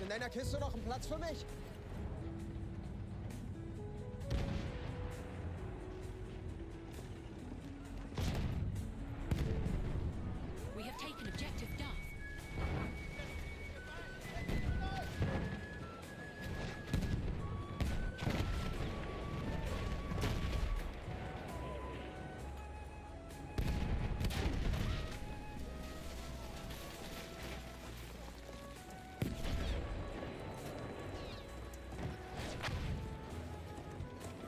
in deiner Kiste noch einen Platz für mich? We have taken objective Duff.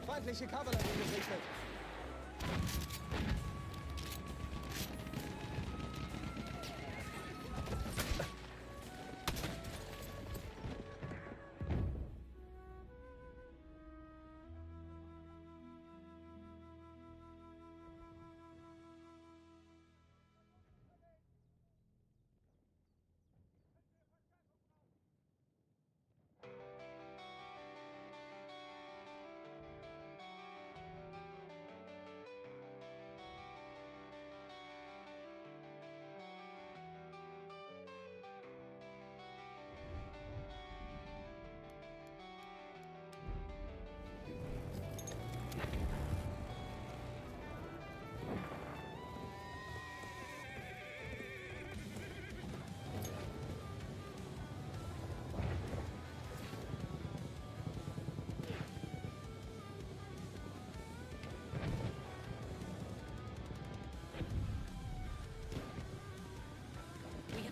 Feindliche Kavallerie gesichtet.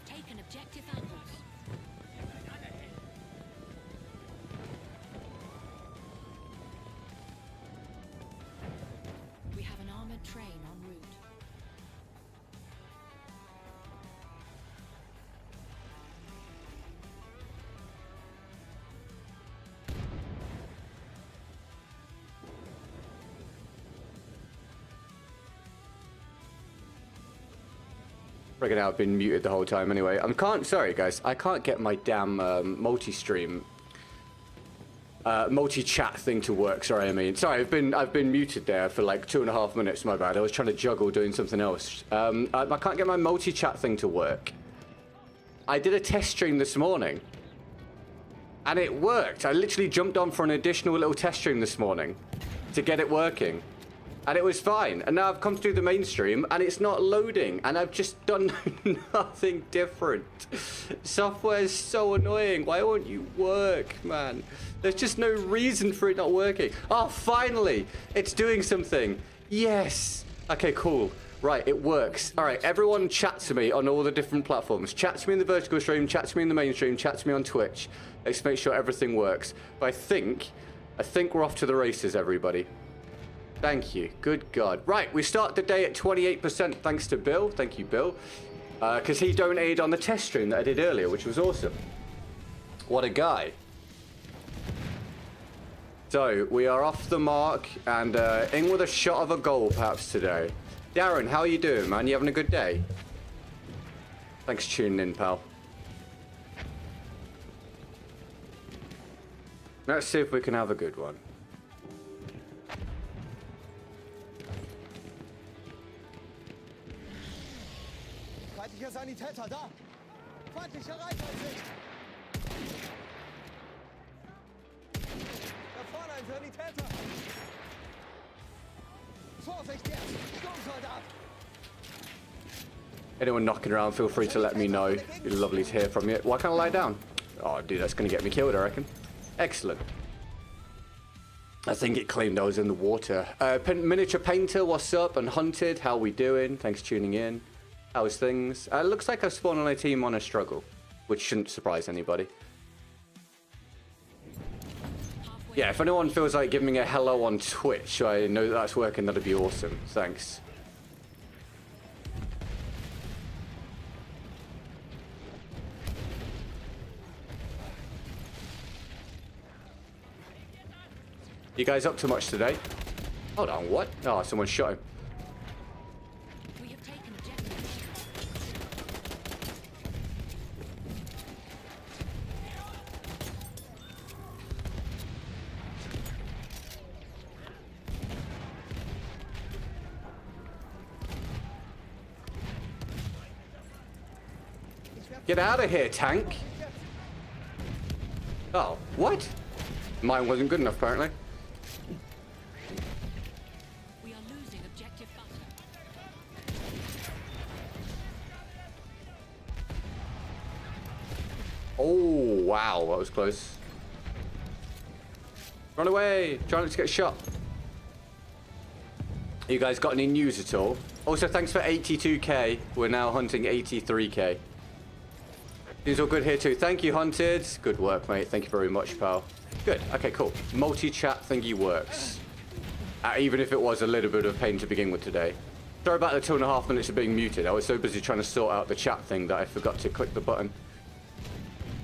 Taken objective angles. We have an armored train en route. Friggin' out, I've been muted the whole time anyway. Sorry guys, I can't get my damn multi-stream, multi-chat thing to work. Sorry, I've been muted there for like 2.5 minutes. My bad. I was trying to juggle doing something else. I can't get my multi-chat thing to work. I did a test stream this morning, and it worked. I literally jumped on for an additional little test stream this morning to get it working. And it was fine. And now I've come to do the mainstream and it's not loading. And I've just done nothing different. Software is so annoying. Why won't you work, man? There's just no reason for it not working. Oh, finally. It's doing something. Yes. Okay, cool. Right, it works. All right, everyone chat to me on all the different platforms. Chat to me in the vertical stream, chat to me in the mainstream, chat to me on Twitch. Let's make sure everything works. But I think we're off to the races, everybody. Thank you. Good God. Right, we start the day at 28% thanks to Bill. Thank you, Bill. Because he donated on the test stream that I did earlier, which was awesome. What a guy. So, we are off the mark and in with a shot of a goal perhaps today. Darren, how are you doing, man? You having a good day? Thanks for tuning in, pal. Let's see if we can have a good one. Feindlicher Sanitäter, da! Feindlicher Reiter in Sicht! Da vorne ein Sanitäter! Vorsicht jetzt! Sturmsoldat! Anyone knocking around, feel free to let me know. It'd be lovely to hear from you. Why can't I lie down? Oh, dude, that's going to get me killed, I reckon. Excellent. I think it claimed I was in the water. Miniature Painter, what's up? And Hunted, how we doing? Thanks for tuning in. How's things? Looks like I've spawned on a team on a struggle, which shouldn't surprise anybody. Yeah, if anyone feels like giving me a hello on Twitch, I know that that's working, that'd be awesome. Thanks. You guys up to much today? Hold on, what? Oh, someone shot him. We have taken objective. Get out of here, tank. Oh, what? Mine wasn't good enough, apparently. We are losing objective butter. Oh, wow, that was close. Run away! Try not to get shot. You guys got any news at all? Also, thanks for 82k. We're now hunting 83k. Seems all good here too. Thank you, Hunted. Good work, mate. Thank you very much, pal. Good. Okay, cool. Multi-chat thingy works. Even if it was a little bit of pain to begin with today. Sorry about the 2.5 minutes of being muted. I was so busy trying to sort out the chat thing that I forgot to click the button.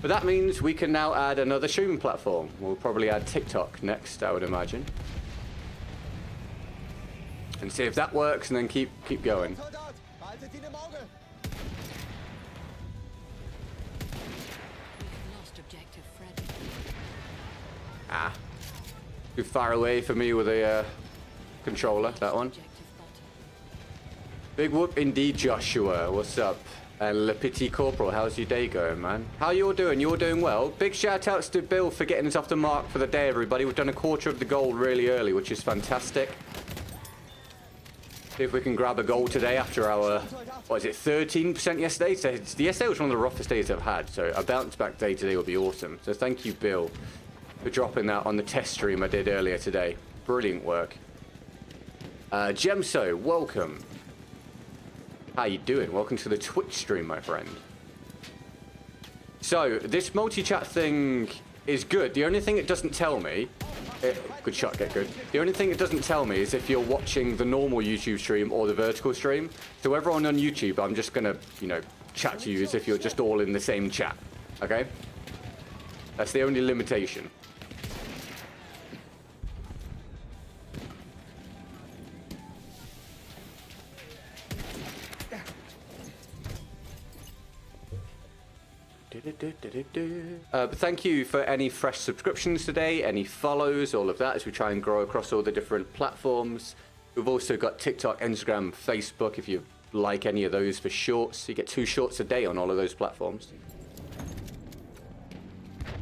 But that means we can now add another streaming platform. We'll probably add TikTok next, I would imagine. And see if that works, and then keep going. Behaltet ihn im Auge. We have lost objective Fred. Ah. Too far away for me with a controller, that one. Objective butter. Big whoop indeed, Joshua. What's up? And Le Petit Corporal, how's your day going, man? How you all doing? You all doing well? Big shout outs to Bill for getting us off the mark for the day, everybody. We've done a quarter of the goal really early, which is fantastic. See if we can grab a goal today after our, what is it, 13% yesterday? So yesterday was one of the roughest days I've had, so a bounce back day today will be awesome. So thank you, Bill, for dropping that on the test stream I did earlier today. Brilliant work. Gemso, welcome. How you doing? Welcome to the Twitch stream, my friend. So, this multi-chat thing is good. The only thing it doesn't tell me... good shot, get good. The only thing it doesn't tell me is if you're watching the normal YouTube stream or the vertical stream. So everyone on YouTube, I'm just gonna, you know, chat to you as if you're just all in the same chat. Okay? That's the only limitation. But thank you for any fresh subscriptions today, any follows, all of that as we try and grow across all the different platforms. We've also got TikTok, Instagram, Facebook, if you like any of those for shorts. You get 2 shorts a day on all of those platforms.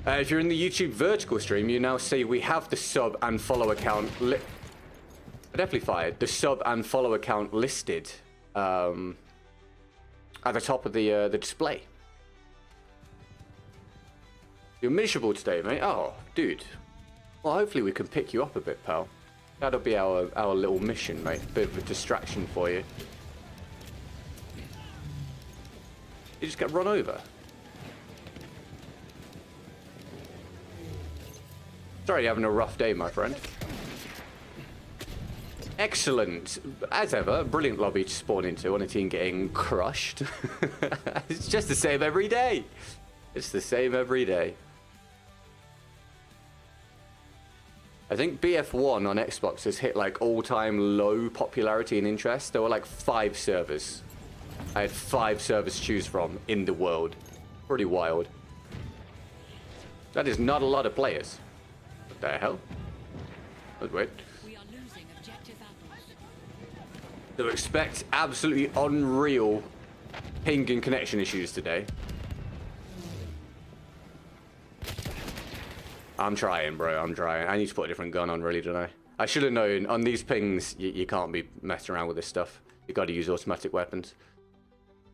If you're in the YouTube vertical stream, you now see we have the sub and follow account definitely fired. The sub and follow account listed at the top of the display. You're miserable today, mate. Oh, dude. Well, hopefully we can pick you up a bit, pal. That'll be our little mission, mate. A bit of a distraction for you. You just get run over. Sorry you're having a rough day, my friend. Excellent. As ever, brilliant lobby to spawn into on a team getting crushed. It's just the same every day. It's the same every day. I think BF1 on Xbox has hit like all-time low popularity and interest. There were like 5 servers. I had 5 servers to choose from in the world. Pretty wild. That is not a lot of players. What the hell? That's weird. We are losing objective apples. So expect absolutely unreal ping and connection issues today. I'm trying, bro. I'm trying. I need to put a different gun on, really, don't I? I should have known. On these pings, you can't be messing around with this stuff. You got to use automatic weapons.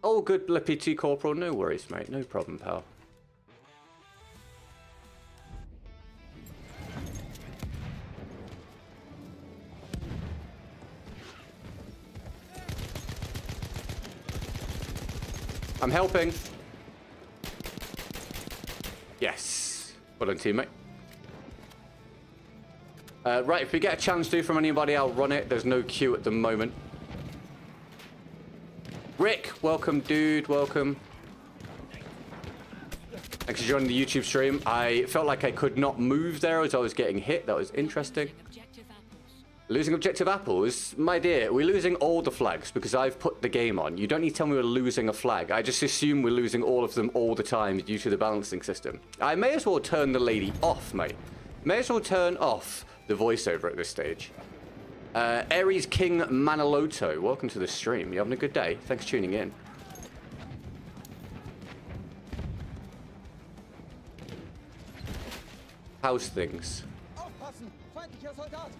Oh, good, Le Petit Corporal. No worries, mate. No problem, pal. I'm helping. Yes. Well done, teammate. Right, if we get a chance to from anybody, I'll run it. There's no queue at the moment. Rick, welcome, dude. Welcome. Thanks for joining the YouTube stream. I felt like I could not move there as I was getting hit. That was interesting. Objective apples. Losing objective apples? My dear, we're losing all the flags because I've put the game on. You don't need to tell me we're losing a flag. I just assume we're losing all of them all the time due to the balancing system. I may as well turn the lady off, mate. May as well turn off the voiceover at this stage. Aries King Maniloto, welcome to the stream. You having a good day? Thanks for tuning in. house things. Aufpassen! Feindlicher Soldat!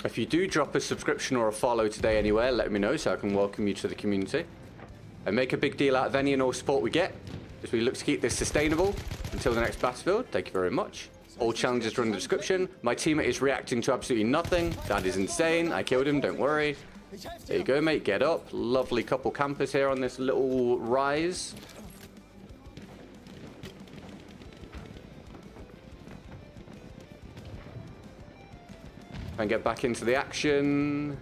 If you do drop a subscription or a follow today anywhere, let me know so I can welcome you to the community. And make a big deal out of any and all support we get, as we look to keep this sustainable until the next battlefield. Thank you very much. All challenges are in the description. My teammate is reacting to absolutely nothing. That is insane. I killed him, don't worry. There you go, mate. Get up. Lovely couple campers here on this little rise. And get back into the action.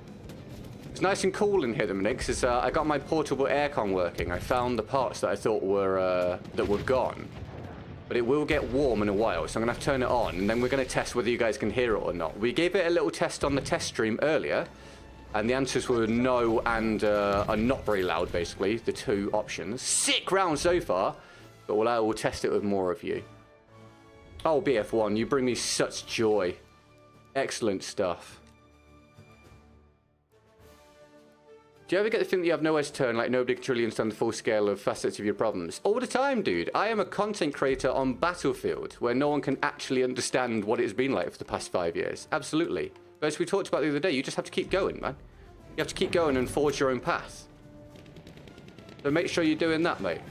It's nice and cool in here at the minute because I got my portable aircon working. I found the parts that I thought were gone. But it will get warm in a while, so I'm going to have to turn it on. And then we're going to test whether you guys can hear it or not. We gave it a little test on the test stream earlier. And the answers were no and are not very loud, basically. The two options. Sick round so far. But I will test it with more of you. Oh, BF1, you bring me such joy. Excellent stuff. Do you ever get the feeling that you have nowhere to turn, like nobody can truly understand the full scale of facets of your problems? All the time, dude. I am a content creator on Battlefield, where no one can actually understand what it's been like for the past 5 years. Absolutely. But as we talked about the other day, you just have to keep going, man. You have to keep going and forge your own path. So make sure you're doing that, mate.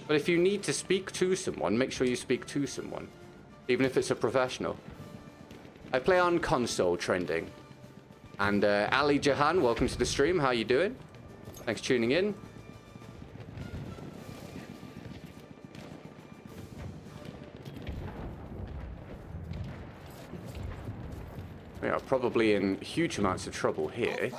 But if you need to speak to someone, make sure you speak to someone. Even if it's a professional. I play on console trending. And Ali Jahan, welcome to the stream. How you doing? Thanks for tuning in. We are probably in huge amounts of trouble here.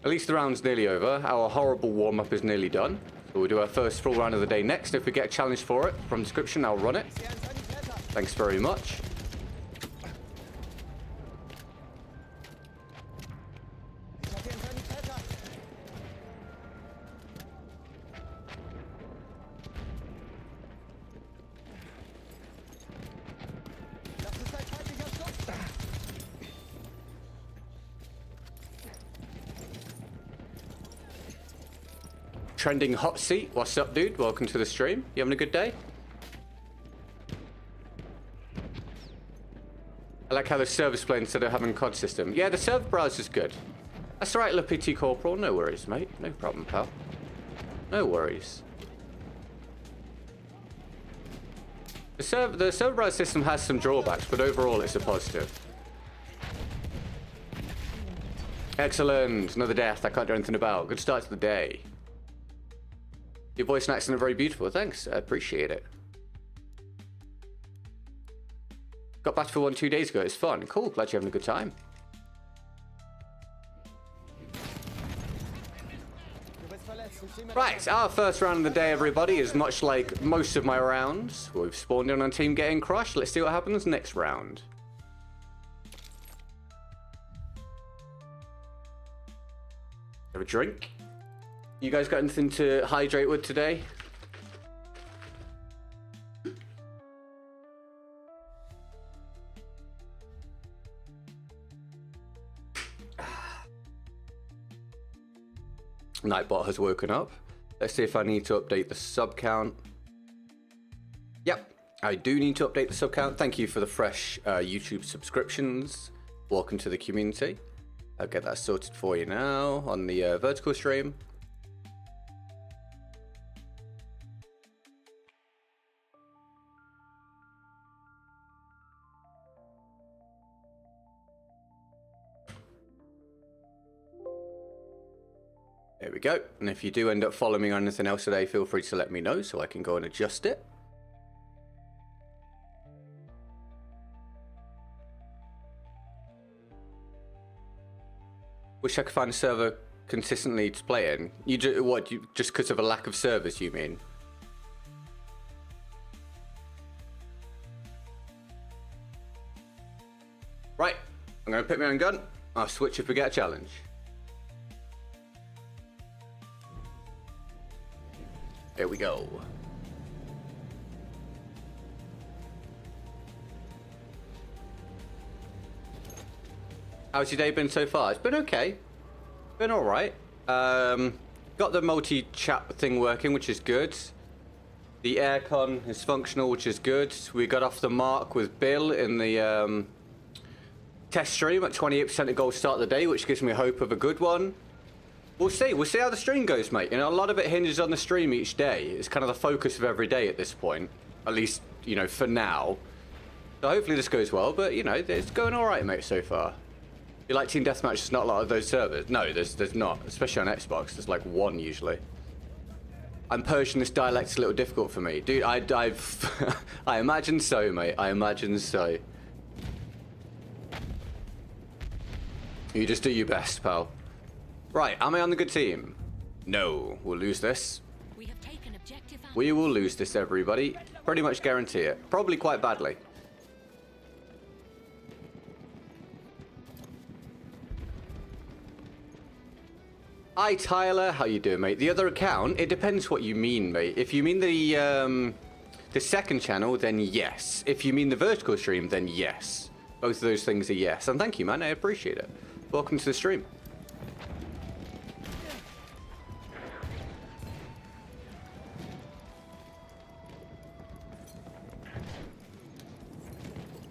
At least the round's nearly over. Our horrible warm-up is nearly done. So we'll do our first full round of the day next. If we get a challenge for it from description, I'll run it. Thanks very much. Trending hot seat. What's up, dude? Welcome to the stream. You having a good day? I like how the server's playing instead of having COD system. Yeah, the server browser's good. That's right, Le Petit Corporal. No worries, mate. No problem, pal. No worries. The server browser system has some drawbacks, but overall it's a positive. Excellent. Another death I can't do anything about. Good start to the day. Your voice and accent are very beautiful. Thanks. I appreciate it. Got Battlefield 1 2 days ago. It's fun. Cool. Glad you're having a good time. Right. Our first round of the day, everybody, is much like most of my rounds. We've spawned in on team getting crushed. Let's see what happens next round. Have a drink. You guys got anything to hydrate with today? Nightbot has woken up. Let's see if I need to update the sub count. Yep, I do need to update the sub count. Thank you for the fresh YouTube subscriptions. Welcome to the community. I'll get that sorted for you now on the vertical stream. There we go. And if you do end up following me on anything else today, feel free to let me know so I can go and adjust it. Wish I could find a server consistently to play in. Just because of a lack of servers, you mean? Right. I'm going to pick my own gun. I'll switch if we get a challenge. Here we go. How's your day been so far? It's been okay. Been alright. Got the multi-chat thing working, which is good. The aircon is functional, which is good. We got off the mark with Bill in the test stream at 28% of goal start of the day, which gives me hope of a good one. We'll see. We'll see how the stream goes, mate. You know, a lot of it hinges on the stream each day. It's kind of the focus of every day at this point. At least, you know, for now. So hopefully this goes well, but, you know, it's going alright, mate, so far. You like Team Deathmatch? There's not a lot of those servers. No, there's not. Especially on Xbox. There's like one usually. I'm Persian. This dialect's a little difficult for me. Dude, I've... I imagine so, mate. I imagine so. You just do your best, pal. Right, am I on the good team? No, we'll lose this. We have taken objective Alpha. We will lose this, everybody. Pretty much guarantee it. Probably quite badly. Hi Tyler, how you doing, mate? The other account, it depends what you mean, mate. If you mean the second channel, then yes. If you mean the vertical stream, then yes. Both of those things are yes. And thank you, man, I appreciate it. Welcome to the stream.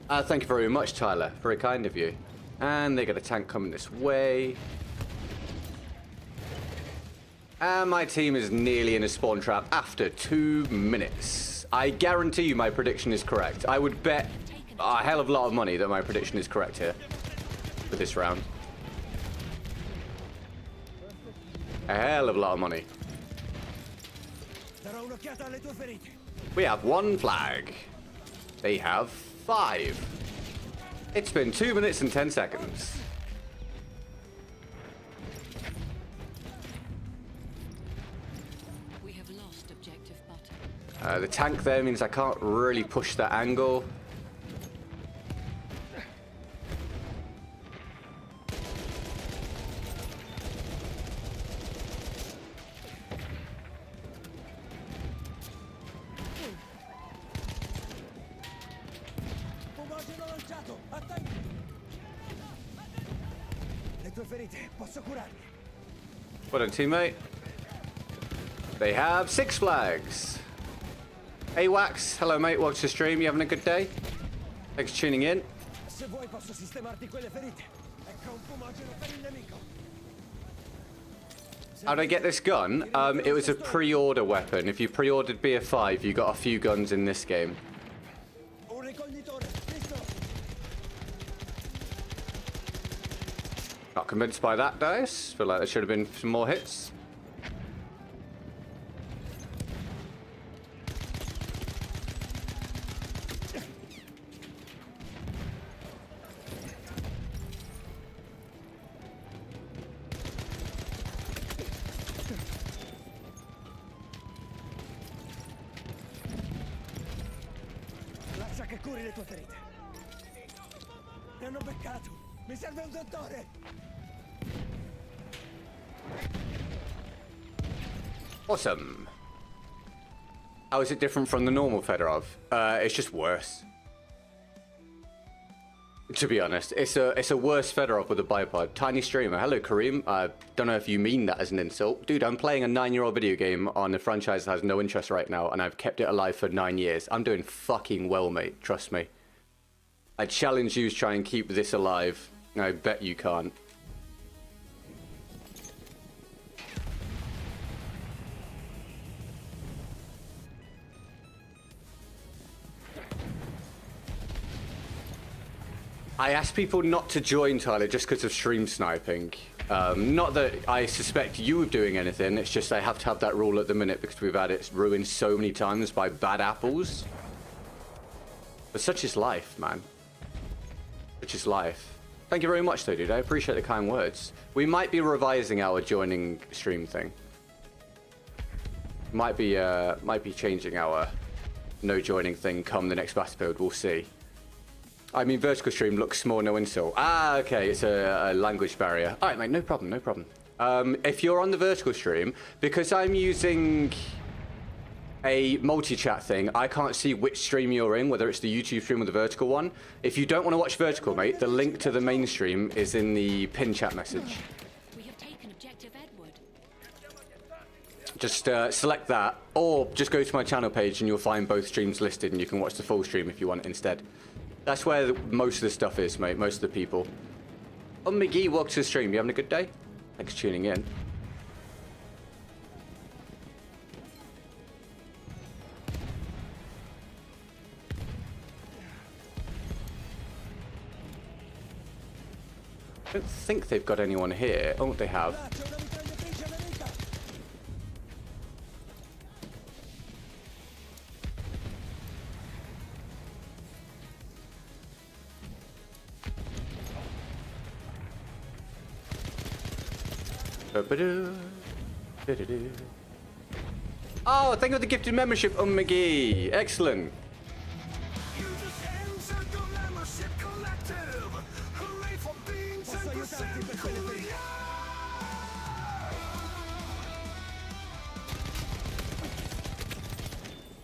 Thank you very much, Tyler. Very kind of you. And they got a tank coming this way. And my team is nearly in a spawn trap after 2 minutes. I guarantee you my prediction is correct. I would bet a hell of a lot of money that my prediction is correct here for this round. A hell of a lot of money. We have 1 flag. They have 5. It's been 2 minutes and 10 seconds. The tank there means I can't really push that angle. Well done, teammate. They have 6 flags. Hey Wax, hello mate, welcome to the stream. You having a good day? Thanks for tuning in. How did I get this gun? It was a pre-order weapon. If you pre-ordered BF5, you got a few guns in this game. Not convinced by that, Dice. Feel like there should have been some more hits. Awesome. How is it different from the normal Fedorov? It's just worse. To be honest, it's a worse Fedorov with a bipod. Tiny streamer. Hello, Kareem. I don't know if you mean that as an insult. Dude, I'm playing a 9-year-old video game on a franchise that has no interest right now, and I've kept it alive for 9 years. I'm doing fucking well, mate. Trust me. I challenge you to try and keep this alive. I bet you can't. I asked people not to join, Tyler, just because of stream sniping. Not that I suspect you of doing anything, it's just I have to have that rule at the minute because we've had it ruined so many times by bad apples. But such is life, man. Such is life. Thank you very much, though, dude. I appreciate the kind words. We might be revising our joining stream thing. Might be changing our no joining thing come the next Battlefield. We'll see. I mean, vertical stream looks small, no insult. Ah, okay, it's a language barrier. All right, mate, no problem, no problem. If you're on the vertical stream, because I'm using a multi-chat thing. I can't see which stream you're in, whether it's the YouTube stream or the vertical one. If you don't want to watch vertical, mate, the link to the main stream is in the pin chat message. We have taken objective Edward. Just select that, or just go to my channel page and you'll find both streams listed and you can watch the full stream if you want instead. That's where most of the stuff is, mate, most of the people. Oh, McGee, welcome to the stream. You having a good day? Thanks for tuning in. I don't think they've got anyone here. Oh, they have. Oh, thank you for the gifted membership, McGee. Excellent.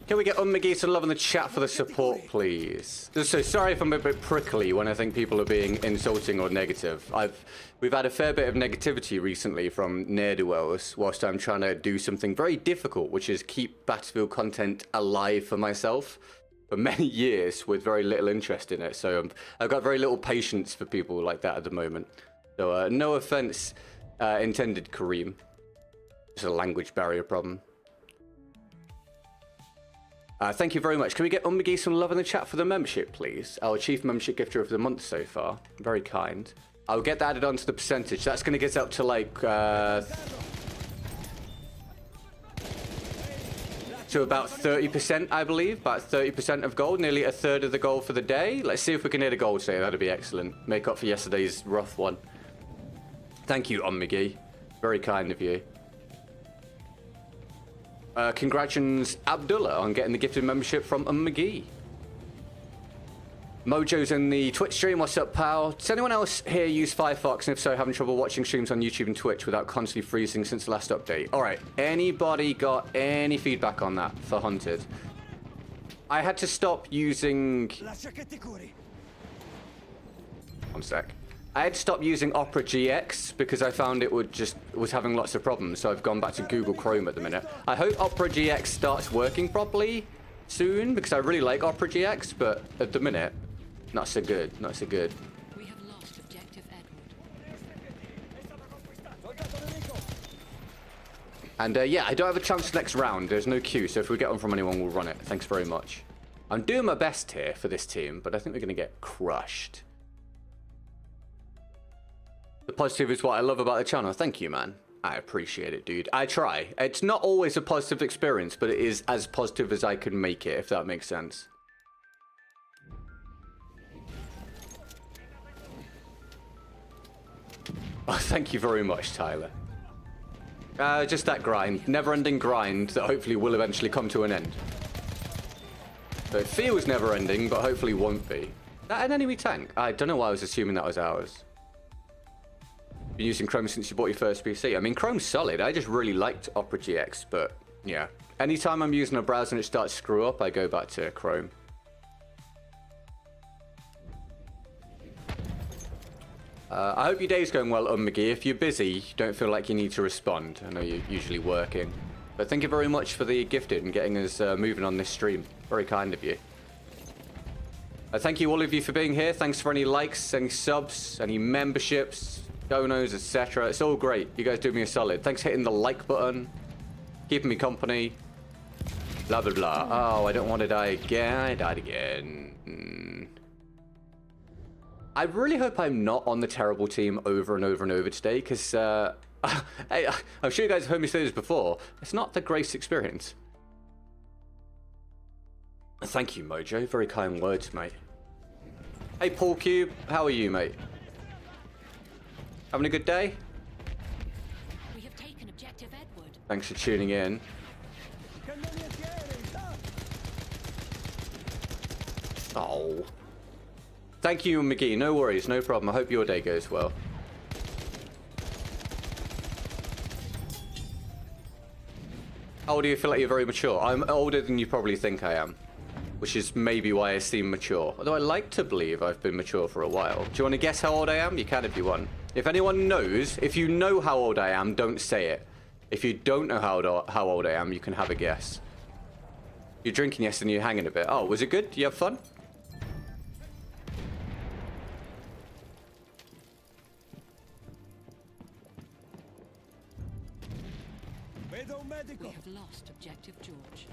Can we get McGee to love in the chat for the support, please? So sorry if I'm a bit prickly when I think people are being insulting or negative. We've had a fair bit of negativity recently from ne'er-do-wells whilst I'm trying to do something very difficult, which is keep Battlefield content alive for myself for many years with very little interest in it. So I've got very little patience for people like that at the moment. So no offense intended, Kareem. It's a language barrier problem. Thank you very much. Can we get McGee some love in the chat for the membership, please? Our chief membership gifter of the month so far. Very kind. I'll get that added onto the percentage. That's going to get up to like... to about 30%, I believe. About 30% of gold. Nearly a third of the gold for the day. Let's see if we can hit a gold today. That'd be excellent. Make up for yesterday's rough one. Thank you, McGee. Very kind of you. Congratulations, Abdullah, on getting the gifted membership from McGee. Mojo's in the Twitch stream. What's up, pal? Does anyone else here use Firefox? And if so, having trouble watching streams on YouTube and Twitch without constantly freezing since the last update? All right. Anybody got any feedback on that for Hunted? I had to stop using... One sec. I had to stop using Opera GX because I found it was having lots of problems. So I've gone back to Google Chrome at the minute. I hope Opera GX starts working properly soon because I really like Opera GX, but at the minute, not so good. Not so good. We have lost objective Edward. And yeah, I don't have a chance next round. There's no queue, so if we get on from anyone, we'll run it. Thanks very much. I'm doing my best here for this team, but I think we're going to get crushed. The positive is what I love about the channel. Thank you, man. I appreciate it, dude. I try. It's not always a positive experience, but it is as positive as I can make it, if that makes sense. Oh, thank you very much, Tyler. Just that grind. Never-ending grind that hopefully will eventually come to an end. So it feels never-ending, but hopefully won't be. That an enemy tank? I don't know why I was assuming that was ours. Been using Chrome since you bought your first PC. I mean, Chrome's solid. I just really liked Opera GX, but yeah. Anytime I'm using a browser and it starts to screw up, I go back to Chrome. I hope your day's going well, McGee. If you're busy, don't feel like you need to respond. I know you're usually working. But thank you very much for the gifted and getting us moving on this stream. Very kind of you. Thank you all of you for being here. Thanks for any likes, any subs, any memberships, donos, etc. It's all great. You guys do me a solid. Thanks for hitting the like button, keeping me company, blah blah blah. Oh, I don't want to die again. I died again. I really hope I'm not on the terrible team over and over and over today, because I'm sure you guys have heard me say this before. It's not the greatest experience. Thank you, Mojo. Very kind words, mate. Hey, Paul Cube. How are you, mate? Having a good day? We have taken objective Edward. Thanks for tuning in. Oh. Thank you, McGee. No worries, no problem. I hope your day goes well. How old do you feel like you're very mature? I'm older than you probably think I am. Which is maybe why I seem mature. Although I like to believe I've been mature for a while. Do you want to guess how old I am? You can if you want. If anyone knows, if you know how old I am, don't say it. If you don't know how old I am, you can have a guess. You're drinking yesterday and you're hanging a bit. Oh, was it good? Did you have fun? We have lost objective George.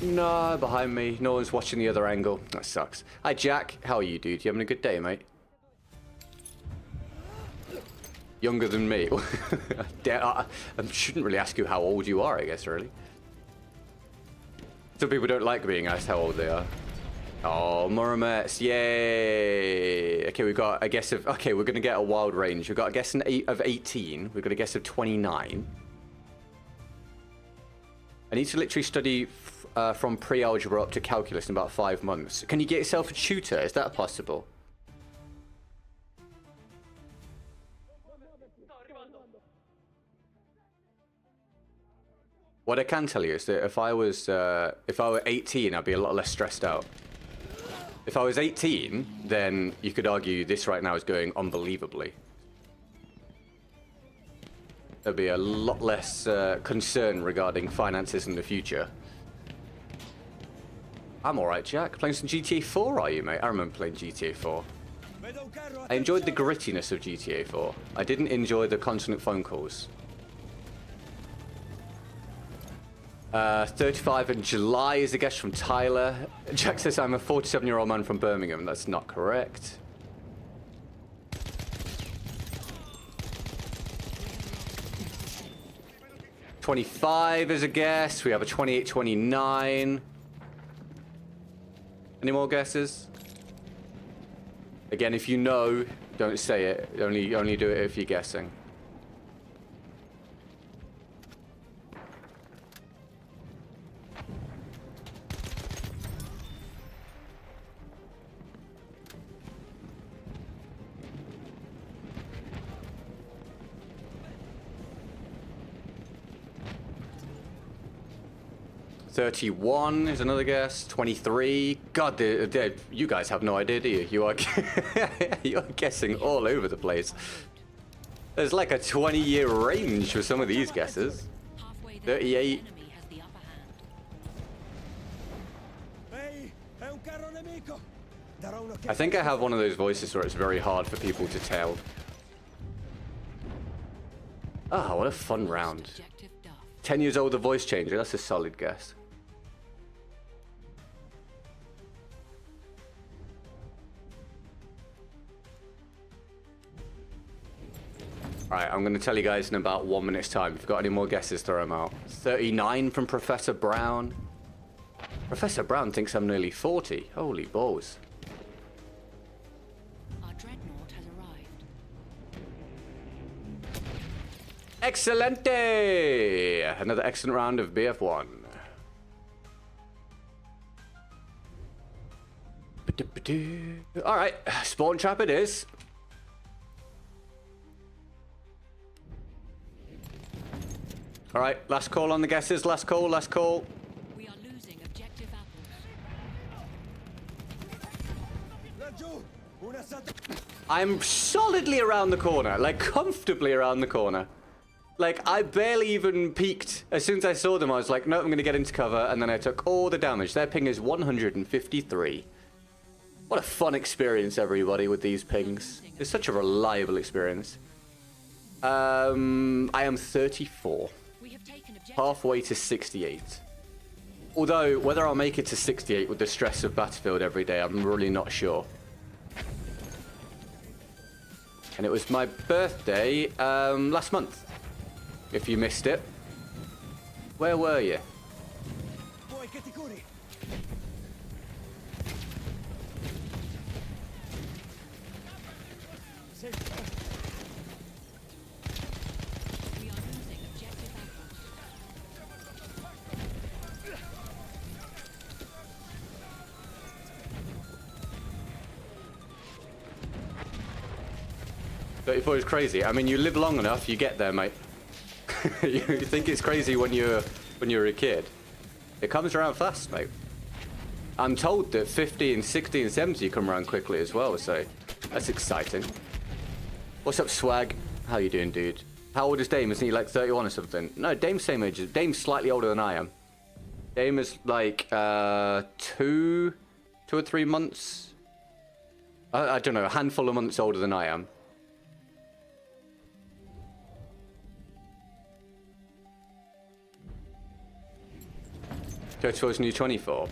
No, behind me. No one's watching the other angle. That sucks. Hi, Jack. How are you, dude? You having a good day, mate? Younger than me. I shouldn't really ask you how old you are, I guess, really. Some people don't like being asked how old they are. Oh, Muramets, yay! Okay, we've got a guess of... Okay, we're going to get a wild range. We've got a guess of 18. We've got a guess of 29. I need to literally study from pre-algebra up to calculus in about 5 months. Can you get yourself a tutor? Is that possible? What I can tell you is that if I were 18, I'd be a lot less stressed out. If I was 18, then you could argue this right now is going unbelievably. There'd be a lot less concern regarding finances in the future. I'm alright, Jack. Playing some GTA 4, are you, mate? I remember playing GTA 4. I enjoyed the grittiness of GTA 4. I didn't enjoy the constant phone calls. 35 in July is a guess from Tyler. Jack says I'm a 47-year-old man from Birmingham. That's not correct. $25 is a guess. We have a 28, 29. Any more guesses? Again, if you know, don't say it. Only do it if you're guessing. $31 is another guess. 23. God, you guys have no idea, do you? You are you're guessing all over the place. There's like a 20-year range for some of these guesses. 38. I think I have one of those voices where it's very hard for people to tell. Ah, what a fun round. 10 years old, the voice changer. That's a solid guess. Alright, I'm going to tell you guys in about 1 minute's time. If you've got any more guesses, throw them out. 39 from Professor Brown. Professor Brown thinks I'm nearly 40. Holy balls. Our dreadnought has arrived. Excelente! Another excellent round of BF1. Alright, spawn trap it is. Alright, last call on the guesses. Last call, last call. We are losing objective apples. I'm solidly around the corner, like comfortably around the corner. Like, I barely even peeked. As soon as I saw them, I was like, no, I'm going to get into cover, and then I took all the damage. Their ping is 153. What a fun experience, everybody, with these pings. It's such a reliable experience. I am 34. Halfway to 68. Although, whether I'll make it to 68 with the stress of Battlefield every day, I'm really not sure. And it was my birthday last month. If you missed it. Where were you? But if it was crazy, I mean, you live long enough, you get there, mate. You think it's crazy when you're a kid. It comes around fast, mate. I'm told that 50 and 60 and 70 come around quickly as well, so that's exciting. What's up, Swag? How you doing, dude? How old is Dame? Isn't he like 31 or something? No, Dame's same age. Dame's slightly older than I am. Dame is like 2 or 3 months. I don't know, a handful of months older than I am. Go towards new 24.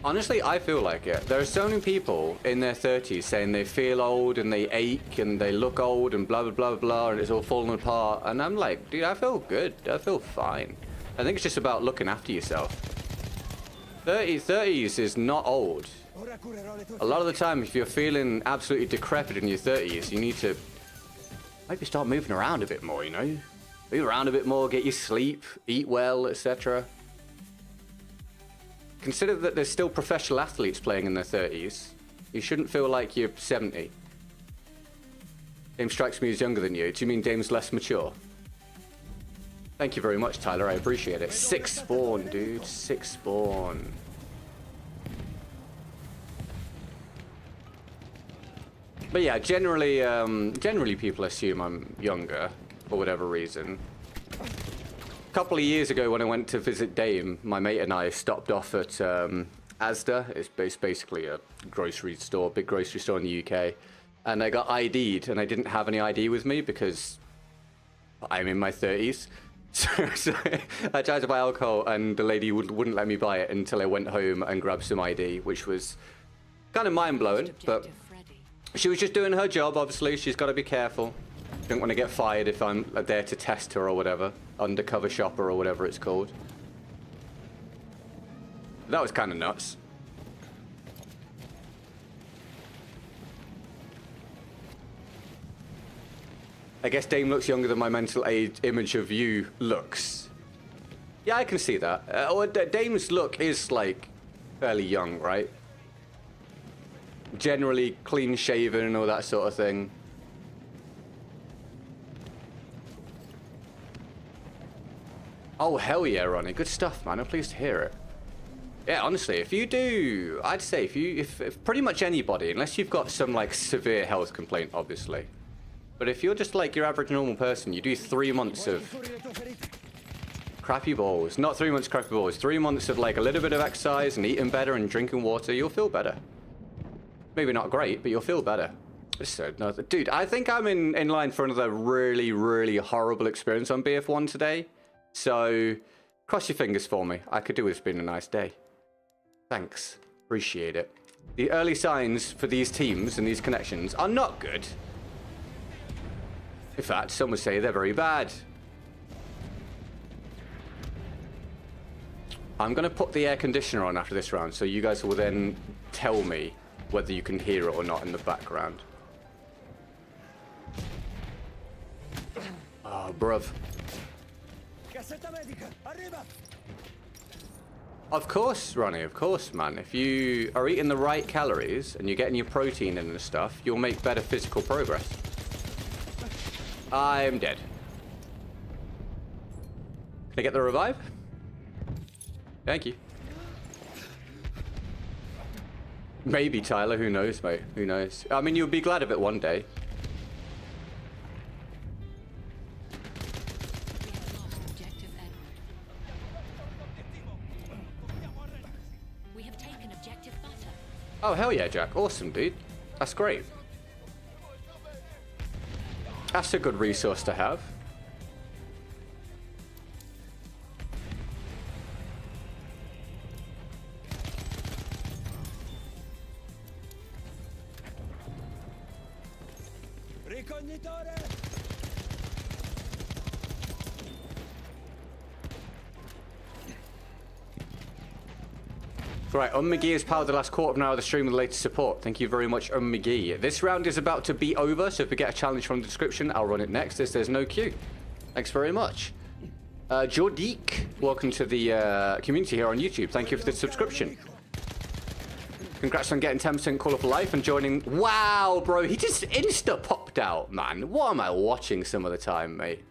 Honestly, I feel like it. There are so many people in their 30s saying they feel old and they ache and they look old and blah, blah, blah, blah, and it's all falling apart. And I'm like, dude, I feel good. I feel fine. I think it's just about looking after yourself. 30s is not old. A lot of the time, if you're feeling absolutely decrepit in your 30s, you need to maybe start moving around a bit more, you know? Move around a bit more, get your sleep, eat well, etc. Consider that there's still professional athletes playing in their 30s. You shouldn't feel like you're 70. Dame strikes me as younger than you. Do you mean Dame's less mature? Thank you very much, Tyler. I appreciate it. 6 spawn, dude. 6 spawn. But yeah, generally people assume I'm younger for whatever reason. A couple of years ago when I went to visit Dame, my mate and I stopped off at Asda. It's basically a grocery store, big grocery store in the UK. And I got ID'd, and I didn't have any ID with me because I'm in my 30s. So I tried to buy alcohol, and the lady wouldn't let me buy it until I went home and grabbed some ID, which was kind of mind-blowing. But she was just doing her job, obviously. She's got to be careful. Don't want to get fired if I'm there to test her or whatever. Undercover shopper or whatever it's called. That was kind of nuts. I guess Dame looks younger than my mental age image of you looks. Yeah, I can see that. Dame's look is like fairly young, right? Generally clean shaven and all that sort of thing. Oh, hell yeah, Ronnie. Good stuff, man. I'm pleased to hear it. Yeah, honestly, if you do, I'd say if pretty much anybody, unless you've got some like severe health complaint, obviously. But if you're just like your average normal person, you do 3 months of crappy balls. Not 3 months crappy balls. 3 months of like a little bit of exercise and eating better and drinking water, you'll feel better. Maybe not great, but you'll feel better. Dude, I think I'm in line for another really, really horrible experience on BF1 today. So, cross your fingers for me. I could do with being a nice day. Thanks. Appreciate it. The early signs for these teams and these connections are not good. In fact, some would say they're very bad. I'm going to put the air conditioner on after this round, so you guys will then tell me whether you can hear it or not in the background. Oh, bruv. Of course, Ronnie, of course, man. If you are eating the right calories and you're getting your protein in and stuff, you'll make better physical progress. I'm dead. Can I get the revive? Thank you. Maybe, Tyler. Who knows, mate? Who knows? I mean, you'll be glad of it one day. We have taken objective butter. Oh, hell yeah, Jack. Awesome, dude. That's great. That's a good resource to have. Right, McGee has powered the last quarter of an hour of the stream with the latest support. Thank you very much, McGee. This round is about to be over, so if we get a challenge from the description, I'll run it next as there's no queue. Thanks very much. Jordik, welcome to the community here on YouTube. Thank you for the subscription. Congrats on getting 10% Call of Life and joining. Wow, bro, he just insta-popped out, man. What am I watching some of the time, mate?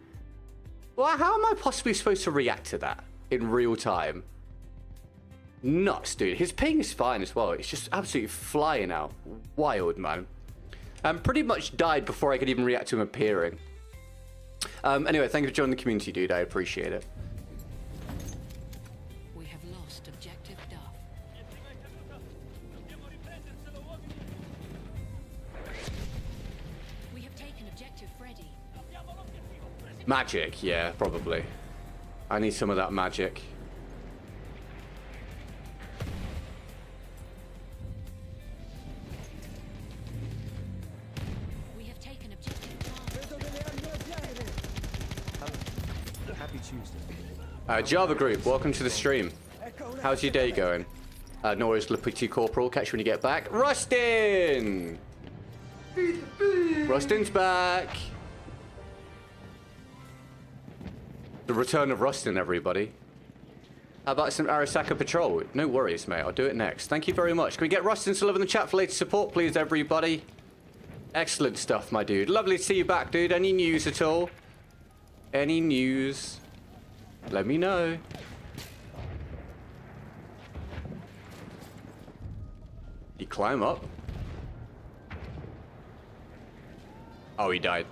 Well, how am I possibly supposed to react to that in real time? Nuts, dude. His ping is fine as well. It's just absolutely flying out. Wild, man. Pretty much died before I could even react to him appearing. Anyway, thank you for joining the community, dude. I appreciate it. We have lost objective Duff. We have taken objective Freddy. Magic, yeah, probably. I need some of that magic. We have taken objective Bravo. Happy Tuesday. Java Group, welcome to the stream. How's your day going? Nora's Le Petit Corporal, catch you when you get back. Rustin! Rustin's back! The return of Rustin, everybody. How about some Arasaka Patrol? No worries, mate. I'll do it next. Thank you very much. Can we get Rustin to love in the chat for later support, please, everybody? Excellent stuff, my dude. Lovely to see you back, dude. Any news at all? Any news? Let me know. He climb up? Oh, he died.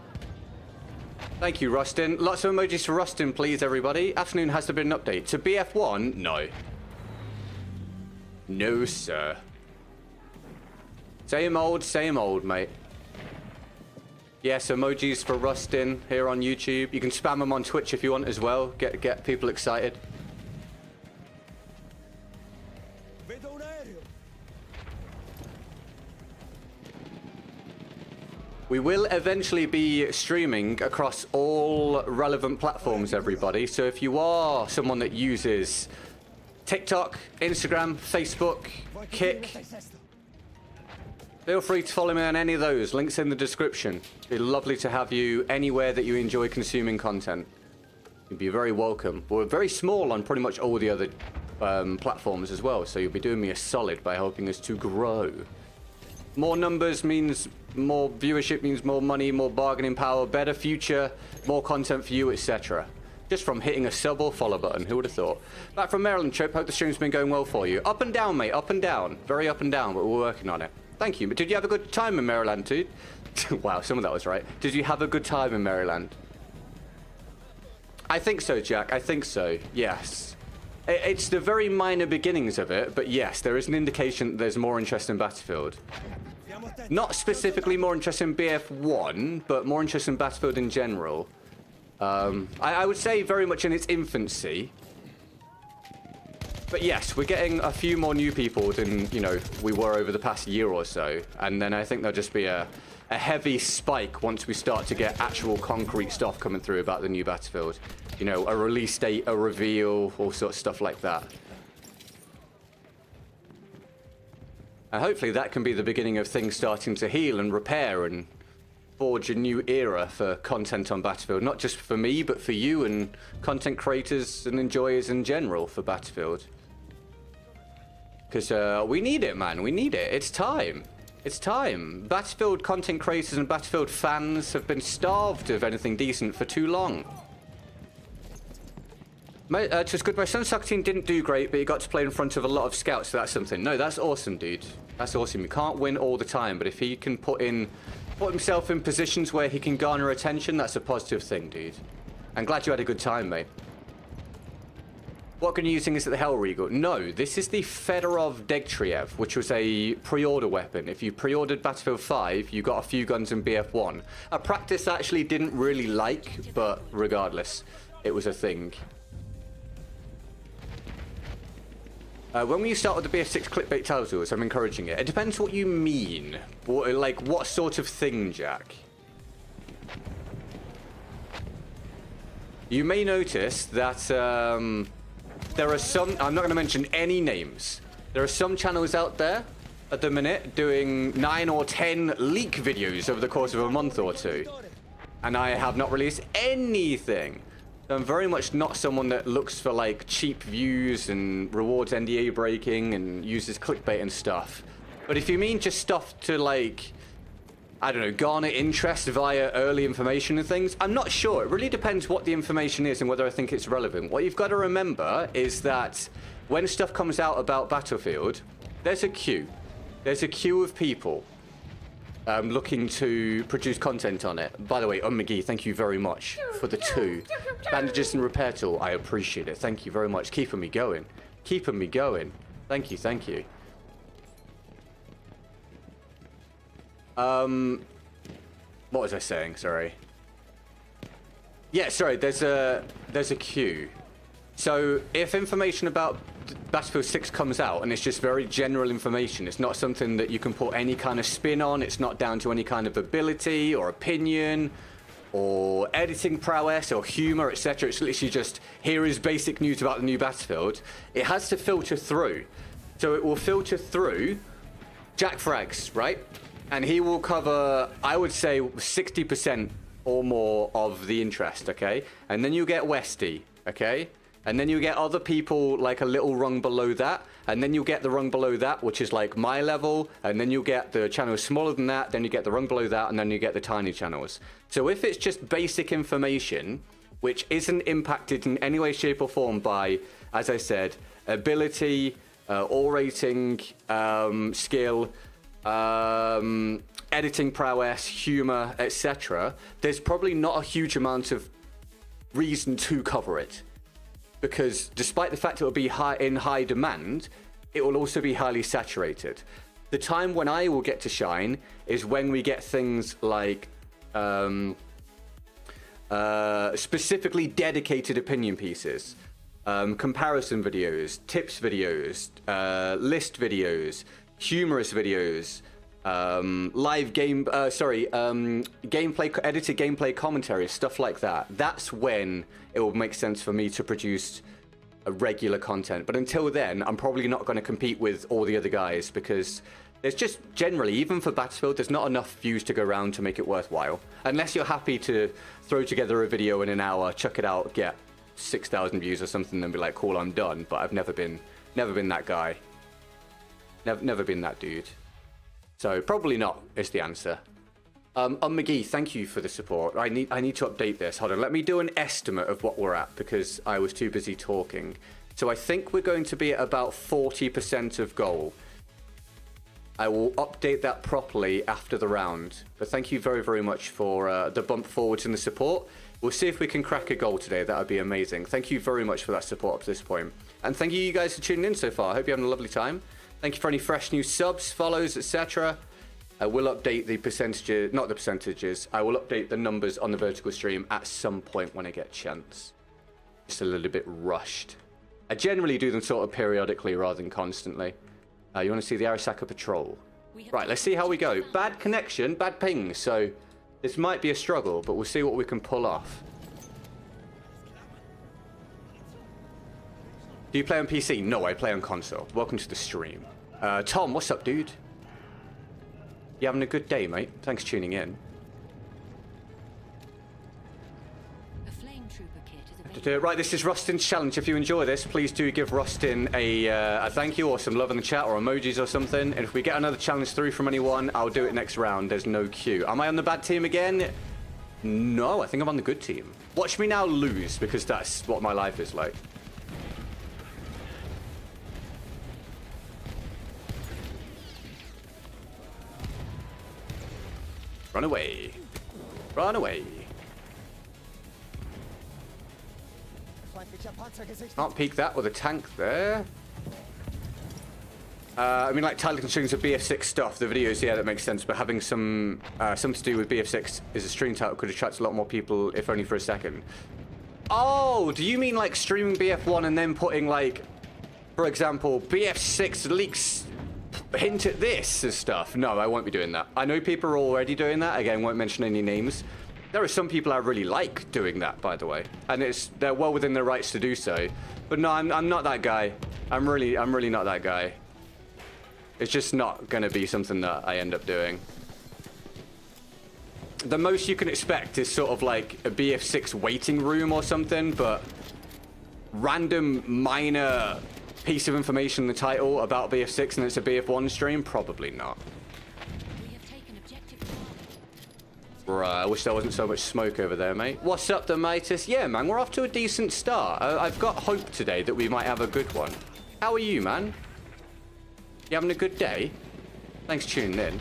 Thank you, Rustin. Lots of emojis for Rustin, please, everybody. Afternoon, has there been an update? To BF1? No. No, sir. Same old, mate. Yes, emojis for Rustin here on YouTube. You can spam them on Twitch if you want as well. Get people excited. We will eventually be streaming across all relevant platforms, everybody. So if you are someone that uses TikTok, Instagram, Facebook, Kick, feel free to follow me on any of those. Links in the description. It'd be lovely to have you anywhere that you enjoy consuming content. You'd be very welcome. We're very small on pretty much all the other platforms as well, so you'll be doing me a solid by helping us to grow. More numbers means more viewership, means more money, more bargaining power, better future, more content for you, etc. Just from hitting a sub or follow button, who would have thought? Back from Maryland trip, hope the stream's been going well for you. Up and down, mate, up and down. Very up and down, but we're working on it. Thank you. But did you have a good time in Maryland, dude? Wow, some of that was right. Did you have a good time in Maryland? I think so, Jack. I think so. Yes. It's the very minor beginnings of it, but yes, there is an indication that there's more interest in Battlefield. Not specifically more interest in BF1, but more interest in Battlefield in general. I would say very much in its infancy. But yes, we're getting a few more new people than, you know, we were over the past year or so. And then I think there'll just be a heavy spike once we start to get actual concrete stuff coming through about the new Battlefield. You know, a release date, a reveal, all sorts of stuff like that. And hopefully that can be the beginning of things starting to heal and repair and forge a new era for content on Battlefield. Not just for me, but for you and content creators and enjoyers in general for Battlefield. Because we need it, man. We need it. It's time. It's time. Battlefield content creators and Battlefield fans have been starved of anything decent for too long. Just good. My son's soccer team didn't do great, but he got to play in front of a lot of scouts, so that's something. No, that's awesome, dude. That's awesome. You can't win all the time, but if he can put himself in positions where he can garner attention, that's a positive thing, dude. I'm glad you had a good time, mate. What gun are you using? Is it the Hellregal? No, this is the Fedorov Degtriev, which was a pre-order weapon. If you pre-ordered Battlefield 5, you got a few guns in BF1. A practice I actually didn't really like, but regardless, it was a thing. When will you start with the BF6 clickbait titles? I'm encouraging it. It depends what you mean. What sort of thing, Jack? You may notice that there are some... I'm not going to mention any names. There are some channels out there at the minute doing 9 or 10 leak videos over the course of a month or two. And I have not released anything. I'm very much not someone that looks for like cheap views and rewards NDA breaking and uses clickbait and stuff. But if you mean just stuff to like, I don't know, garner interest via early information and things. I'm not sure. It really depends what the information is and whether I think it's relevant. What you've got to remember is that when stuff comes out about Battlefield, there's a queue. There's a queue of people looking to produce content on it. By the way, McGee, thank you very much for the 2 bandages and repair tool. I appreciate it. Thank you very much. Keeping me going. Keeping me going. Thank you, thank you. What was I saying? Sorry. Yeah, sorry. There's a queue. So if information about Battlefield 6 comes out and it's just very general information, it's not something that you can put any kind of spin on. It's not down to any kind of ability or opinion or editing prowess or humor, etc. It's literally just, here is basic news about the new Battlefield. It has to filter through. So it will filter through Jack Frags, right? And he will cover, I would say, 60% or more of the interest, okay? And then you get Westy, okay? And then you get other people like a little rung below that. And then you get the rung below that, which is like my level. And then you get the channels smaller than that. Then you get the rung below that. And then you get the tiny channels. So if it's just basic information, which isn't impacted in any way, shape, or form by, as I said, ability, orating, skill, editing prowess, humor, etc., there's probably not a huge amount of reason to cover it, because despite the fact it will be in high demand, it will also be highly saturated. The time when I will get to shine is when we get things like specifically dedicated opinion pieces, comparison videos, tips videos, list videos, humorous videos, live game, gameplay, edited gameplay commentary, stuff like that. That's when it will make sense for me to produce a regular content. But until then, I'm probably not going to compete with all the other guys, because there's just generally, even for Battlefield, there's not enough views to go around to make it worthwhile. Unless you're happy to throw together a video in an hour, chuck it out, get 6,000 views or something, and be like, cool, I'm done. But I've never been that guy. Never been that dude. So probably not is the answer. McGee, thank you for the support. I need to update this. Hold on, let me do an estimate of what we're at, because I was too busy talking. So I think we're going to be at about 40% of goal. I will update that properly after the round. But thank you very, very much for the bump forwards and the support. We'll see if we can crack a goal today. That would be amazing. Thank you very much for that support up to this point. And thank you guys for tuning in so far. I hope you're having a lovely time. Thank you for any fresh new subs, follows, etc. I will update the percentages, not the percentages, I will update the numbers on the vertical stream at some point when I get a chance. Just a little bit rushed. I generally do them sort of periodically rather than constantly. You want to see the Arasaka Patrol? Right, let's see how we go. Bad connection, bad ping, so this might be a struggle, but we'll see what we can pull off. Do you play on PC? No, I play on console. Welcome to the stream. Tom, what's up, dude? You having a good day, mate? Thanks for tuning in. A flame trooper kit is available. Right, this is Rustin's challenge. If you enjoy this, please do give Rustin a thank you or some love in the chat or emojis or something. And if we get another challenge through from anyone, I'll do it next round. There's no queue. Am I on the bad team again? No, I think I'm on the good team. Watch me now lose, because that's what my life is like. Run away. Run away. Can't peek that with a tank there. I mean, like title constraints of BF6 stuff, the videos, yeah, that makes sense. But having something to do with BF6 as a stream title could attract a lot more people, if only for a second. Oh, do you mean like streaming BF1 and then putting like, for example, BF6 leaks hint at this and stuff? No, I won't be doing that. I know people are already doing that. Again, won't mention any names. There are some people I really like doing that, by the way, and they're well within their rights to do so. But no, I'm not that guy. I'm really not that guy. It's just not gonna be something that I end up doing. The most you can expect is sort of like a BF6 waiting room or something, but random minor piece of information in the title about BF6 and it's a BF1 stream? Probably not. We have taken objective Charlie. Right, I wish there wasn't so much smoke over there, mate. What's up, the matest? Yeah, man, we're off to a decent start. I've got hope today that we might have a good one. How are you, man? You having a good day? Thanks for tuning in.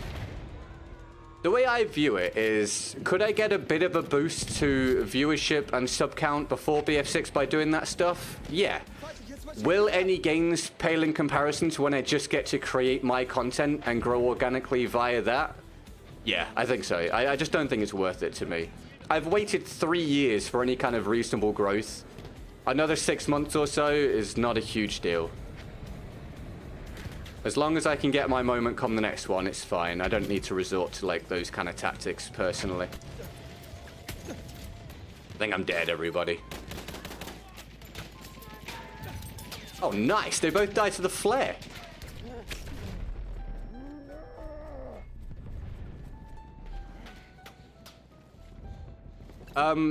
The way I view it is, could I get a bit of a boost to viewership and sub count before BF6 by doing that stuff? Yeah. Will any gains pale in comparison to when I just get to create my content and grow organically via that? Yeah, I think so. I just don't think it's worth it to me. I've waited 3 years for any kind of reasonable growth. Another 6 months or so is not a huge deal. As long as I can get my moment come the next one, it's fine. I don't need to resort to, like, those kind of tactics, personally. I think I'm dead, everybody. Oh, nice. They both died to the flare.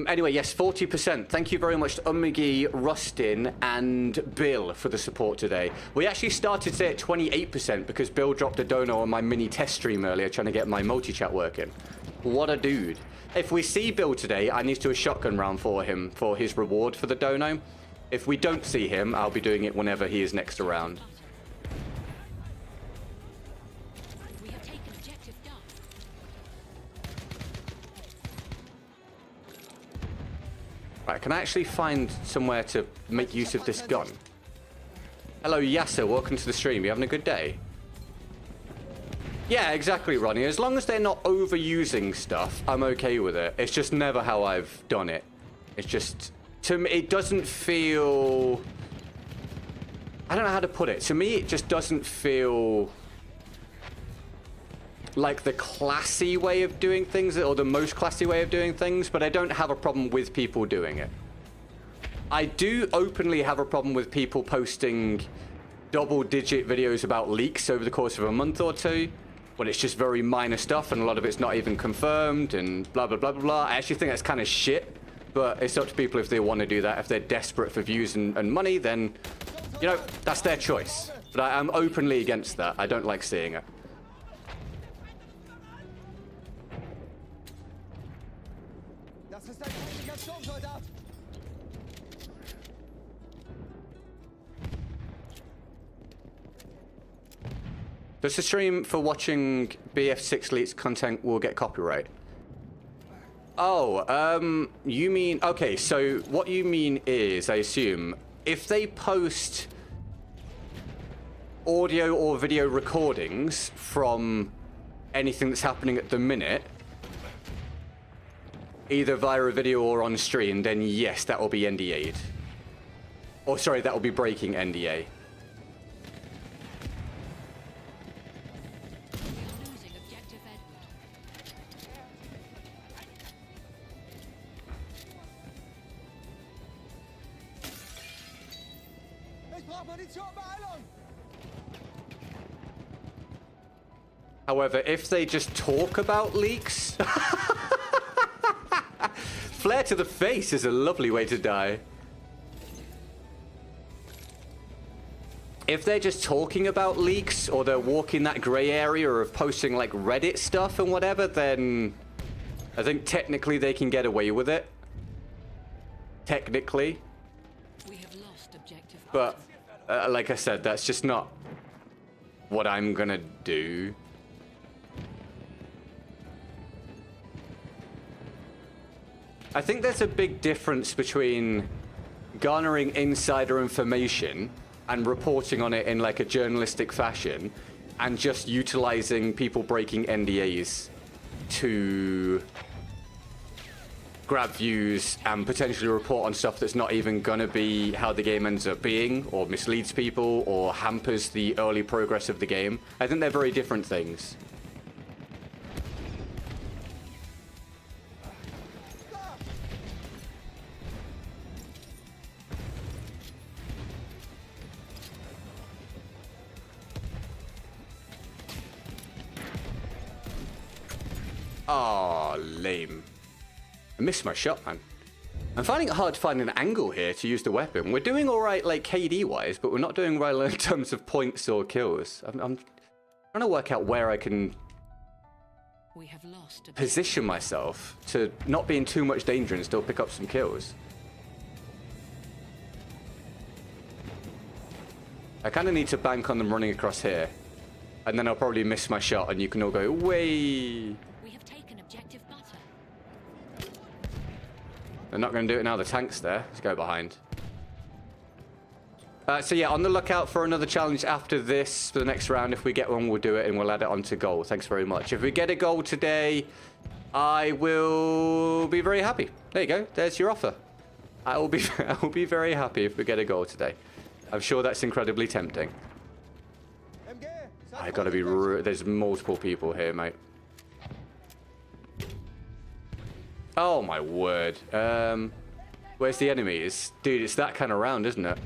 Anyway, yes, 40%. Thank you very much to Umigi, Rustin, and Bill for the support today. We actually started today at 28% because Bill dropped a dono on my mini test stream earlier trying to get my multi-chat working. What a dude. If we see Bill today, I need to do a shotgun round for him for his reward for the dono. If we don't see him, I'll be doing it whenever he is next around. Right, can I actually find somewhere to make use of this gun? Hello, Yasser. Welcome to the stream. You having a good day? Yeah, exactly, Ronnie. As long as they're not overusing stuff, I'm okay with it. It's just never how I've done it. It's just... To me, it doesn't feel... I don't know how to put it. To me, it just doesn't feel... like the classy way of doing things, or the most classy way of doing things, but I don't have a problem with people doing it. I do openly have a problem with people posting double-digit videos about leaks over the course of a month or two, when it's just very minor stuff and a lot of it's not even confirmed and blah, blah, blah, blah, blah. I actually think that's kind of shit, but it's up to people if they want to do that. If they're desperate for views and money, then, you know, that's their choice. But I'm openly against that. I don't like seeing it. Does the stream for watching BF6 leaks content will get copyright? Oh, you mean... Okay, so what you mean is, I assume, if they post audio or video recordings from anything that's happening at the minute, either via a video or on stream, then yes, that will be NDA'd. Or sorry, that will be breaking NDA. However, if they just talk about leaks... Flare to the face is a lovely way to die. If they're just talking about leaks, or they're walking that grey area of posting like Reddit stuff and whatever, then I think technically they can get away with it. Technically. We have lost objective. But, like I said, that's just not what I'm gonna do. I think there's a big difference between garnering insider information and reporting on it in like a journalistic fashion and just utilizing people breaking NDAs to grab views and potentially report on stuff that's not even gonna be how the game ends up being, or misleads people, or hampers the early progress of the game. I think they're very different things. Oh, lame. I missed my shot, man. I'm finding it hard to find an angle here to use the weapon. We're doing all right, like, KD-wise, but we're not doing well in terms of points or kills. I'm trying to work out where I can We have lost a position myself to not be in too much danger and still pick up some kills. I kind of need to bank on them running across here. And then I'll probably miss my shot and you can all go, way. We have taken objective butter. They're not going to do it now. The tank's there. Let's go behind. So yeah, on the lookout for another challenge after this for the next round. If we get one, we'll do it and we'll add it onto goal. Thanks very much. If we get a goal today, I will be very happy. There you go. There's your offer. I will be very happy if we get a goal today. I'm sure that's incredibly tempting. I gotta be. There's multiple people here, mate. Oh my word. Where's the enemies? Dude, it's that kind of round, isn't it?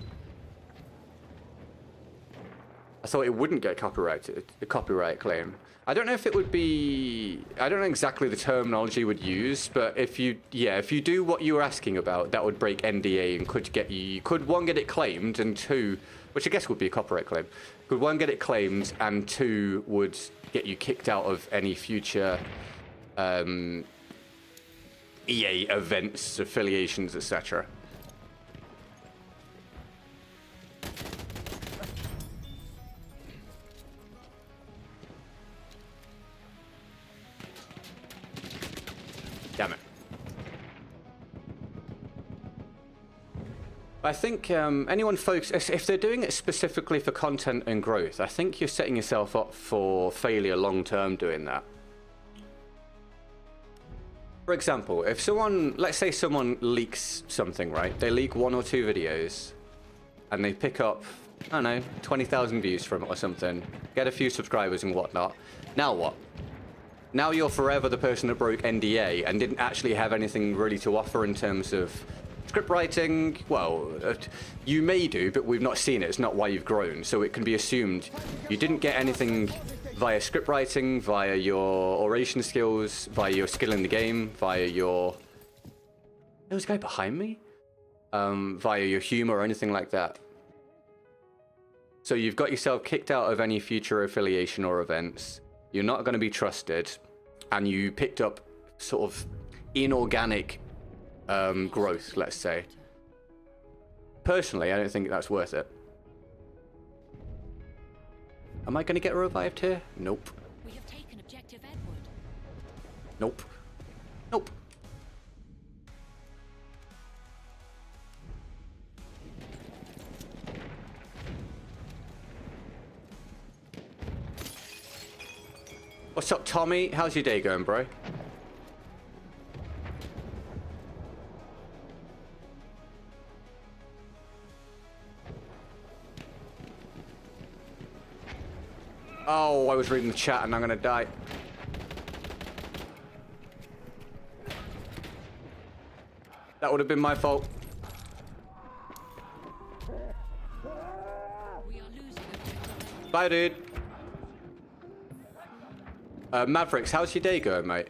I thought it wouldn't get copyrighted, a copyright claim. I don't know if it would be, I don't know exactly the terminology you would use, but if you do what you were asking about, that would break NDA and could get you could one, get it claimed, and two, which I guess would be a copyright claim, could one, get it claimed, and two, would get you kicked out of any future EA events, affiliations, etc. Damn it. I think anyone folks, if they're doing it specifically for content and growth, I think you're setting yourself up for failure long term doing that. For example, if someone, let's say someone leaks something, right? They leak 1 or 2 videos and they pick up, I don't know, 20,000 views from it or something, get a few subscribers and whatnot. Now what? Now you're forever the person that broke NDA and didn't actually have anything really to offer in terms of script writing. Well, you may do, but we've not seen it. It's not why you've grown. So it can be assumed you didn't get anything via script writing, via your oration skills, via your skill in the game, via your... There was a guy behind me? Via your humor or anything like that. So you've got yourself kicked out of any future affiliation or events. You're not going to be trusted. And you picked up sort of inorganic growth, let's say. Personally, I don't think that's worth it. Am I going to get revived here? Nope. We have taken objective Edward. Nope. Nope. What's up, Tommy? How's your day going, bro? Oh, I was reading the chat and I'm gonna die. That would have been my fault. We are losing. Bye, dude. Mavericks, how's your day going, mate?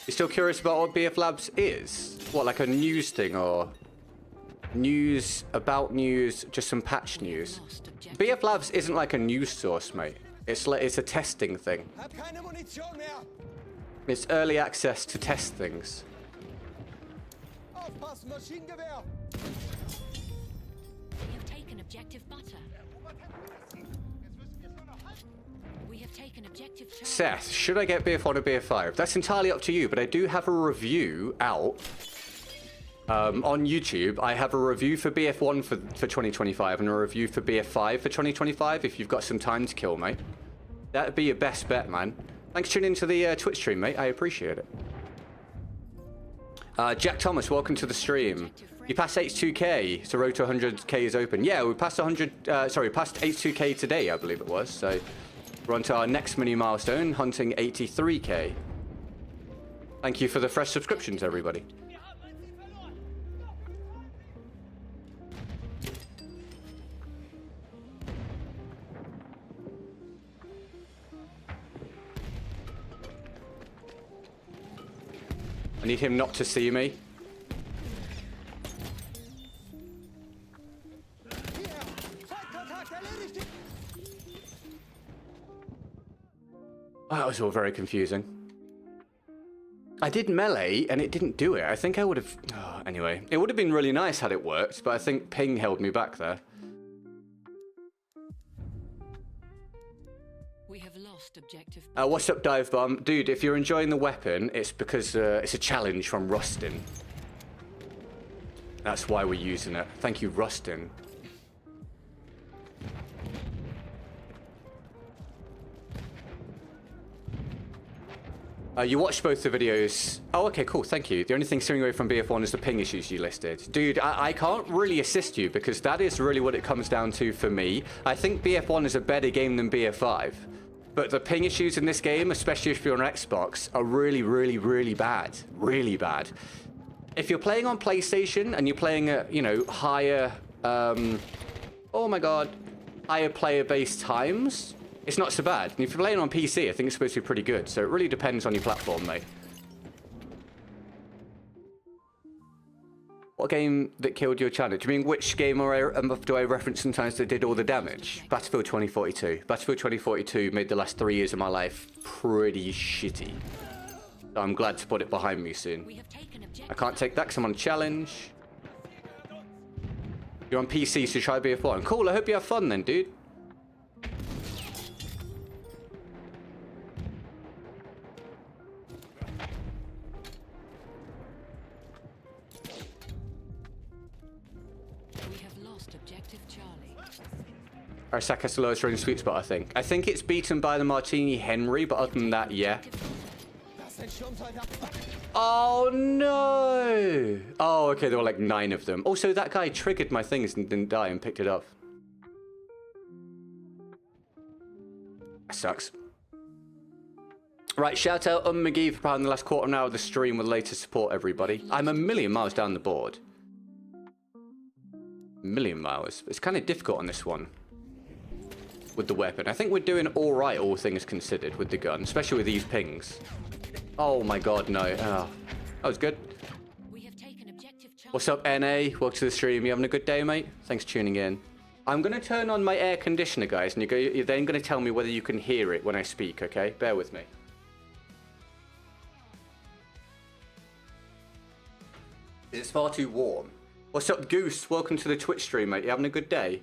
You still curious about what BF Labs is? What, like a news thing or news about news, just some patch news? BF Labs isn't like a news source, mate. It's a testing thing. It's early access to test things. We have taken objective butter. We have taken objective Charlie. Seth, should I get BF1 or BF5? That's entirely up to you, but I do have a review out on YouTube. I have a review for BF1 for 2025 and a review for BF5 for 2025 if you've got some time to kill, mate. That'd be your best bet, man. Thanks for tuning into the Twitch stream, mate. I appreciate it. Jack Thomas, welcome to the stream. You passed H2K, so road to 100K is open. Yeah, we passed passed H2K today, I believe it was. So we're on to our next mini milestone, hunting 83K. Thank you for the fresh subscriptions, everybody. I need him not to see me. Oh, that was all very confusing. I did melee and it didn't do it. I think I would have... Oh, anyway, it would have been really nice had it worked, but I think ping held me back there. We have lost objective. What's up, Dive Bomb? Dude, if you're enjoying the weapon, it's because it's a challenge from Rustin. That's why we're using it. Thank you, Rustin. You watched both the videos. Oh, okay, cool, thank you. The only thing steering away from BF1 is the ping issues you listed. Dude, I can't really assist you because that is really what it comes down to for me. I think BF1 is a better game than BF5. But the ping issues in this game, especially if you're on Xbox, are really, really, really bad. Really bad. If you're playing on PlayStation and you're playing at, you know, higher... oh my god. Higher player-based times... It's not so bad. And if you're playing on PC, I think it's supposed to be pretty good. So it really depends on your platform, mate. What game that killed your channel? Do you mean which game do I reference sometimes that did all the damage? Battlefield 2042. Battlefield 2042 made the last 3 years of my life pretty shitty. So I'm glad to put it behind me soon. I can't take that because I'm on a challenge. You're on PC, so try BF1. Cool, I hope you have fun then, dude. Arsak has the lowest range sweet spot, I think. I think it's beaten by the Martini Henry, but other than that, yeah. Oh, no! Oh, okay, there were like 9 of them. Also, that guy triggered my things and didn't die and picked it up. That sucks. Right, shout out McGee for powering the last quarter of an hour of the stream with the latest support, everybody. I'm a million miles down the board. A million miles. It's kind of difficult on this one. With the weapon. I think we're doing all right, all things considered, with the gun, especially with these pings. Oh my god, no. Oh, that was good. What's up, NA? Welcome to the stream. You having a good day, mate? Thanks for tuning in. I'm going to turn on my air conditioner, guys, and you're then going to tell me whether you can hear it when I speak, okay? Bear with me. It's far too warm. What's up, Goose? Welcome to the Twitch stream, mate. You having a good day?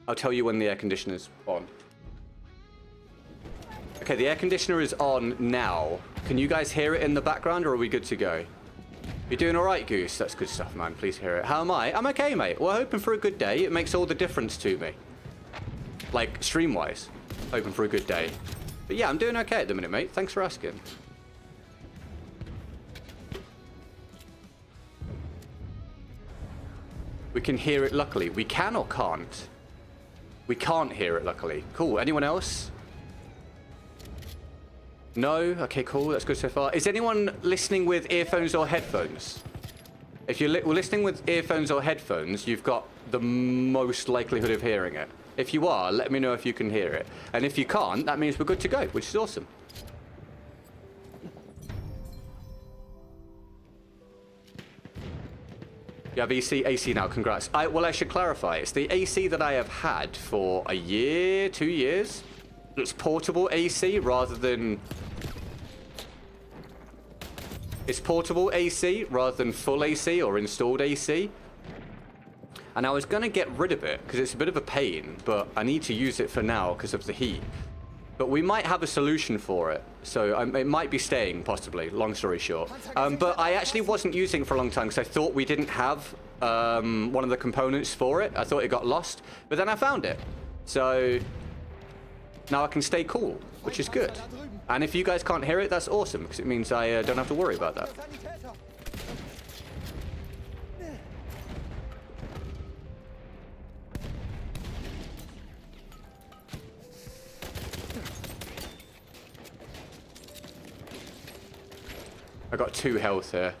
I'll tell you when the air conditioner's on. Okay, the air conditioner is on now. Can you guys hear it in the background, or are we good to go? You're doing all right, Goose? That's good stuff, man. Please hear it. How am I? I'm okay, mate. We're hoping for a good day. It makes all the difference to me. Like, stream-wise. Hoping for a good day. But yeah, I'm doing okay at the minute, mate. Thanks for asking. We can hear it, luckily. We can or can't? We can't hear it, luckily. Cool. Anyone else? No? Okay, cool. That's good so far. Is anyone listening with earphones or headphones? If you're listening with earphones or headphones, you've got the most likelihood of hearing it. If you are, let me know if you can hear it. And if you can't, that means we're good to go, which is awesome. You have AC now, congrats. Well, I should clarify. It's the AC that I have had for a year, 2 years. It's portable AC rather than... It's portable AC rather than full AC or installed AC. And I was going to get rid of it because it's a bit of a pain, but I need to use it for now because of the heat. But we might have a solution for it. So it might be staying, possibly, long story short. But I actually wasn't using it for a long time because I thought we didn't have one of the components for it. I thought it got lost. But then I found it. So now I can stay cool, which is good. And if you guys can't hear it, that's awesome because it means I don't have to worry about that. I got 2 health here.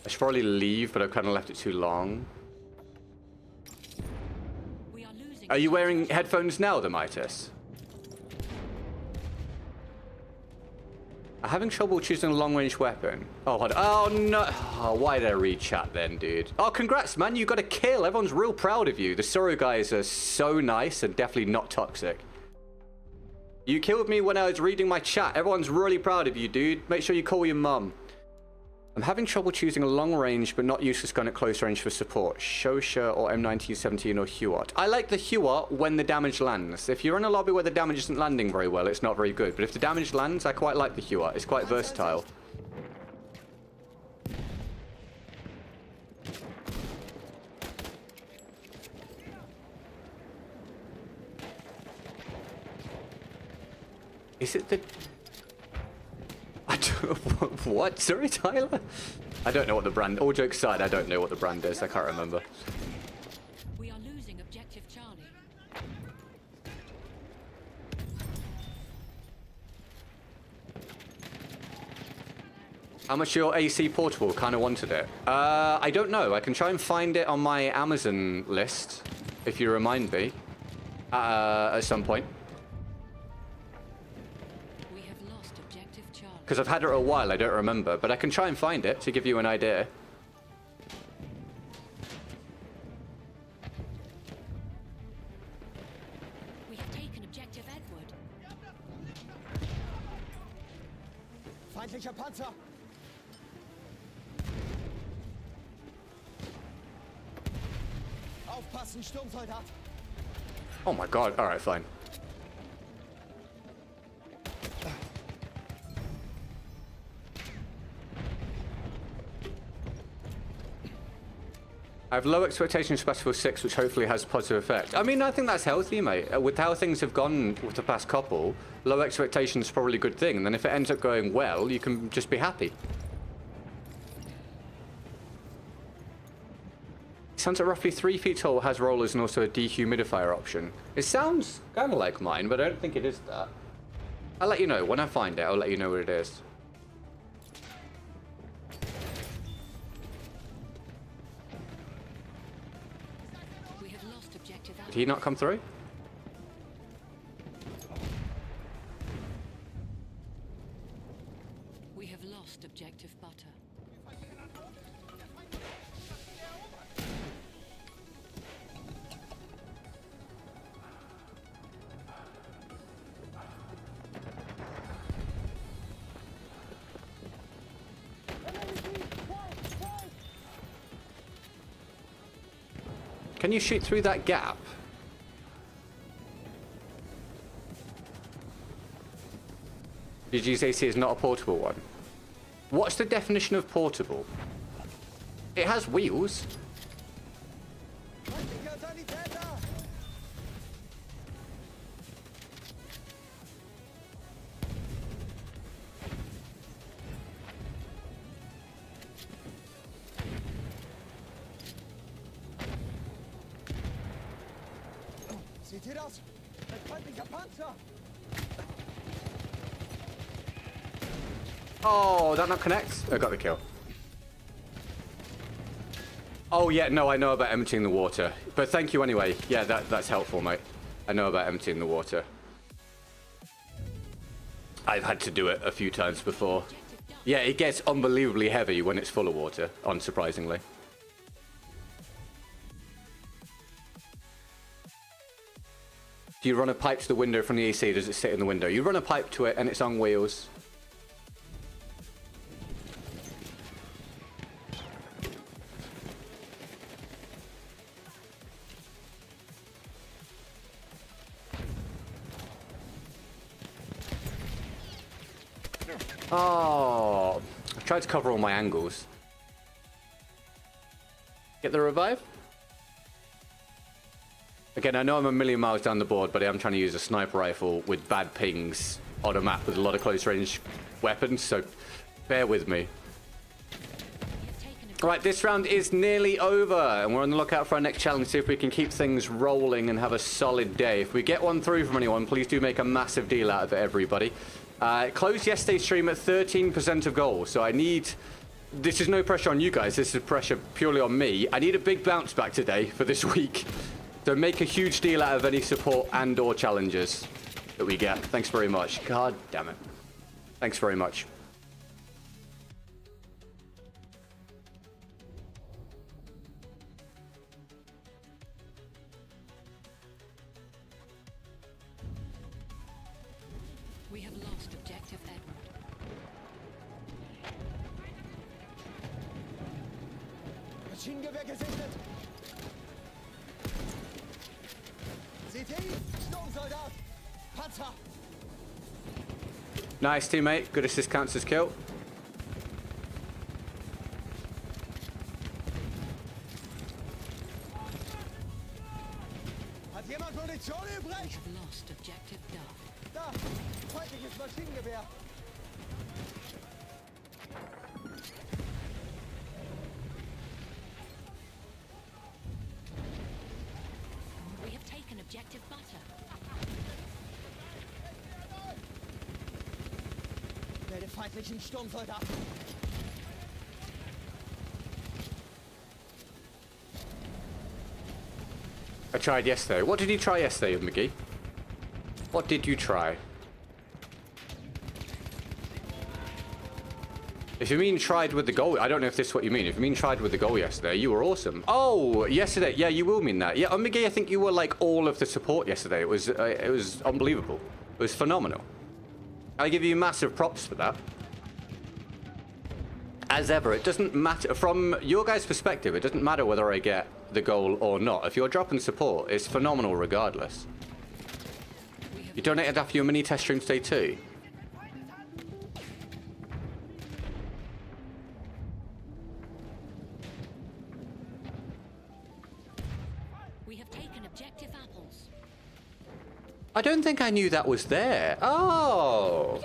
I should probably leave, but I've kind of left it too long. Are you wearing headphones now, the Midas? I'm having trouble choosing a long-range weapon. Oh, hold on. Oh, no. Oh, why did I read chat then, dude? Oh, congrats, man. You got a kill. Everyone's real proud of you. The Sorrow guys are so nice and definitely not toxic. You killed me when I was reading my chat. Everyone's really proud of you, dude. Make sure you call your mum. I'm having trouble choosing a long range but not useless gun at close range for support. Shosha or M1917 or Hewart. I like the Hewart when the damage lands. If you're in a lobby where the damage isn't landing very well, it's not very good. But if the damage lands, I quite like the Hewart. It's quite versatile. Is it the... I don't... What? Sorry, Tyler? I don't know what the brand... All jokes aside, I don't know what the brand is. I can't remember. We are losing objective Charlie. How much your AC portable? Kind of wanted it. I don't know. I can try and find it on my Amazon list, if you remind me, at some point. Because I've had it a while, I don't remember. But I can try and find it to give you an idea. We have taken objective Edward. Feindlicher Panzer! Aufpassen, Sturmsoldat! Oh my god, alright, fine. I have low expectations for Battlefield 6, which hopefully has a positive effect. I mean, I think that's healthy, mate. With how things have gone with the past couple, low expectations is probably a good thing. And then if it ends up going well, you can just be happy. It sounds like roughly 3 feet tall, has rollers and also a dehumidifier option. It sounds kind of like mine, but I don't think it is that. I'll let you know. When I find it, I'll let you know what it is. Did he not come through? We have lost objective butter. Can you shoot through that gap? Did you say it's not a portable one? What's the definition of portable? It has wheels. Seht ihr das? Ein feindlicher Panzer! Oh, that not connect? I got the kill. Oh yeah, no, I know about emptying the water. But thank you anyway. Yeah, that's helpful, mate. I know about emptying the water. I've had to do it a few times before. Yeah, it gets unbelievably heavy when it's full of water, unsurprisingly. Do you run a pipe to the window from the AC? Does it sit in the window? You run a pipe to it and it's on wheels. Oh, I tried to cover all my angles. Get the revive? Again, I know I'm a million miles down the board, but I am trying to use a sniper rifle with bad pings on a map with a lot of close range weapons, so bear with me. Alright, this round is nearly over, and we're on the lookout for our next challenge, see if we can keep things rolling and have a solid day. If we get one through from anyone, please do make a massive deal out of it, everybody. Closed yesterday's stream at 13% of goals, so I need... This is no pressure on you guys, this is pressure purely on me. I need a big bounce back today for this week. So make a huge deal out of any support and or challenges that we get. Thanks very much. God damn it. Thanks very much. Maschinengewehr gesichtet. Seht ihr ihn? Sturmsoldat. Panzer. Nice, teammate. Good assist counts as kill. Hat jemand Munition übrig? We have lost objective Duff. Da, feindliches Maschinengewehr. We have taken objective butter. Werde feindlichen Sturmsoldaten. I tried yesterday. What did you try yesterday, McGee? What did you try? If you mean tried with the goal, I don't know if this is what you mean. If you mean tried with the goal yesterday, you were awesome. Oh, yesterday. Yeah, you will mean that. Yeah, on McGee, I think you were like all of the support yesterday. It was unbelievable. It was phenomenal. I give you massive props for that. As ever, it doesn't matter. From your guys' perspective, it doesn't matter whether I get the goal or not. If you're dropping support, it's phenomenal regardless. You donated after your mini test stream today too. We have taken objective apples. I don't think I knew that was there. Oh.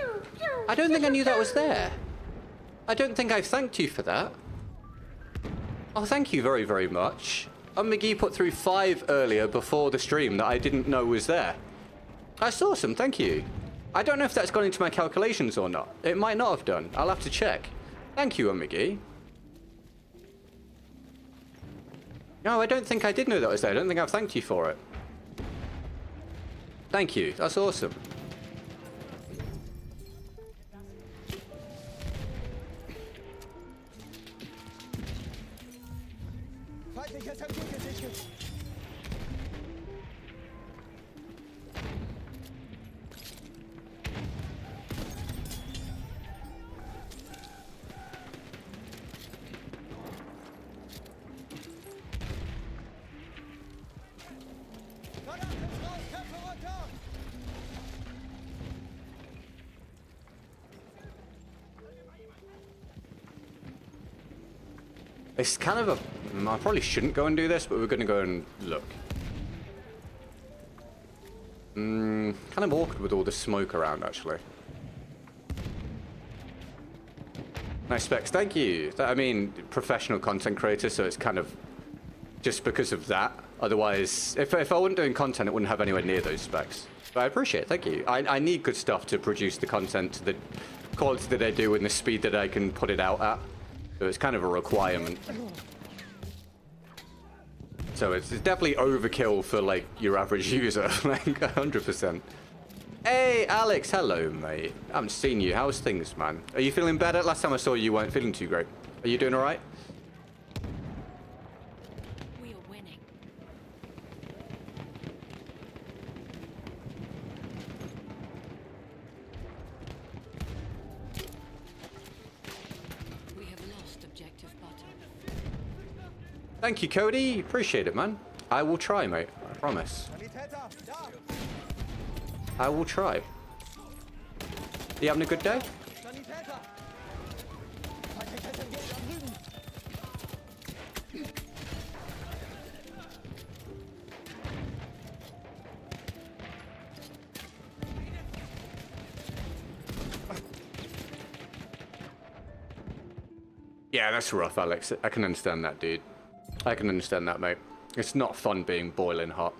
I don't think I knew that was there. I don't think I've thanked you for that. Oh, thank you very, very much. McGee put through 5 earlier before the stream that I didn't know was there. That's awesome, thank you. I don't know if that's gone into my calculations or not. It might not have done. I'll have to check. Thank you, McGee. No, I don't think I did know that was there. I don't think I've thanked you for it. Thank you, that's awesome. Feindliches MG gesichtet. It's kind of a... I probably shouldn't go and do this, but we're going to go and look. Kind of awkward with all the smoke around, actually. Nice specs. Thank you. I mean, professional content creator, so it's kind of just because of that. Otherwise, if I wasn't doing content, it wouldn't have anywhere near those specs. But I appreciate it. Thank you. I need good stuff to produce the content to the quality that I do and the speed that I can put it out at. So it's kind of a requirement. So it's definitely overkill for like your average user, like 100%. Hey, Alex, hello, mate. I haven't seen you. How's things, man? Are you feeling better? Last time I saw you, you weren't feeling too great. Are you doing all right? We are winning. We have lost objective butter. Thank you, Cody. Appreciate it, man. I will try, mate. I promise. I will try. You having a good day? Yeah, that's rough, Alex. I can understand that, dude. I can understand that, mate. It's not fun being boiling hot.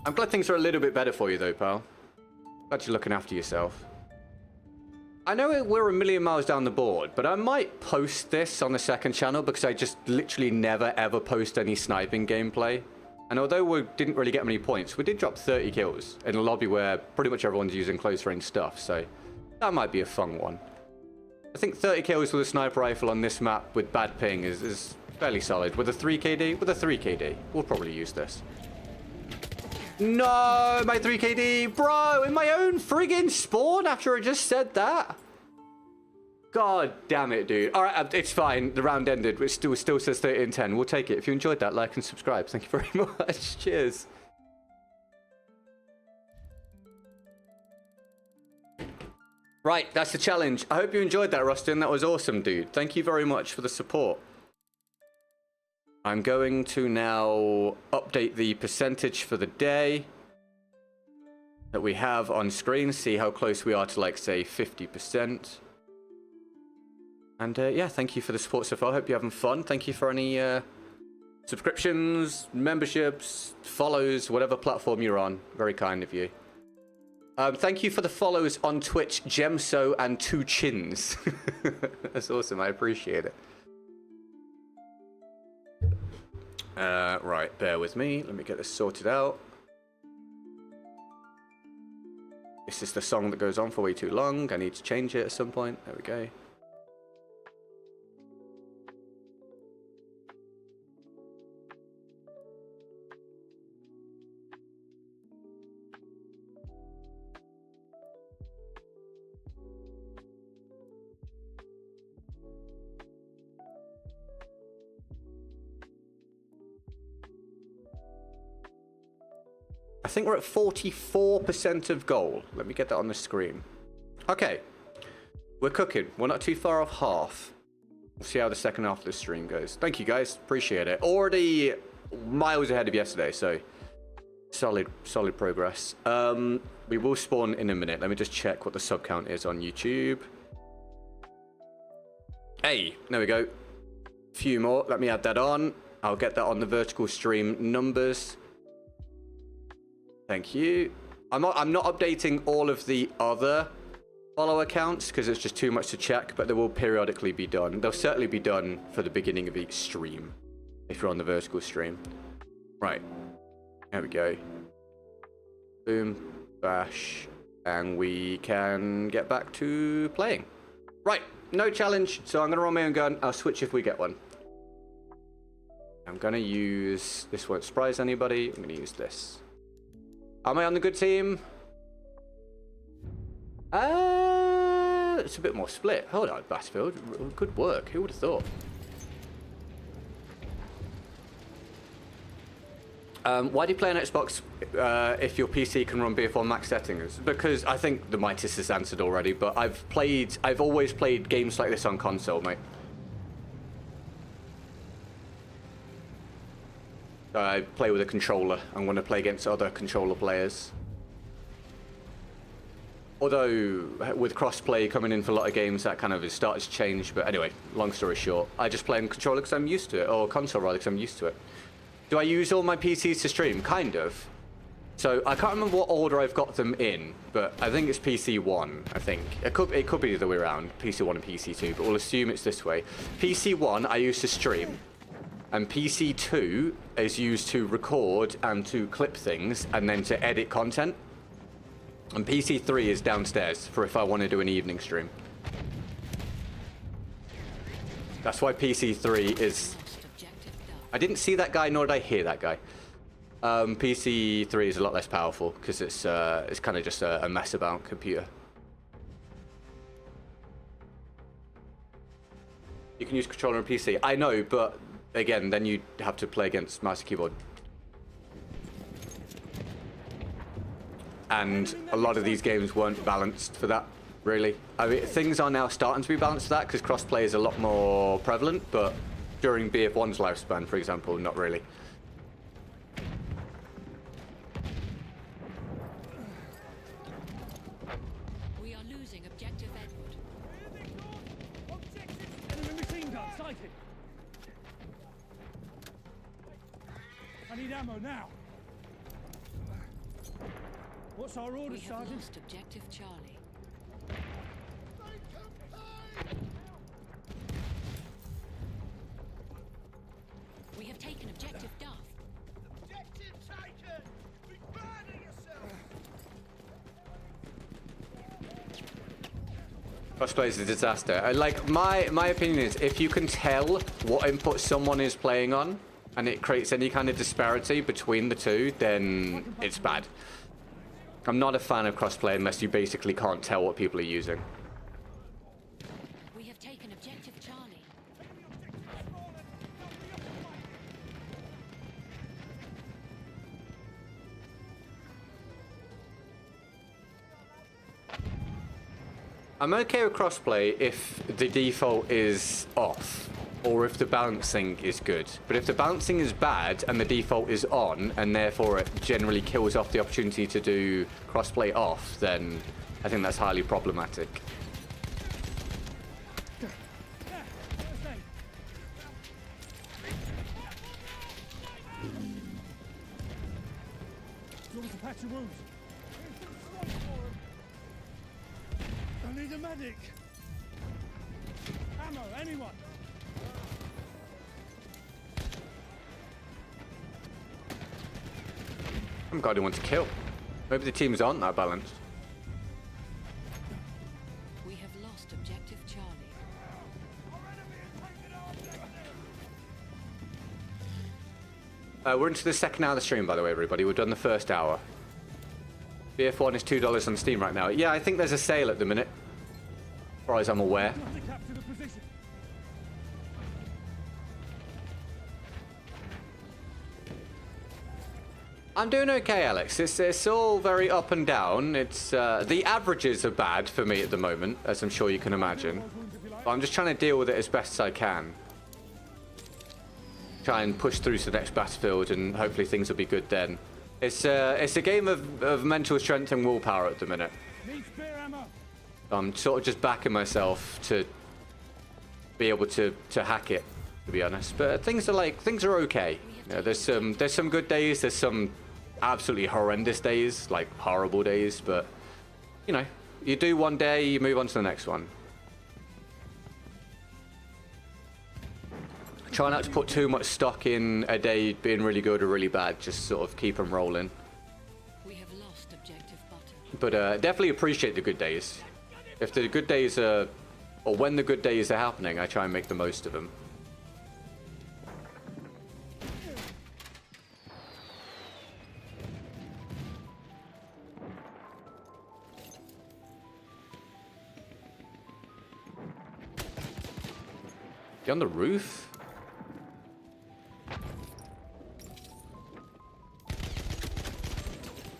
I'm glad things are a little bit better for you, though, pal. Glad you're looking after yourself. I know we're a million miles down the board, but I might post this on the second channel because I just literally never, ever post any sniping gameplay. And although we didn't really get many points, we did drop 30 kills in a lobby where pretty much everyone's using close range stuff, so that might be a fun one. I think 30 kills with a sniper rifle on this map with bad ping is fairly solid. With a 3KD? With a 3KD. We'll probably use this. No, my 3KD, bro, in my own friggin' spawn after I just said that. God damn it, dude. All right, it's fine. The round ended. It still says 13-10. We'll take it. If you enjoyed that, like and subscribe. Thank you very much. Cheers. Right, that's the challenge. I hope you enjoyed that, Rustin. That was awesome, dude. Thank you very much for the support. I'm going to now update the percentage for the day that we have on screen. See how close we are to, like, say, 50%. And, yeah, thank you for the support so far. I hope you're having fun. Thank you for any subscriptions, memberships, follows, whatever platform you're on. Very kind of you. Thank you for the follows on Twitch, Gemso and Two Chins. That's awesome. I appreciate it. Right, bear with me. Let me get this sorted out. This is the song that goes on for way too long. I need to change it at some point. There we go. I think we're at 44% of goal. Let me get that on the screen. Okay. We're cooking. We're not too far off half. We'll see how the second half of the stream goes. Thank you, guys. Appreciate it. Already miles ahead of yesterday, so solid progress. We will spawn in a minute. Let me just check what the sub count is on YouTube. Hey, there we go. Few more. Let me add that on. I'll get that on the vertical stream numbers. Thank you. I'm not updating all of the other follow accounts because it's just too much to check, but they will periodically be done. They'll certainly be done for the beginning of each stream if you're on the vertical stream. Right. There we go. Boom. Bash. And we can get back to playing. Right. No challenge. So I'm going to roll my own gun. I'll switch if we get one. I'm going to use... This won't surprise anybody. I'm going to use this. Am I on the good team? It's a bit more split. Hold on, Bassfield. Good work. Who would have thought? Why do you play on Xbox if your PC can run BF1 max settings? Because I think the Mitis is answered already, but I've always played games like this on console, mate. I play with a controller. I'm going to play against other controller players. Although, with crossplay coming in for a lot of games, that kind of is started to change. But anyway, long story short, I just play on controller because I'm used to it, or console rather because I'm used to it. Do I use all my PCs to stream? Kind of. So I can't remember what order I've got them in, but I think it's PC 1, I think. It could be the other way around, PC 1 and PC 2, but we'll assume it's this way. PC 1 I use to stream. And PC 2 is used to record and to clip things and then to edit content. And PC 3 is downstairs for if I want to do an evening stream. That's why PC 3 is... I didn't see that guy, nor did I hear that guy. PC 3 is a lot less powerful because it's kind of just a mess about computer. You can use controller and PC. I know, but... Again, then you have to play against mouse and keyboard. And a lot of these games weren't balanced for that, really. I mean, things are now starting to be balanced for that because crossplay is a lot more prevalent, but during BF1's lifespan, for example, not really. We are losing objective Edward. Enemy machine gun sighted. I need ammo now. What's our order, We have Sergeant? lost objective Charlie. We have taken objective Duff. Objective taken! Be proud of yourself! Crossplay is a disaster. Like, my opinion is, if you can tell what input someone is playing on, and it creates any kind of disparity between the two, then it's bad. I'm not a fan of crossplay unless you basically can't tell what people are using. I'm okay with crossplay if the default is off, or if the balancing is good. But if the balancing is bad and the default is on, and therefore it generally kills off the opportunity to do crossplay off, then I think that's highly problematic. Patch your wounds. I need a medic. Ammo, anyone. I haven't got anyone to kill. Maybe the teams aren't that balanced. We have lost objective Charlie. We're into the second hour of the stream, by the way, everybody. We've done the first hour. BF1 is $2 on Steam right now. Yeah, I think there's a sale at the minute, as far as I'm aware. I'm doing okay, Alex. It's all very up and down. It's the averages are bad for me at the moment, as I'm sure you can imagine. But I'm just trying to deal with it as best as I can. Try and push through to the next battlefield, and hopefully things will be good then. It's a game of mental strength and willpower at the minute. I'm sort of just backing myself to be able to hack it, to be honest. But things are okay. You know, there's some good days. There's some absolutely horrendous days, like horrible days. But you know, you do one day, you move on to the next one. Try not to put too much stock in a day being really good or really bad. Just sort of keep them rolling. We have lost objective button. But definitely appreciate the good days. If the good days are, or when the good days are happening, I try and make the most of them. You on the roof?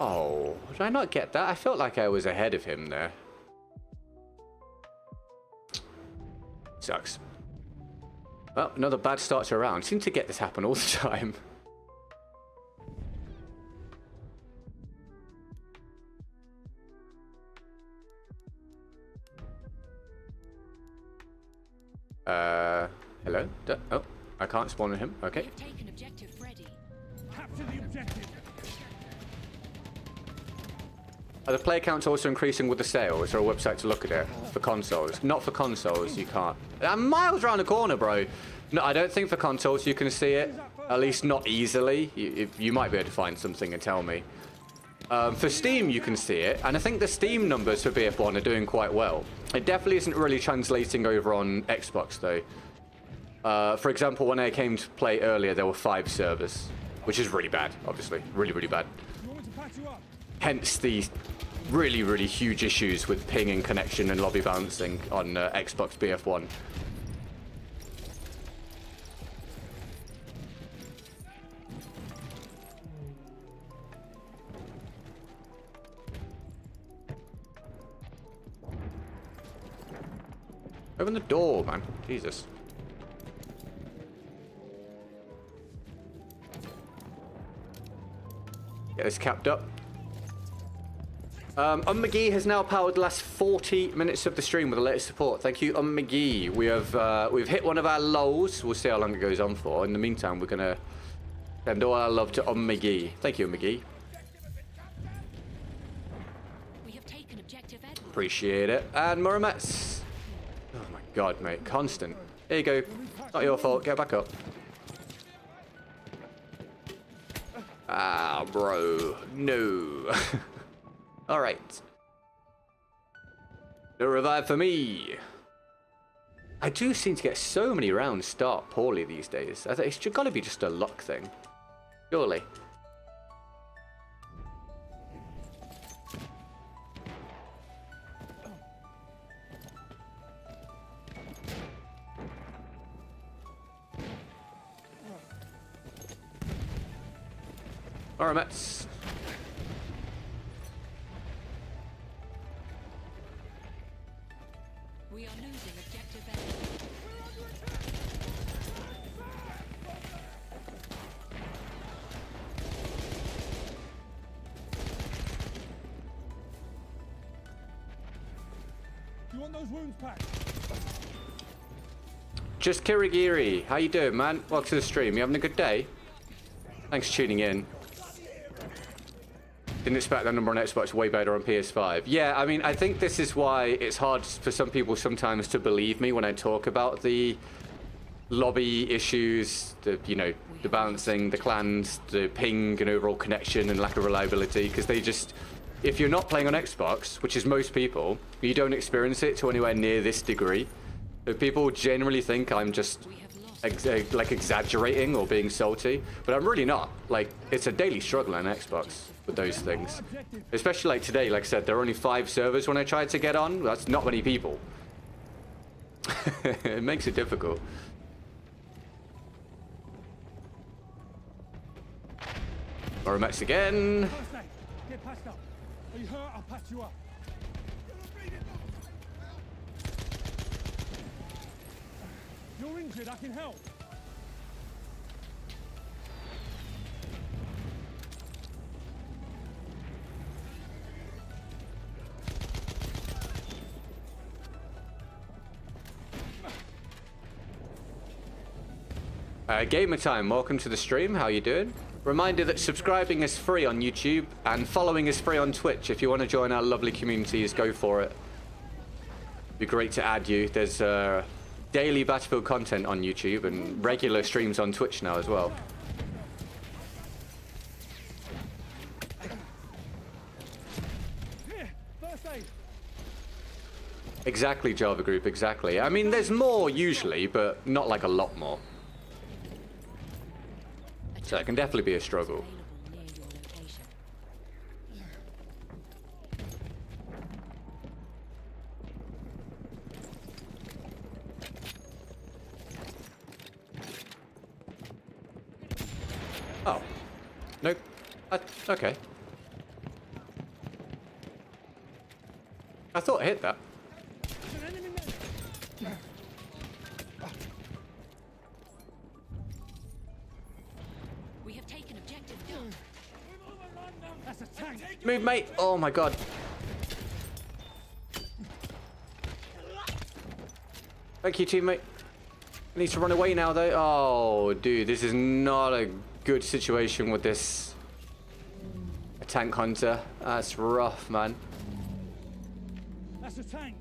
Oh, did I not get that? I felt like I was ahead of him there. Sucks. Well, another bad start to a round. Seem to get this happen all the time. Hello? Oh, I can't spawn on him. Okay. We have taken objective Freddy. Capture the objective. Are the play counts also increasing with the sale? Is there a website to look at it? For consoles? Not for consoles, you can't. I'm miles around the corner, bro. No, I don't think for consoles you can see it. At least not easily. You might be able to find something and tell me. For Steam, you can see it. And I think the Steam numbers for BF1 are doing quite well. It definitely isn't really translating over on Xbox, though. For example, when I came to play earlier, there were 5 servers. Which is really bad, obviously. Really, really bad. Hence the really, really huge issues with ping and connection and lobby balancing on Xbox BF1. Open the door, man. Jesus. Get this capped up. McGee has now powered the last 40 minutes of the stream with the latest support. Thank you, McGee. We've hit one of our lows. We'll see how long it goes on for. In the meantime, we're gonna send all our love to McGee. Thank you, McGee. We have taken objective Edward. Appreciate it. And Muramets. Oh my God, mate, constant. Here you go. Not your fault. Get back up. Ah, bro. No. All right. No revive for me. I do seem to get so many rounds start poorly these days. It's got to be just a luck thing. Surely. All right, Mets. want those wounds packed? Just Kirigiri, how you doing, man? Welcome to the stream. You having a good day? Thanks for tuning in. Didn't expect that number on Xbox, way better on PS5. Yeah, I mean, I think this is why it's hard for some people sometimes to believe me when I talk about the lobby issues, the, you know, the balancing, the clans, the ping and overall connection and lack of reliability, because they just, if you're not playing on Xbox, which is most people, you don't experience it to anywhere near this degree. So people generally think I'm just like exaggerating or being salty, but I'm really not. Like, it's a daily struggle on Xbox with those things. Especially like today, like I said, there are only 5 servers when I tried to get on. That's not many people. It makes it difficult. Mets again. Get patched up. Are you hurt? I'll patch you up. You're injured, I can help. Gamer Time, welcome to the stream. How you doing? Reminder that subscribing is free on YouTube and following is free on Twitch. If you want to join our lovely communities, go for it. It'd be great to add you. There's daily Battlefield content on YouTube and regular streams on Twitch now as well. Here, first aid. Exactly, Java Group, exactly. I mean, there's more usually, but not like a lot more. So it can definitely be a struggle. Oh. Nope. Okay. I thought I hit that. Move, mate. Oh my god. Thank you, teammate. I need to run away now, though. Oh, dude, this is not a good situation with this tank hunter. That's rough, man. That's a tank.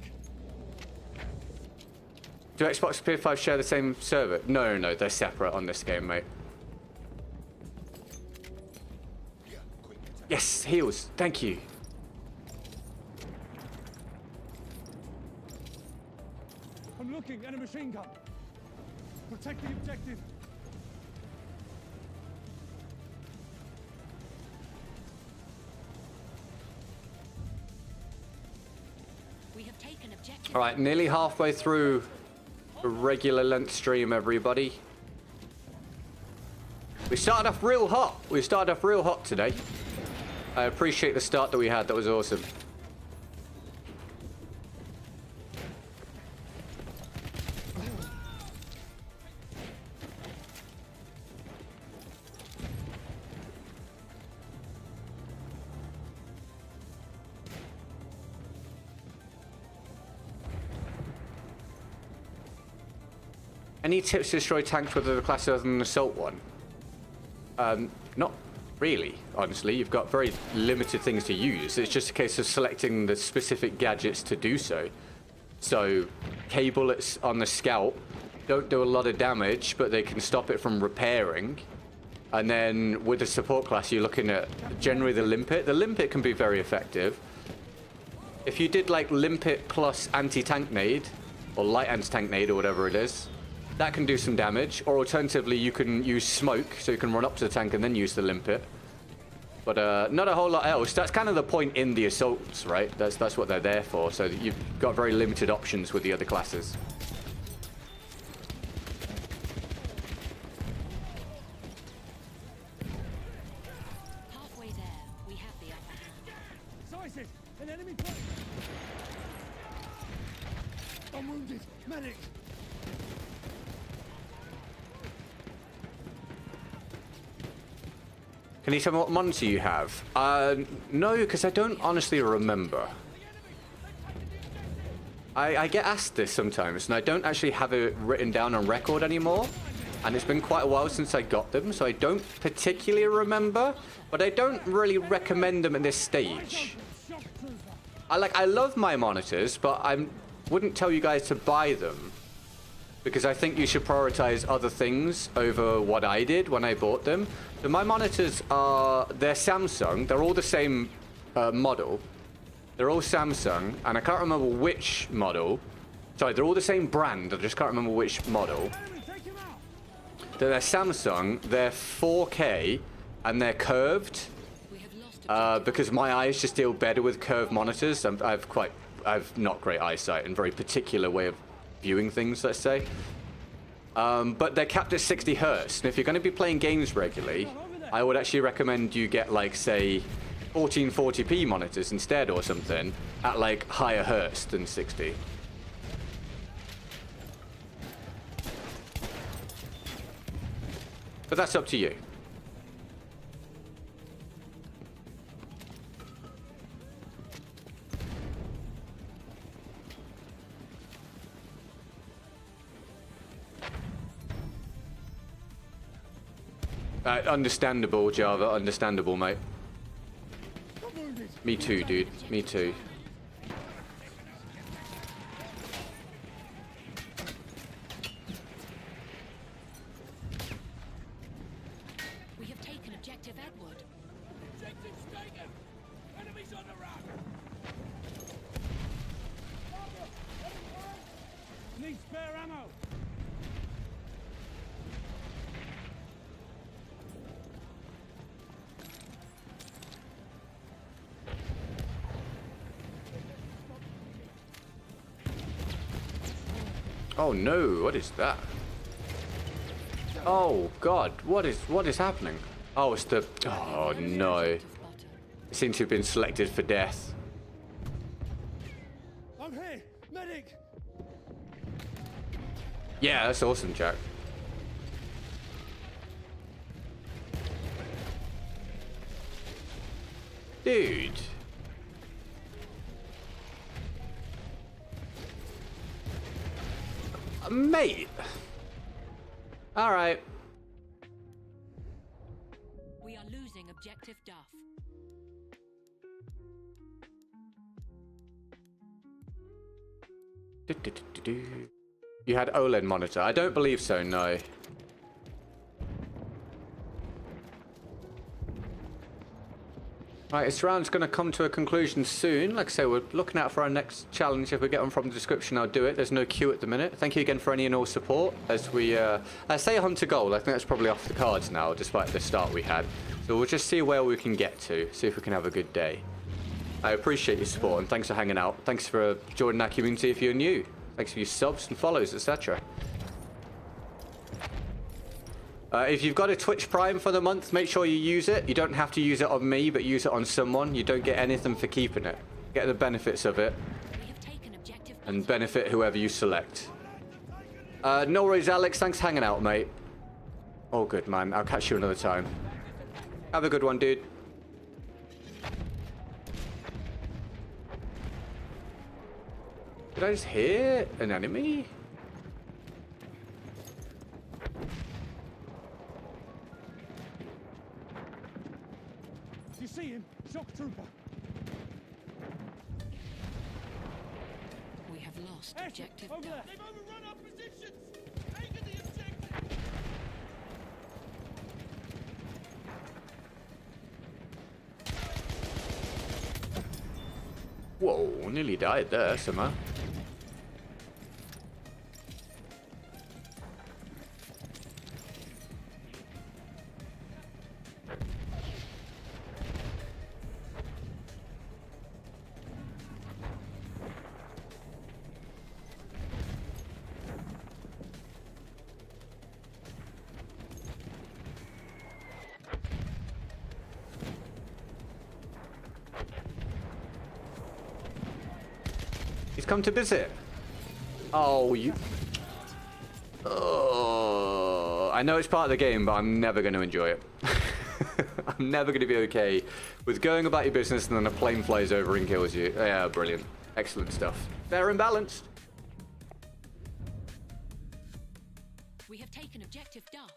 Do Xbox and PS5 share the same server? No, no, they're separate on this game, mate. Yes, heals. Thank you. I'm looking at a machine gun. Protect the objective. We have taken objective. All right, nearly halfway through a regular length stream, everybody. We started off real hot. We started off real hot today. I appreciate the start that we had. That was awesome. Any tips to destroy tanks with other classes other than an assault one? Not really, honestly. You've got very limited things to use. It's just a case of selecting the specific gadgets to do so. So, K-bullets on the Scout don't do a lot of damage, but they can stop it from repairing. And then with the support class, you're looking at generally the Limpet. The Limpet can be very effective. If you did like Limpet plus anti-tank nade, or light anti-tank nade, or whatever it is, that can do some damage. Or alternatively, you can use smoke, so you can run up to the tank and then use the Limpet. But not a whole lot else. That's kind of the point in the assaults, right? That's what they're there for. So you've got very limited options with the other classes. Halfway there, we have the upper hand. Sighted! An enemy plane! I'm wounded! Medic! Can you tell me what monitor you have? No, because I don't honestly remember. I get asked this sometimes, and I don't actually have it written down on record anymore. And it's been quite a while since I got them, so I don't particularly remember. But I don't really recommend them at this stage. I love my monitors, but I wouldn't tell you guys to buy them. Because I think you should prioritize other things over what I did when I bought them. So my monitors they're Samsung. They're all the same model. They're all Samsung, and I can't remember which model. Sorry, they're all the same brand. I just can't remember which model. They're Samsung. They're 4K, and they're curved. Because my eyes just deal better with curved monitors. I've not great eyesight and very particular way of viewing things, let's say. But they're capped at 60 hertz. And if you're going to be playing games regularly, I would actually recommend you get, like, say, 1440p monitors instead or something at, like, higher hertz than 60. But that's up to you. Understandable, Java. Understandable, mate. Me too, dude. Me too. We have taken objective Edward. Objective's taken! Enemies on the run! Need spare ammo! Oh no, what is that? Oh god, what is happening? Oh, it's the... Oh no. It seems to have been selected for death. I'm here! Medic! Yeah, that's awesome, Jack. Dude. Mate. All right. We are losing objective Duff. You had OLED monitor. I don't believe so, no. Right, this round's going to come to a conclusion soon. Like I say, we're looking out for our next challenge. If we get one from the description, I'll do it. There's no queue at the minute. Thank you again for any and all support. As we, I say hunt to goal. I think that's probably off the cards now, despite the start we had. So we'll just see where we can get to. See if we can have a good day. I appreciate your support and thanks for hanging out. Thanks for joining our community if you're new. Thanks for your subs and follows, etc. If you've got a Twitch Prime for the month, make sure you use it. You don't have to use it on me, but use it on someone. You don't get anything for keeping it. Get the benefits of it. And benefit whoever you select. No worries, Alex. Thanks for hanging out, mate. All good, man. I'll catch you another time. Have a good one, dude. Did I just hear an enemy? You see him? Shock trooper! We have lost objective Over there! Duff. They've overrun our positions! Taken the objective! Whoa, nearly died there, somehow. He's come to visit. Oh, you... Oh, I know it's part of the game, but I'm never going to enjoy it. I'm never going to be okay with going about your business and then a plane flies over and kills you. Yeah, brilliant. Excellent stuff. Fair and balanced. Objective Duff.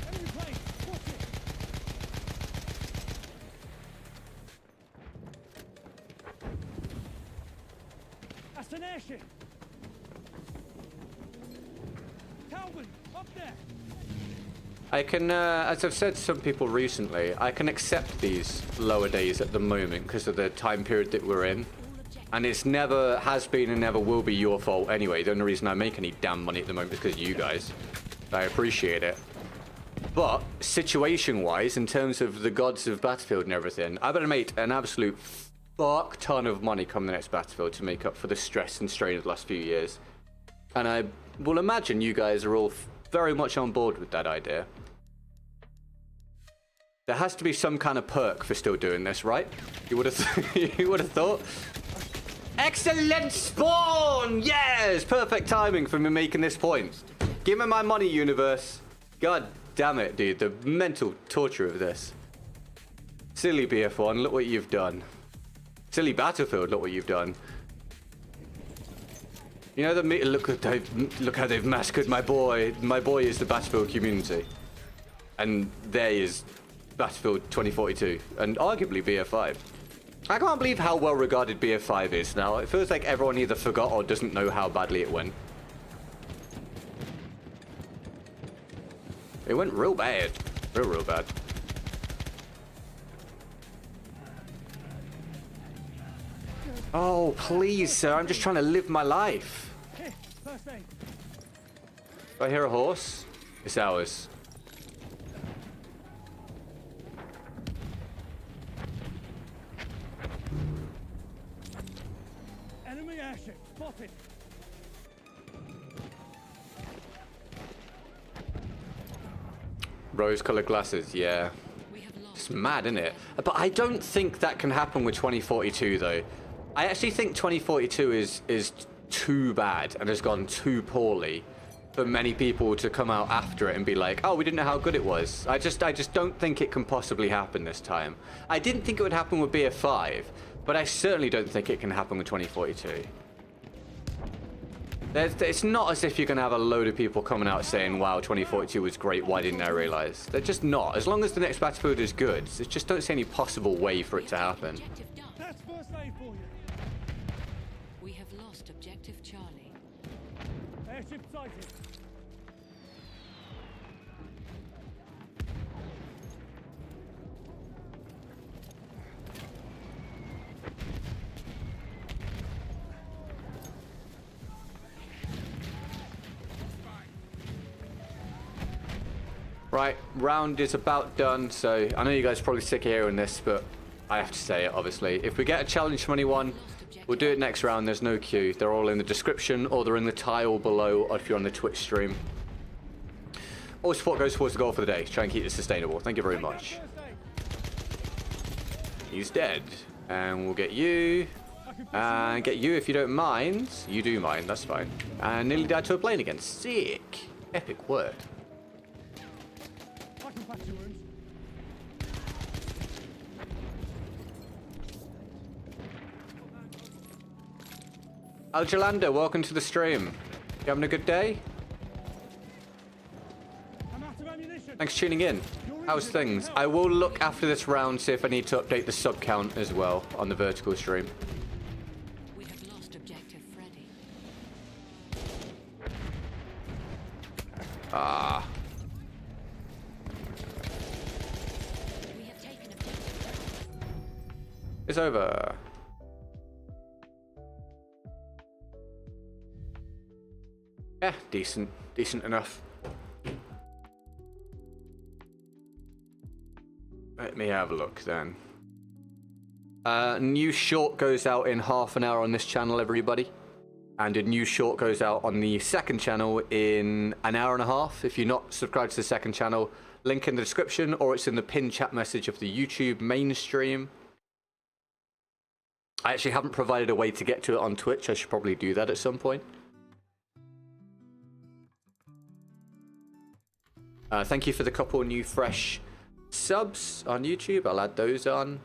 Enemy plane! Watch it! That's an airship! Calvin, up there! I can, as I've said to some people recently, I can accept these lower days at the moment because of the time period that we're in. And it's never has been and never will be your fault anyway. The only reason I make any damn money at the moment is because of you guys. I appreciate it. But situation-wise, in terms of the gods of Battlefield and everything, I better make an absolute fuck ton of money come the next Battlefield to make up for the stress and strain of the last few years. And I will imagine you guys are all very much on board with that idea. There has to be some kind of perk for still doing this, right? You would have you would have thought. Excellent spawn! Yes! Perfect timing for me making this point. Give me my money, universe. God damn it, dude. The mental torture of this. Silly BF1, look what you've done. Silly Battlefield, look what you've done. You know, look how they've massacred my boy. My boy is the Battlefield community. And there is Battlefield 2042. And arguably BF5. I can't believe how well regarded BF5 is now. It feels like everyone either forgot or doesn't know how badly it went. It went real bad. Real bad. Oh, please, sir. I'm just trying to live my life. Here, first aid. If I hear a horse, it's ours. Enemy airship spotted. Rose-colored glasses, yeah. It's mad, isn't it? But I don't think that can happen with 2042, though. I actually think 2042 is too bad and has gone too poorly for many people to come out after it and be like, oh, we didn't know how good it was. I just don't think it can possibly happen this time. I didn't think it would happen with BF5, but I certainly don't think it can happen with 2042. It's not as if you're going to have a load of people coming out saying, wow, 2042 was great, why didn't I realize? They're just not. As long as the next Battlefield is good, I just don't see any possible way for it to happen. That's first aid for you. We have lost Objective Charlie. Airship sighted. Right, round is about done, so I know you guys are probably sick of hearing this, but I have to say it, obviously. If we get a challenge from anyone, we'll do it next round. There's no queue. They're all in the description, or they're in the tile below, or if you're on the Twitch stream. All support goes towards the goal for the day. Try and keep it sustainable. Thank you very much. He's dead. And we'll get you. And get you if you don't mind. You do mind, that's fine. And nearly died to a plane again. Sick. Epic work. I can patch your wounds. Aljalanda, welcome to the stream. You having a good day? I'm out of ammunition. Thanks for tuning in. How's things? I will look after this round, see if I need to update the sub count as well on the vertical stream. We have lost Objective Freddy. Ah. We have taken Objective. It's over. Yeah, decent. Decent enough. Let me have a look then. New short goes out in half an hour on this channel, everybody. And a new short goes out on the second channel in an hour and a half. If you're not subscribed to the second channel, link in the description, or it's in the pinned chat message of the YouTube main stream. I actually haven't provided a way to get to it on Twitch. I should probably do that at some point. Thank you for the couple new fresh subs on YouTube. I'll add those on.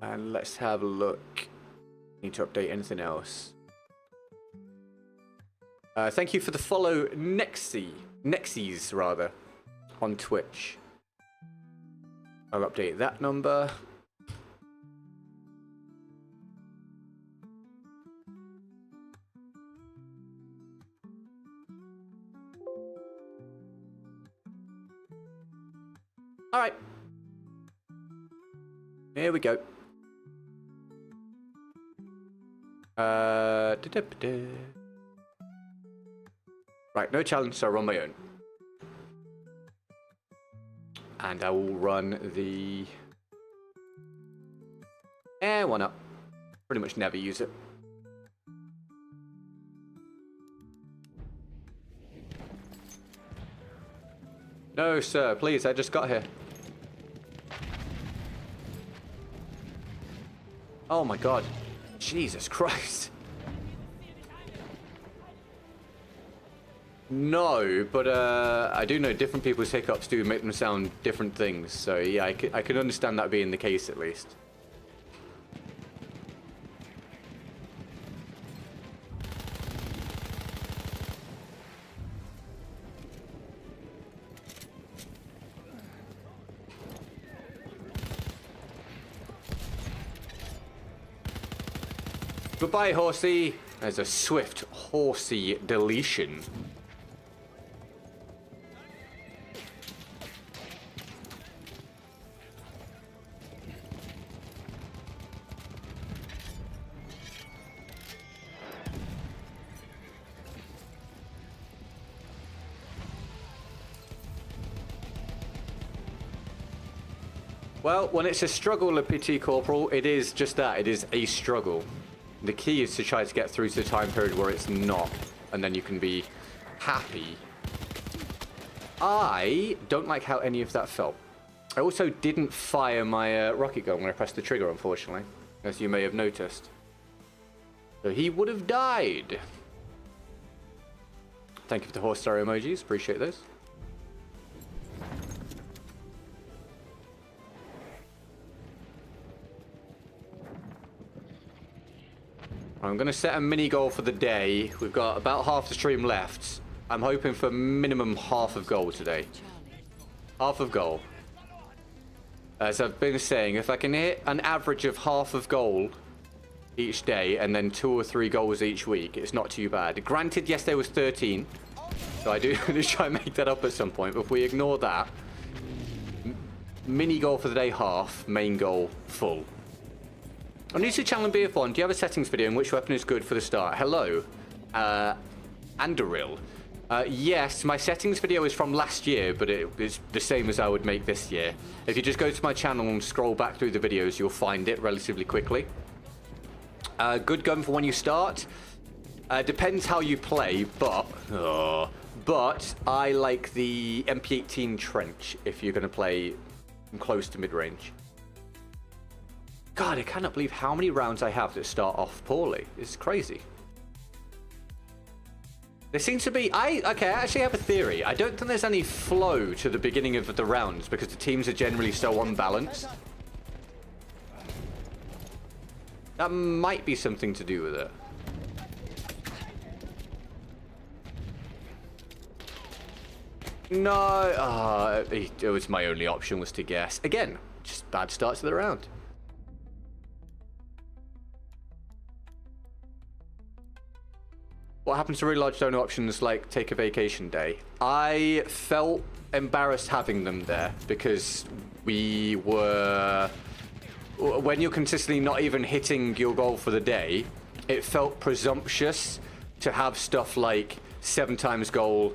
And let's have a look. Need to update anything else. Thank you for the follow, Nexies rather, on Twitch. I'll update that number. All right. Here we go. Right, no challenge, so I'll run my own. And I will run the air one up. Pretty much never use it. No, sir, please, I just got here. Oh my god. Jesus Christ. No, but I do know different people's hiccups do make them sound different things. So yeah, I can understand that being the case at least. Goodbye, horsey. There's a swift horsey deletion. Well, when it's a struggle, Le Petit Corporal, it is just that. It is a struggle. The key is to try to get through to the time period where it's not, and then you can be happy. I don't like how any of that felt. I also didn't fire my rocket gun when I pressed the trigger, unfortunately, as you may have noticed. So he would have died. Thank you for the horse star emojis. Appreciate those. I'm going to set a mini goal for the day. We've got about half the stream left. I'm hoping for minimum half of goal today. Half of goal. As I've been saying, if I can hit an average of half of goal each day and then 2 or 3 goals each week, it's not too bad. Granted, yesterday was 13. So I do try and make that up at some point. But if we ignore that, mini goal for the day half, main goal full. I'm new to the channel and BF1. Do you have a settings video in which weapon is good for the start? Hello, Andoril. Yes, my settings video is from last year, but it is the same as I would make this year. If you just go to my channel and scroll back through the videos, you'll find it relatively quickly. Good gun for when you start. Depends how you play, but I like the MP18 Trench if you're going to play close to mid-range. God, I cannot believe how many rounds I have that start off poorly. It's crazy. There seems to be... I actually have a theory. I don't think there's any flow to the beginning of the rounds because the teams are generally so unbalanced. That might be something to do with it. No, it was my only option was to guess. Again, just bad start to the round. What happens to really large donor options like take a vacation day? I felt embarrassed having them there because we were... When you're consistently not even hitting your goal for the day, it felt presumptuous to have stuff like 7 times goal,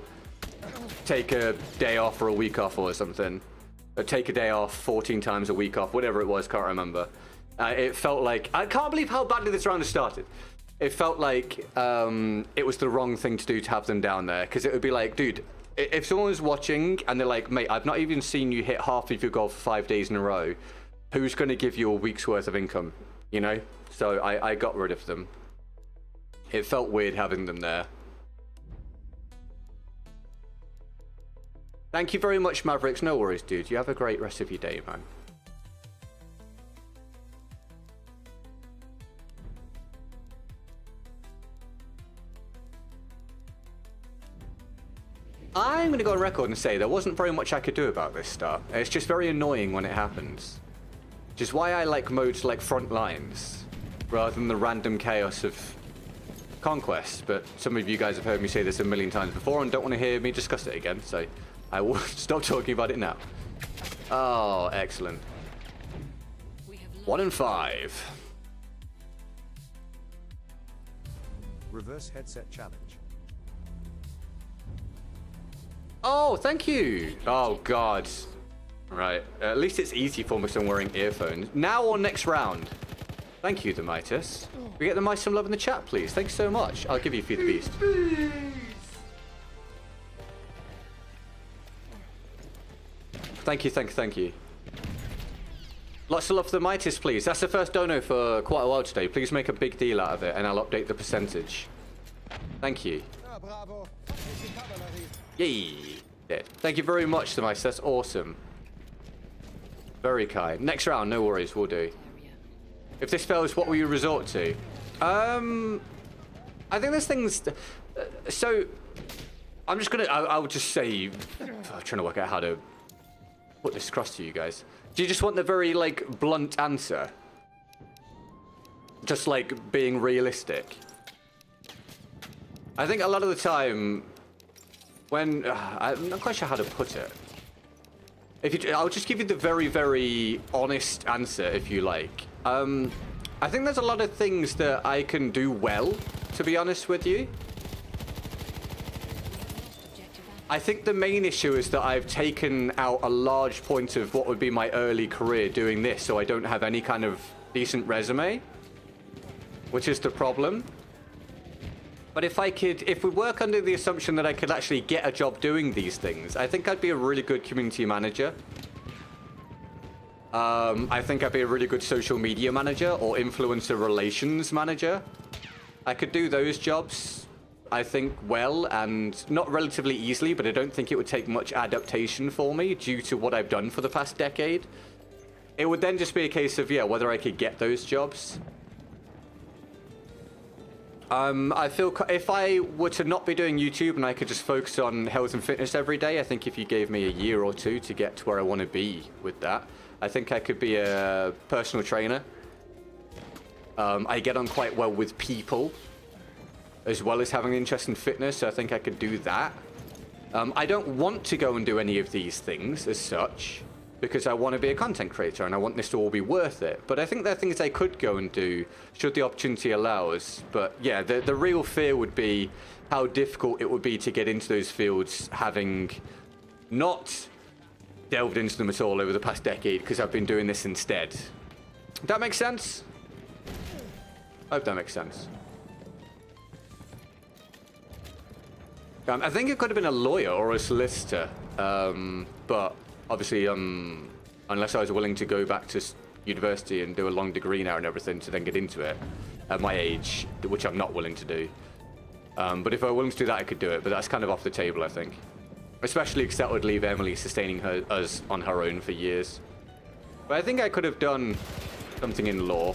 take a day off or a week off or something. Or take a day off, 14 times a week off, whatever it was, can't remember. It felt like... I can't believe how badly this round has started. It felt like it was the wrong thing to do to have them down there. Because it would be like, dude, if someone was watching and they're like, mate, I've not even seen you hit half of your goal for 5 days in a row. Who's going to give you a week's worth of income? You know? So I got rid of them. It felt weird having them there. Thank you very much, Mavericks. No worries, dude. You have a great rest of your day, man. I'm going to go on record and say there wasn't very much I could do about this stuff. It's just very annoying when it happens. Which is why I like modes like Front Lines, rather than the random chaos of Conquest. But some of you guys have heard me say this a million times before and don't want to hear me discuss it again, so I will stop talking about it now. Oh, excellent. 1 and 5. Reverse headset challenge. Oh, thank you. Oh, God. Right. At least it's easy for me because I'm wearing earphones. Now or next round? Thank you, the Midas. We get the mice some love in the chat, please. Thanks so much. I'll give you Feed the Beast. Thank you, thank you. Lots of love for the Midas, please. That's the first dono for quite a while today. Please make a big deal out of it, and I'll update the percentage. Thank you. Ah, bravo. Yay. Dead. Thank you very much, the Mice. That's awesome. Very kind. Next round, no worries, we'll do. If this fails, what will you resort to? I think there's things... so, I'm just gonna... I'll just say... I'm trying to work out how to put this across to you guys. Do you just want the very, like, blunt answer? Just, like, being realistic? I think a lot of the time... when... I'm not quite sure how to put it. I'll just give you the very, very honest answer, if you like. I think there's a lot of things that I can do well, to be honest with you. I think the main issue is that I've taken out a large point of what would be my early career doing this, so I don't have any kind of decent resume, which is the problem. But if we work under the assumption that I could actually get a job doing these things, I think I'd be a really good community manager. I think I'd be a really good social media manager or influencer relations manager. I could do those jobs, I think, well, and not relatively easily, but I don't think it would take much adaptation for me due to what I've done for the past decade. It would then just be a case of, yeah, whether I could get those jobs. I feel if I were to not be doing YouTube and I could just focus on health and fitness every day, I think if you gave me a year or two to get to where I want to be with that, I think I could be a personal trainer. I get on quite well with people, as well as having an interest in fitness, so I think I could do that. I don't want to go and do any of these things as such, because I want to be a content creator and I want this to all be worth it. But I think there are things I could go and do should the opportunity allow us. But yeah, the real fear would be how difficult it would be to get into those fields, having not delved into them at all over the past decade, because I've been doing this instead. That makes sense? I hope that makes sense. I think it could have been a lawyer or a solicitor, but obviously, unless I was willing to go back to university and do a long degree now and everything to then get into it at my age, which I'm not willing to do. But if I were willing to do that, I could do it, but that's kind of off the table, I think. Especially because that would leave Emily sustaining us on her own for years. But I think I could have done something in law.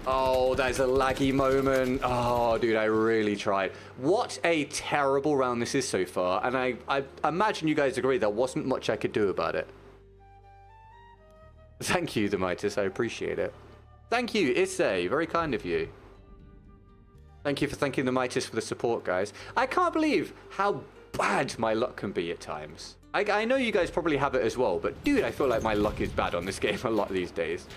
Oh, there's a laggy moment. Oh, dude, I really tried. What a terrible round this is so far. And I imagine you guys agree there wasn't much I could do about it. Thank you, the Midas. I appreciate it. Thank you, Issei. Very kind of you. Thank you for thanking the Midas for the support, guys. I can't believe how bad my luck can be at times. I know you guys probably have it as well, but dude, I feel like my luck is bad on this game a lot these days.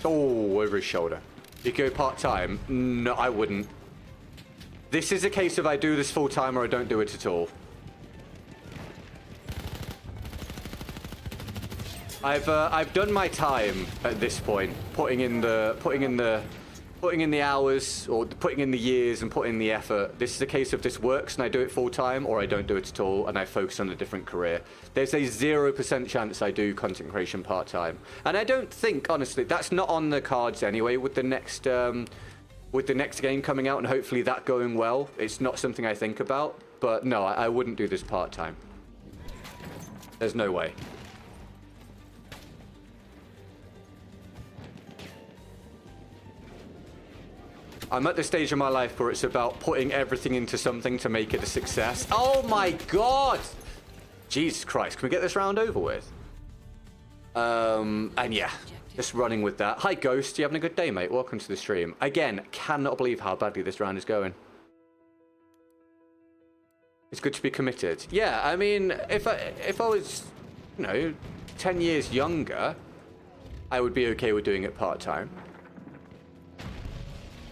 Oh, over his shoulder. You go part-time? No, I wouldn't. This is a case of I do this full-time or I don't do it at all. I've done my time at this point, putting in the hours, or putting in the years and putting in the effort. This is a case of this works and I do it full-time, or I don't do it at all and I focus on a different career. There's a 0% chance I do content creation part-time. And I don't think, honestly, that's not on the cards anyway with the next game coming out and hopefully that going well. It's not something I think about, but no, I wouldn't do this part-time. There's no way. I'm at the stage in my life where it's about putting everything into something to make it a success. Oh my god! Jesus Christ, can we get this round over with? And yeah, just running with that. Hi Ghost, you having a good day, mate? Welcome to the stream. Again, cannot believe how badly this round is going. It's good to be committed. Yeah, I mean, if I was, you know, 10 years younger, I would be okay with doing it part-time.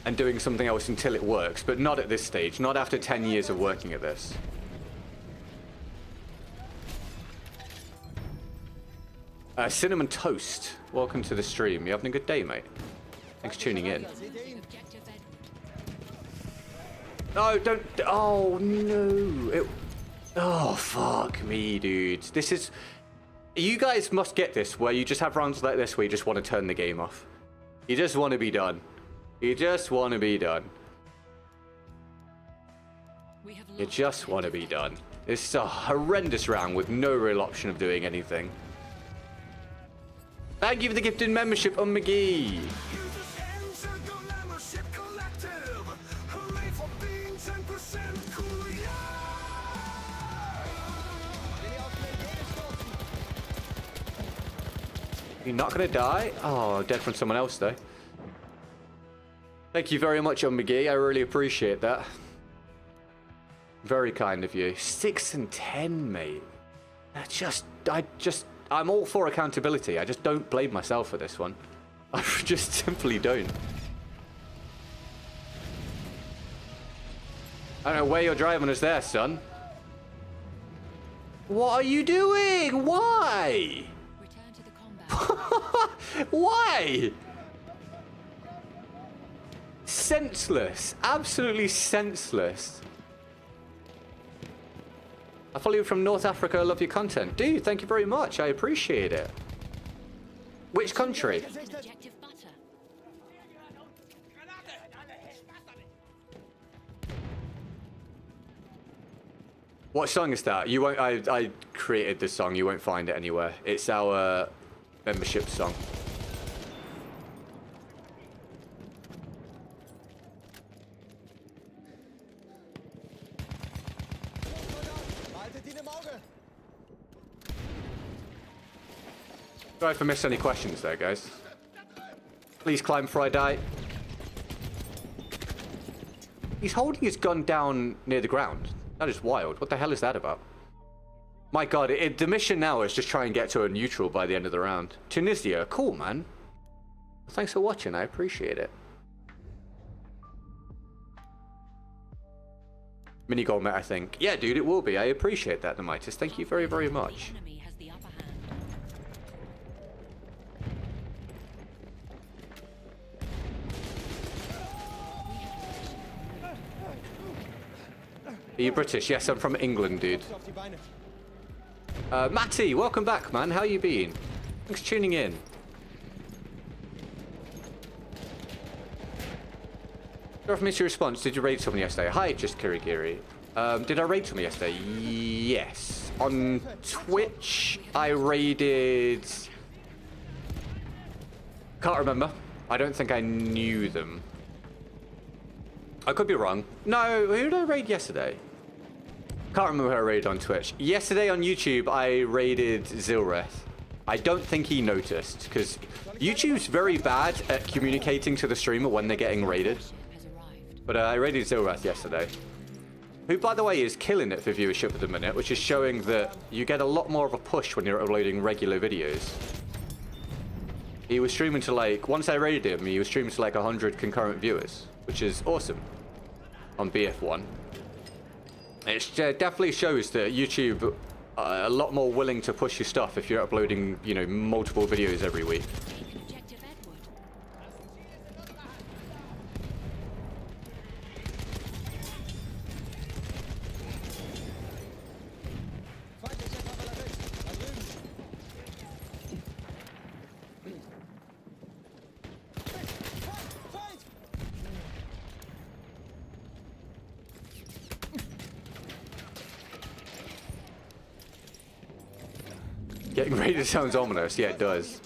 And doing something else until it works, but not at this stage, not after 10 years of working at this. Cinnamon Toast, welcome to the stream. You having a good day, mate? Thanks for tuning in. No, don't. Oh, no. Oh, fuck me, dude. This is... You guys must get this, where you just have rounds like this where you just want to turn the game off. You just want to be done. You just want to be done. You just want to be done. It's a horrendous round with no real option of doing anything. Thank you for the gifted membership on McGee. You're not going to die? Oh, dead from someone else, though. Thank you very much, McGee. I really appreciate that. Very kind of you. 6 and 10, mate. I'm all for accountability. I just don't blame myself for this one. I just simply don't. I don't know where you're driving us there, son. What are you doing? Why? Return to the combat. Why? Senseless. Absolutely senseless. I follow you from North Africa. I love your content. Dude, thank you very much. I appreciate it. Which country? Objective butter. What song is that? You won't. I created this song. You won't find it anywhere. It's our membership song. Sorry if I missed any questions there, guys. Please climb before I die. He's holding his gun down near the ground. That is wild. What the hell is that about? My god, the mission now is just try and get to a neutral by the end of the round. Tunisia, cool, man. Thanks for watching, I appreciate it. Mini goal met, I think. Yeah, dude, it will be. I appreciate that, Nemitis. Thank you very, very much. Are you British? Yes, I'm from England, dude. Matty, welcome back, man. How you been? Thanks for tuning in. Sorry for missing your response. Did you raid someone yesterday? Hi, just Kirigiri. Did I raid someone yesterday? Yes. On Twitch, I raided... Can't remember. I don't think I knew them. I could be wrong. No, who did I raid yesterday? Can't remember who I raided on Twitch. Yesterday on YouTube, I raided Zilreth. I don't think he noticed, because YouTube's very bad at communicating to the streamer when they're getting raided. But I raided Zilreth yesterday. Who, by the way, is killing it for viewership at the minute, which is showing that you get a lot more of a push when you're uploading regular videos. He was streaming to like, once I raided him, he was streaming to like 100 concurrent viewers, which is awesome on BF1. It definitely shows that YouTube are a lot more willing to push your stuff if you're uploading, you know, multiple videos every week. Getting raided sounds ominous. Yeah, it does.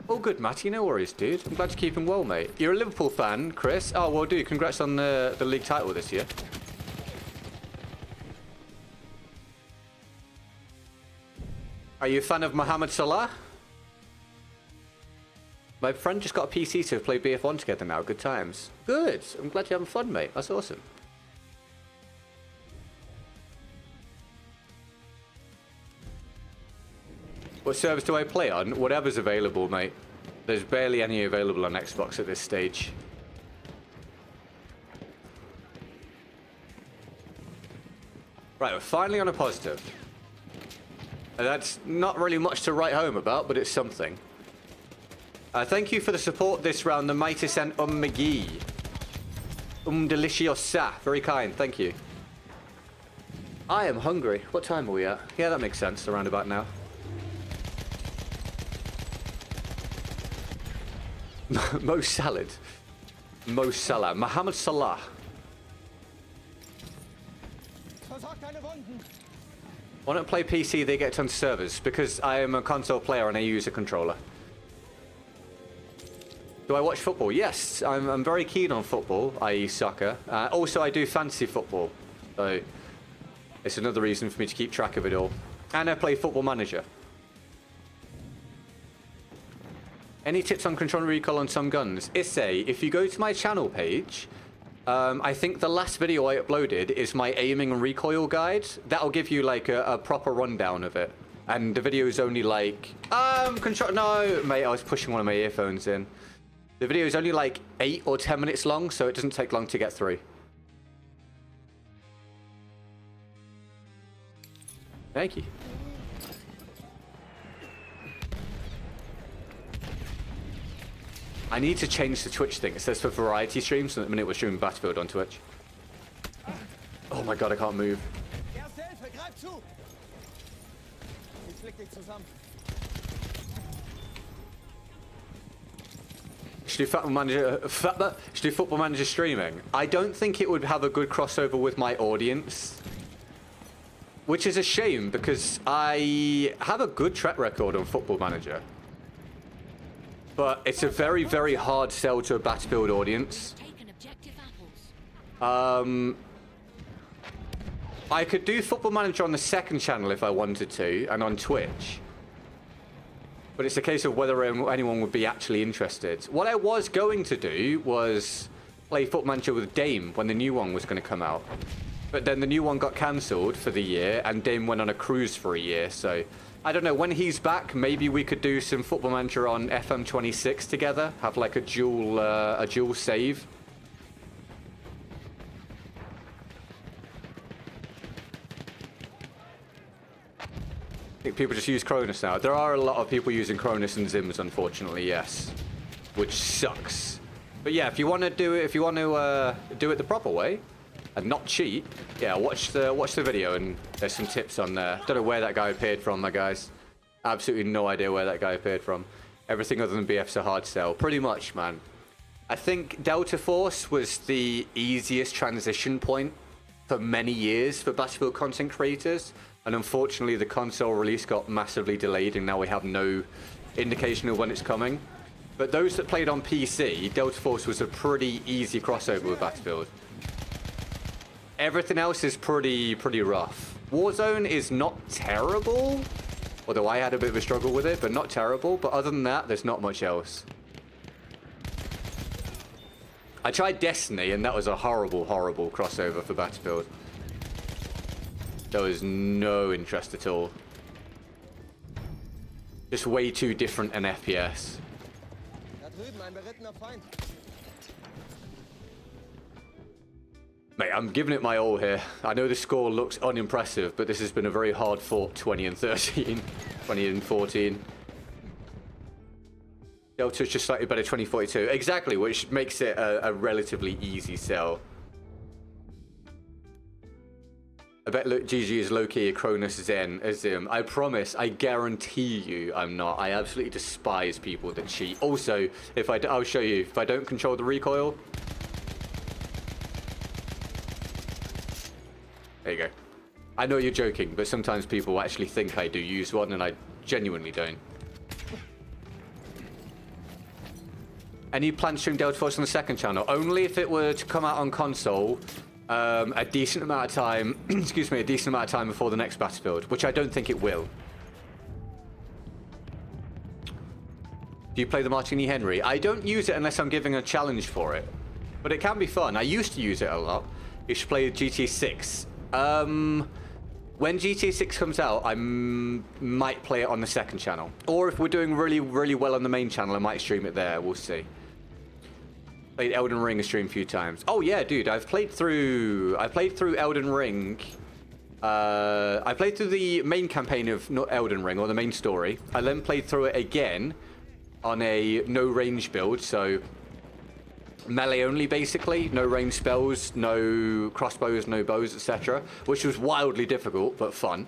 All good, Matty. No worries, dude. I'm glad you're keeping well, mate. You're a Liverpool fan, Chris. Oh, well, dude, congrats on the league title this year. Are you a fan of Mohamed Salah? My friend just got a PC to play BF1 together now. Good times. Good. I'm glad you're having fun, mate. That's awesome. What servers do I play on? Whatever's available, mate. There's barely any available on Xbox at this stage. Right, we're finally on a positive. That's not really much to write home about, but it's something. Thank you for the support this round, the mighty sent McGee. Deliciosa. Very kind, thank you. I am hungry. What time are we at? Yeah, that makes sense, around about now. Mo Salad. Mo Salah. Mohamed Salah. Why don't play PC, they get tons of servers? Because I am a console player and I use a controller. Do I watch football? Yes, I'm very keen on football, i.e. soccer. Also, I do fantasy football. So, it's another reason for me to keep track of it all. And I play Football Manager. Any tips on control and recoil on some guns? Issei, if you go to my channel page, I think the last video I uploaded is my aiming and recoil guide. That'll give you like a proper rundown of it. And the video is only like, control, no, mate, I was pushing one of my earphones in. The video is only like 8 or 10 minutes long, so it doesn't take long to get through. Thank you. I need to change the Twitch thing. It says for variety streams, and at the minute we're streaming Battlefield on Twitch. Oh my god, I can't move. Should do Football Manager streaming? I don't think it would have a good crossover with my audience. Which is a shame, because I have a good track record on Football Manager. But it's a very, very hard sell to a Battlefield audience. I could do Football Manager on the second channel if I wanted to, and on Twitch. But it's a case of whether anyone would be actually interested. What I was going to do was play Football Manager with Dame when the new one was going to come out. But then the new one got cancelled for the year, and Dame went on a cruise for a year, so... I don't know, when he's back, maybe we could do some Football Manager on FM26 together. Have like a dual save. I think people just use Cronus now. There are a lot of people using Cronus and Zims, unfortunately, yes. Which sucks. But yeah, if you want to do it, if you want to do it the proper way, and not cheat, yeah, watch the video, and there's some tips on there. Don't know where that guy appeared from, my guys. Absolutely no idea where that guy appeared from. Everything other than BF's a hard sell. Pretty much, man. I think Delta Force was the easiest transition point for many years for Battlefield content creators. And unfortunately, the console release got massively delayed, and now we have no indication of when it's coming. But those that played on PC, Delta Force was a pretty easy crossover with Battlefield. Everything else is pretty rough. Warzone is not terrible, although I had a bit of a struggle with it, but not terrible. But other than that, there's not much else. I tried Destiny, and that was a horrible crossover for Battlefield. There was no interest at all. Just way too different an FPS. Mate, I'm giving it my all here. I know the score looks unimpressive, but this has been a very hard fought 20 and 13, 20 and 14. Delta's just slightly better 2042. Exactly, which makes it a relatively easy sell. I bet GG is low-key a Cronus Zen as him. I promise, I guarantee you I'm not. I absolutely despise people that cheat. Also, I'll show you, if I don't control the recoil. There you go. I know you're joking, but sometimes people actually think I do use one, and I genuinely don't. Any planned stream Delta Force on the second channel? Only if it were to come out on console a decent amount of time, excuse me, a decent amount of time before the next Battlefield, which I don't think it will. Do you play the Martini Henry? I don't use it unless I'm giving a challenge for it, but it can be fun. I used to use it a lot. You should play GTA 6. When GTA 6 comes out, I might play it on the second channel. Or if we're doing really, really well on the main channel, I might stream it there. We'll see. Played Elden Ring a stream a few times. Oh yeah, dude, I played through Elden Ring. I played through the main campaign of Elden Ring, or the main story. I then played through it again on a no range build, so melee only basically, no range spells, no crossbows, no bows, etc., which was wildly difficult but fun.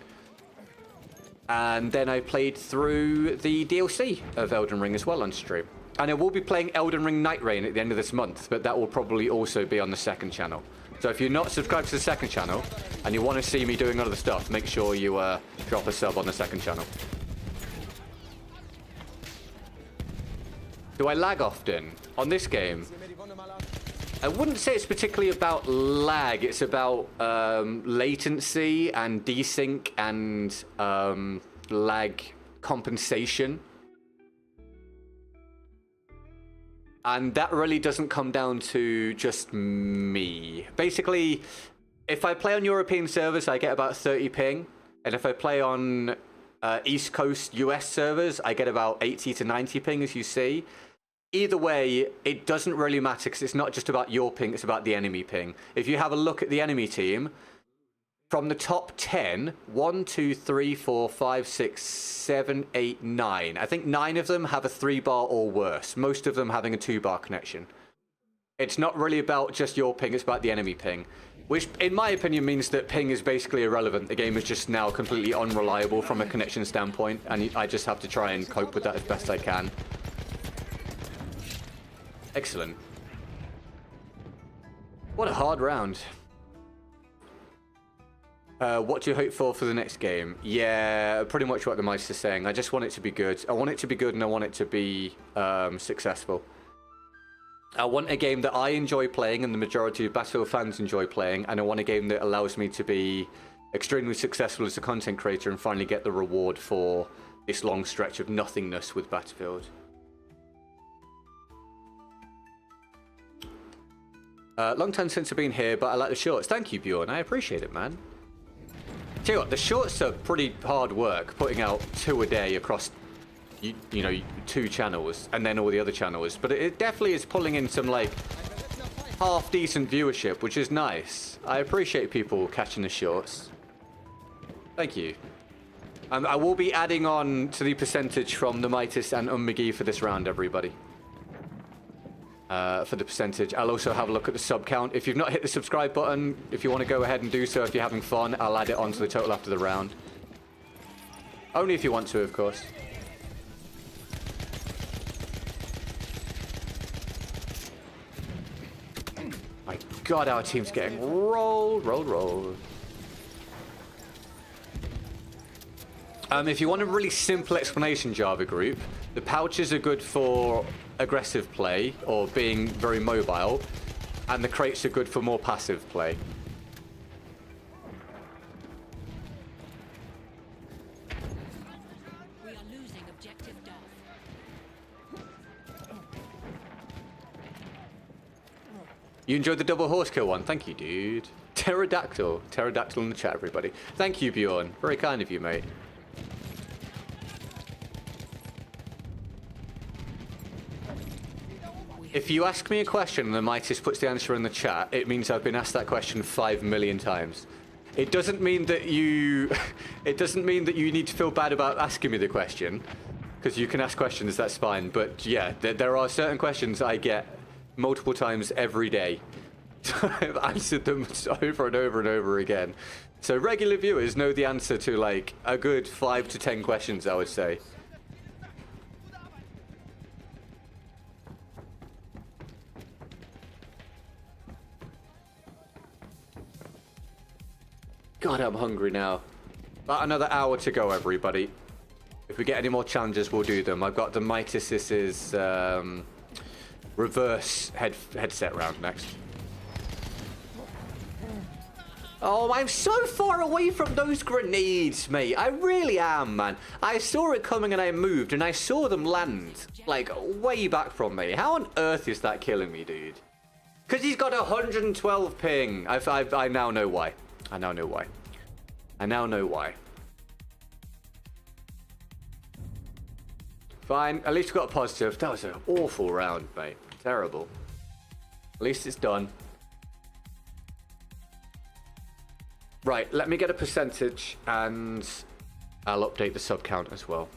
And then I played through the DLC of Elden Ring as well on stream. And I will be playing Elden Ring Night Rain at the end of this month, but that will probably also be on the second channel. So if you're not subscribed to the second channel and you want to see me doing other stuff, make sure you drop a sub on the second channel. Do I lag often on this game? I wouldn't say it's particularly about lag. It's about latency and desync and lag compensation. And that really doesn't come down to just me. Basically, if I play on European servers, I get about 30 ping. And if I play on East Coast US servers, I get about 80 to 90 ping, as you see. Either way, it doesn't really matter because it's not just about your ping, it's about the enemy ping. If you have a look at the enemy team, from the top 10, 1, 2, 3, 4, 5, 6, 7, 8, 9. I think 9 of them have a 3-bar or worse, most of them having a 2-bar connection. It's not really about just your ping, it's about the enemy ping. Which, in my opinion, means that ping is basically irrelevant. The game is just now completely unreliable from a connection standpoint, and I just have to try and cope with that as best I can. Excellent. What a hard round. What do you hope for the next game? Yeah, pretty much what the mice are saying. I just want it to be good. I want it to be good and I want it to be successful. I want a game that I enjoy playing and the majority of Battlefield fans enjoy playing, and I want a game that allows me to be extremely successful as a content creator and finally get the reward for this long stretch of nothingness with Battlefield. Long time since I've been here, but I like the shorts. Thank you, Bjorn. I appreciate it, man. Tell you what, the shorts are pretty hard work, putting out 2 a day across, you know, 2 channels, and then all the other channels. But it definitely is pulling in some, like, half-decent viewership, which is nice. I appreciate people catching the shorts. Thank you. I will be adding on to the percentage from the Mitis and McGee for this round, everybody. For the percentage. I'll also have a look at the sub count. If you've not hit the subscribe button, if you want to go ahead and do so, if you're having fun, I'll add it onto the total after the round. Only if you want to, of course. My God, our team's getting rolled. If you want a really simple explanation, Java group, the pouches are good for aggressive play or being very mobile, and the crates are good for more passive play. We are losing objective Duff. You enjoyed the double horse kill one? Thank you, dude. Pterodactyl in the chat, everybody. Thank you, Bjorn. Very kind of you, mate. If you ask me a question and the Mitis puts the answer in the chat, it means I've been asked that question 5 million times. It doesn't mean that you need to feel bad about asking me the question, because you can ask questions, that's fine. But yeah, there are certain questions I get multiple times every day. I've answered them over and over and over again. So regular viewers know the answer to like a good 5 to 10 questions, I would say. God, I'm hungry now. About another hour to go, everybody. If we get any more challenges, we'll do them. I've got the Mitis's reverse headset round next. Oh, I'm so far away from those grenades, mate. I really am, man. I saw it coming and I moved, and I saw them land, like, way back from me. How on earth is that killing me, dude? Because he's got 112 ping. I now know why. I now know why. I now know why. Fine. At least we got a positive. That was an awful round, mate. Terrible. At least it's done. Right, let me get a percentage and I'll update the sub count as well.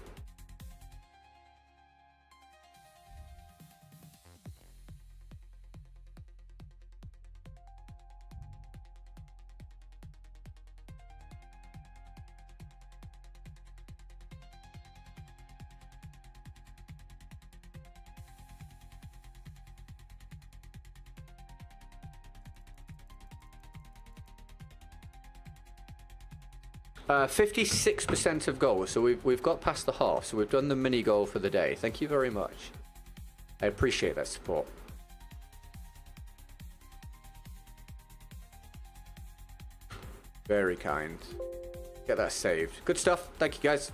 Uh, 56% of goals, so we've got past the half, so we've done the mini goal for the day. Thank you very much. I appreciate that support. Very kind. Get that saved. Good stuff. Thank you, guys.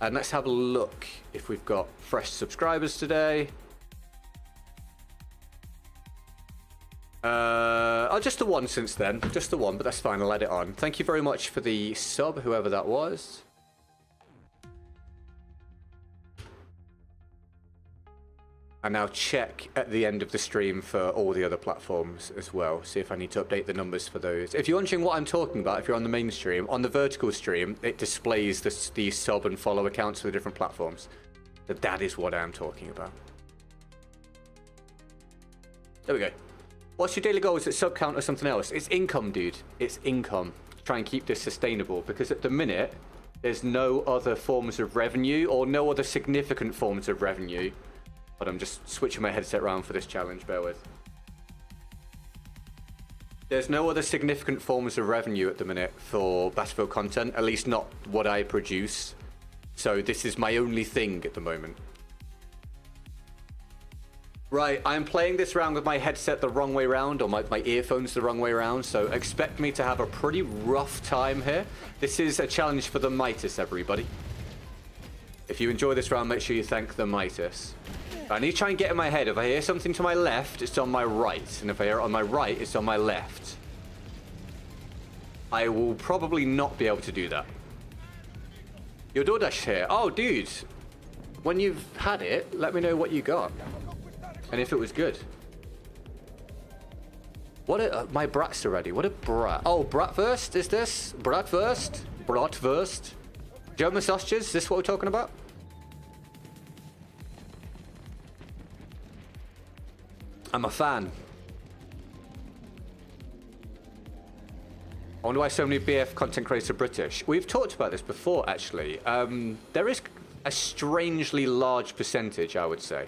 And let's have a look if we've got fresh subscribers today. Oh, just the one since then. Just the one, but that's fine. I'll add it on. Thank you very much for the sub, whoever that was. And now check at the end of the stream for all the other platforms as well. See if I need to update the numbers for those. If you're wondering what I'm talking about, if you're on the main stream, on the vertical stream, it displays the sub and follow accounts for the different platforms. So that is what I'm talking about. There we go. What's your daily goal? Is it sub count or something else? It's income, dude. It's income. Try and keep this sustainable, because at the minute, there's no other forms of revenue or no other significant forms of revenue. But I'm just switching my headset around for this challenge, bear with. There's no other significant forms of revenue at the minute for Battlefield content, at least not what I produce. So this is my only thing at the moment. Right, I'm playing this round with my headset the wrong way round, or my earphones the wrong way round, so expect me to have a pretty rough time here. This is a challenge for the Midas, everybody. If you enjoy this round, make sure you thank the Midas. I need to try and get in my head. If I hear something to my left, it's on my right, and if I hear it on my right, it's on my left. I will probably not be able to do that. Your DoorDash here. Oh, dude. When you've had it, let me know what you got. And if it was good. What a... my brats are ready. What a brat. Oh, bratwurst is this? Bratwurst? Bratwurst? German sausages? Is this what we're talking about? I'm a fan. I wonder why so many BF content creators are British. We've talked about this before, actually. There is a strangely large percentage, I would say.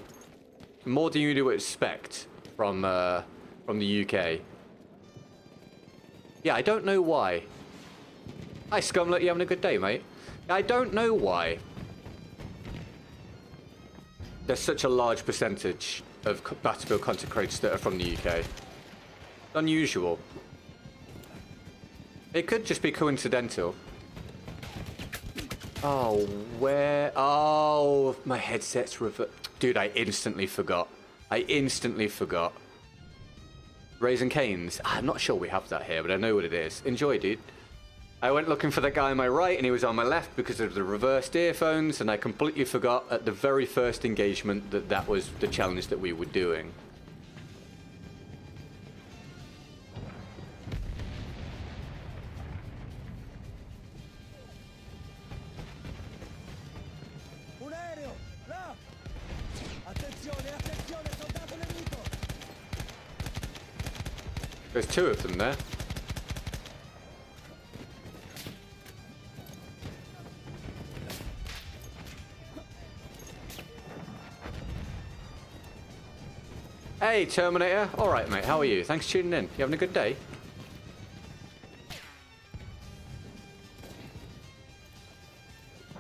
More than you would expect from the UK. Yeah, I don't know why. Hi, Scumlet, you having a good day, mate? I don't know why there's such a large percentage of Battlefield content creators that are from the UK. Unusual. It could just be coincidental. Oh, where? Oh, my headset's reversed. Dude, I instantly forgot. Raisin Canes. I'm not sure we have that here, but I know what it is. Enjoy, dude. I went looking for the guy on my right, and he was on my left because of the reversed earphones, and I completely forgot at the very first engagement that that was the challenge that we were doing. There's two of them there. Hey, Terminator. All right, mate. How are you? Thanks for tuning in. You having a good day?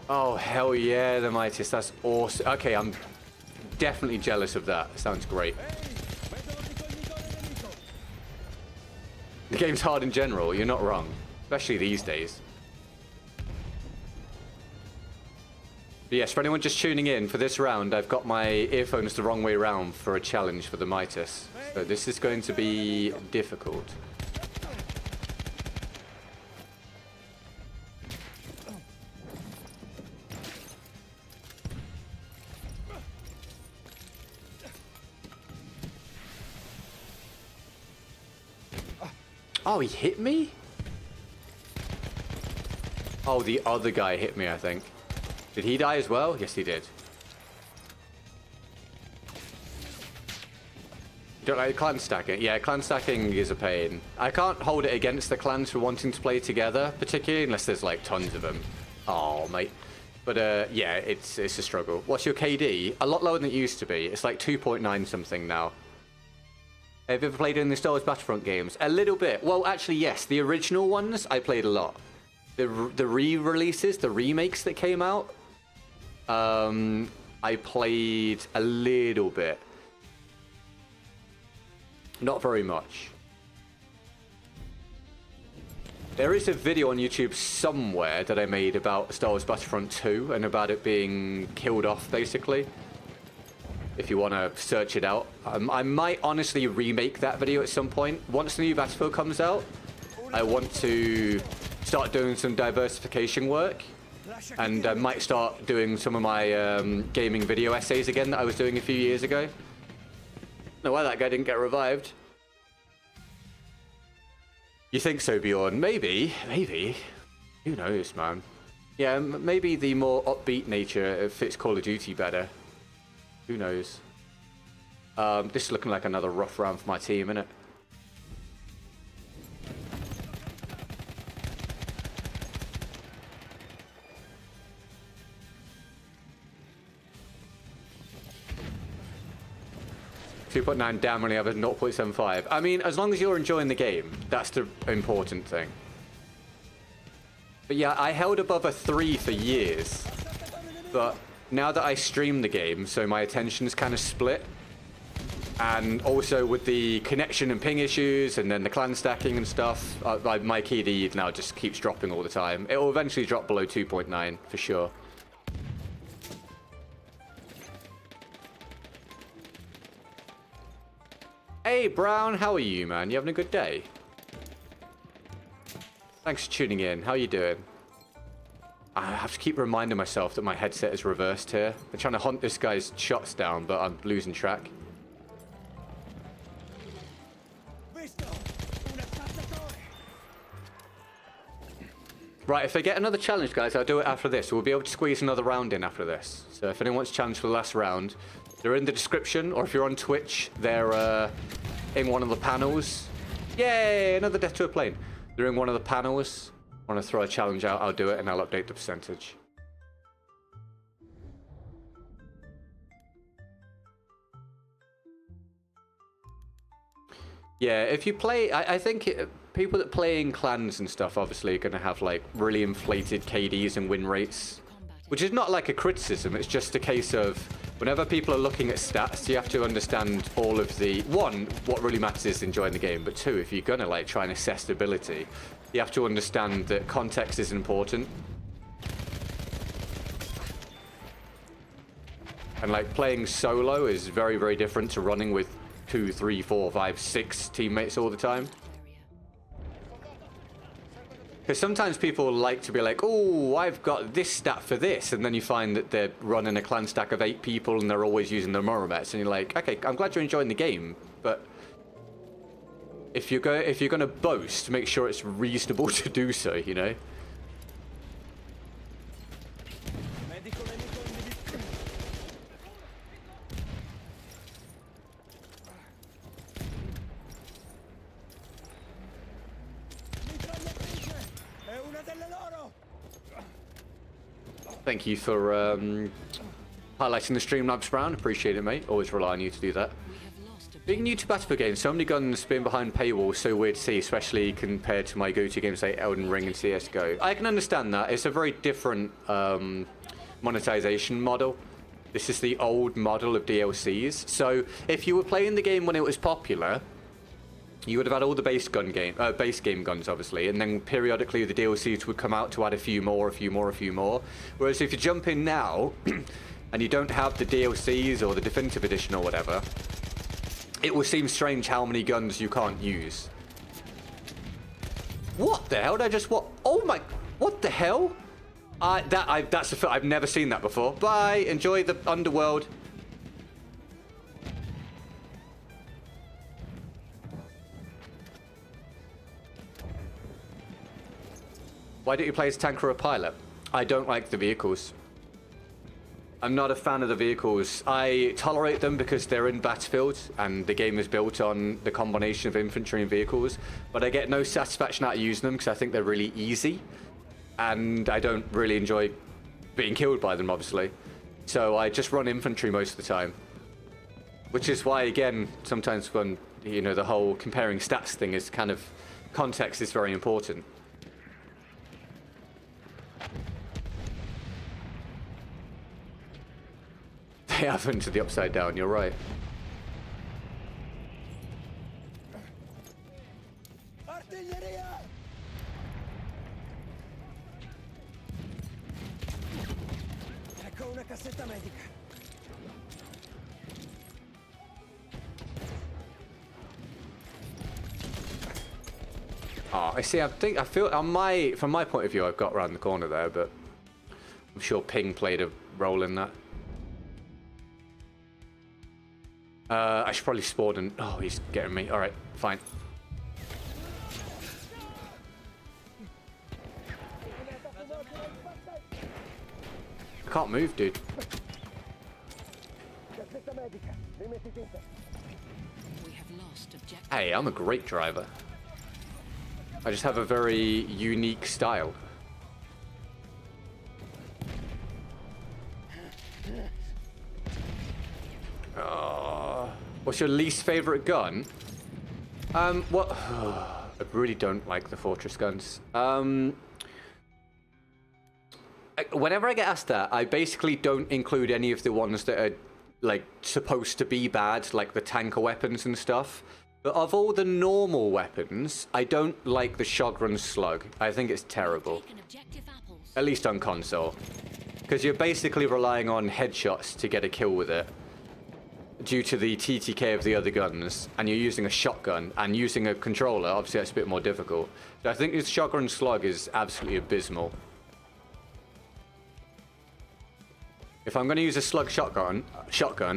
Oh, hell yeah, the Midas. That's awesome. Okay, I'm definitely jealous of that. Sounds great. The game's hard in general, you're not wrong. Especially these days. But yes, for anyone just tuning in, for this round, I've got my earphones the wrong way around for a challenge for the Midas. So this is going to be difficult. Oh, he hit me? Oh, the other guy hit me, I think. Did he die as well? Yes, he did. You don't like clan stacking? Yeah, clan stacking is a pain. I can't hold it against the clans for wanting to play together, particularly unless there's like tons of them. Oh, mate. But yeah, it's a struggle. What's your KD? A lot lower than it used to be. It's like 2.9 something now. Have you ever played in the Star Wars Battlefront games? A little bit. Well, actually, yes. The original ones, I played a lot. The re-releases, the remakes that came out, I played a little bit. Not very much. There is a video on YouTube somewhere that I made about Star Wars Battlefront 2 and about it being killed off, basically. If you want to search it out. I might honestly remake that video at some point. Once the new Battlefield comes out, I want to start doing some diversification work. And I might start doing some of my gaming video essays again that I was doing a few years ago. Don't know why that guy didn't get revived. You think so, Bjorn? Maybe. Maybe. Who knows, man? Yeah, maybe the more upbeat nature fits Call of Duty better. Who knows? This is looking like another rough round for my team, isn't it? .9 damn, only have a 0.75. I mean, as long as you're enjoying the game, that's the important thing. But yeah, I held above a 3 for years. But now that I stream the game, so my attention's kind of split. And also with the connection and ping issues, and then the clan stacking and stuff, my KD now just keeps dropping all the time. It will eventually drop below 2.9 for sure. Hey Brown, how are you, man? You having a good day? Thanks for tuning in. How are you doing? I have to keep reminding myself that my headset is reversed here. I'm trying to hunt this guy's shots down, but I'm losing track. Right, if I get another challenge, guys, I'll do it after this. We'll be able to squeeze another round in after this. So if anyone wants to challenge for the last round, they're in the description, or if you're on Twitch, they're in one of the panels. Yay, another death to a plane. They're in one of the panels. Want to throw a challenge out, I'll do it, and I'll update the percentage. Yeah, if you play, I think people that play in clans and stuff obviously are going to have like really inflated KDs and win rates, which is not like a criticism. It's just a case of whenever people are looking at stats, you have to understand all of the, one, what really matters is enjoying the game, but two, if you're going to like try and assess ability, you have to understand that context is important. And like playing solo is very, very different to running with 2, 3, 4, 5, 6 teammates all the time. Because sometimes people like to be like, oh, I've got this stat for this, and then you find that they're running a clan stack of 8 people and they're always using their Moromets, and you're like, okay, I'm glad you're enjoying the game, but if you're going to boast, make sure it's reasonable to do so, you know? Thank you for highlighting the Streamlabs, Brown. Appreciate it, mate. Always rely on you to do that. Being new to Battlefield games, so many guns being behind paywall, so weird to see, especially compared to my go-to games like Elden Ring and CSGO. I can understand that. It's a very different monetization model. This is the old model of DLCs. So if you were playing the game when it was popular, you would have had all the base game guns, obviously, and then periodically the DLCs would come out to add a few more. Whereas if you jump in now, and you don't have the DLCs or the Definitive Edition or whatever, it will seem strange how many guns you can't use. What the hell did I just what? Oh my, what the hell? I've never seen that before. Bye, enjoy the underworld. Why don't you play as a tank or a pilot? I don't like the vehicles. I'm not a fan of the vehicles. I tolerate them because they're in Battlefield and the game is built on the combination of infantry and vehicles, but I get no satisfaction out of using them because I think they're really easy and I don't really enjoy being killed by them, obviously. So I just run infantry most of the time, which is why, again, sometimes when, you know, the whole comparing stats thing is kind of, context is very important. They have into the upside down, you're right. Artilleria! Ecco una cassetta medica. Oh, I see. I feel from my point of view, I've got around the corner there, but I'm sure ping played a role in that. I should probably spawn and... Oh, he's getting me. Alright, fine. I can't move, dude. We have lost objective. Hey, I'm a great driver. I just have a very unique style. What's your least favorite gun? What? I really don't like the fortress guns. Whenever I get asked that, I basically don't include any of the ones that are like supposed to be bad, like the tanker weapons and stuff. But of all the normal weapons, I don't like the shotgun slug. I think it's terrible. At least on console. Because you're basically relying on headshots to get a kill with it, due to the TTK of the other guns, and you're using a shotgun, and using a controller, obviously that's a bit more difficult. So I think this shotgun slug is absolutely abysmal. If I'm going to use a slug shotgun,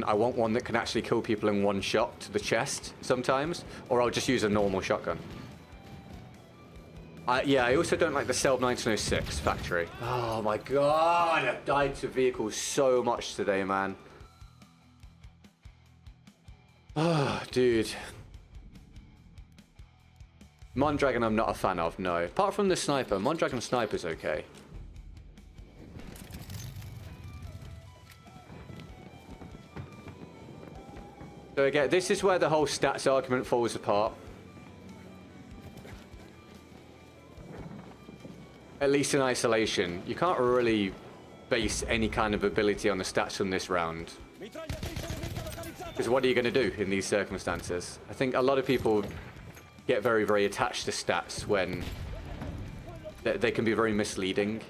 I want one that can actually kill people in one shot to the chest sometimes, or I'll just use a normal shotgun. Yeah, I also don't like the Selb 1906 factory. Oh my god, I've died to vehicles so much today, man. Oh, dude. Mondragon I'm not a fan of, no. Apart from the sniper, Mondragon sniper's okay. So again, this is where the whole stats argument falls apart. At least in isolation. You can't really base any kind of ability on the stats from this round. Because what are you going to do in these circumstances? I think a lot of people get very, very attached to stats when they can be very misleading.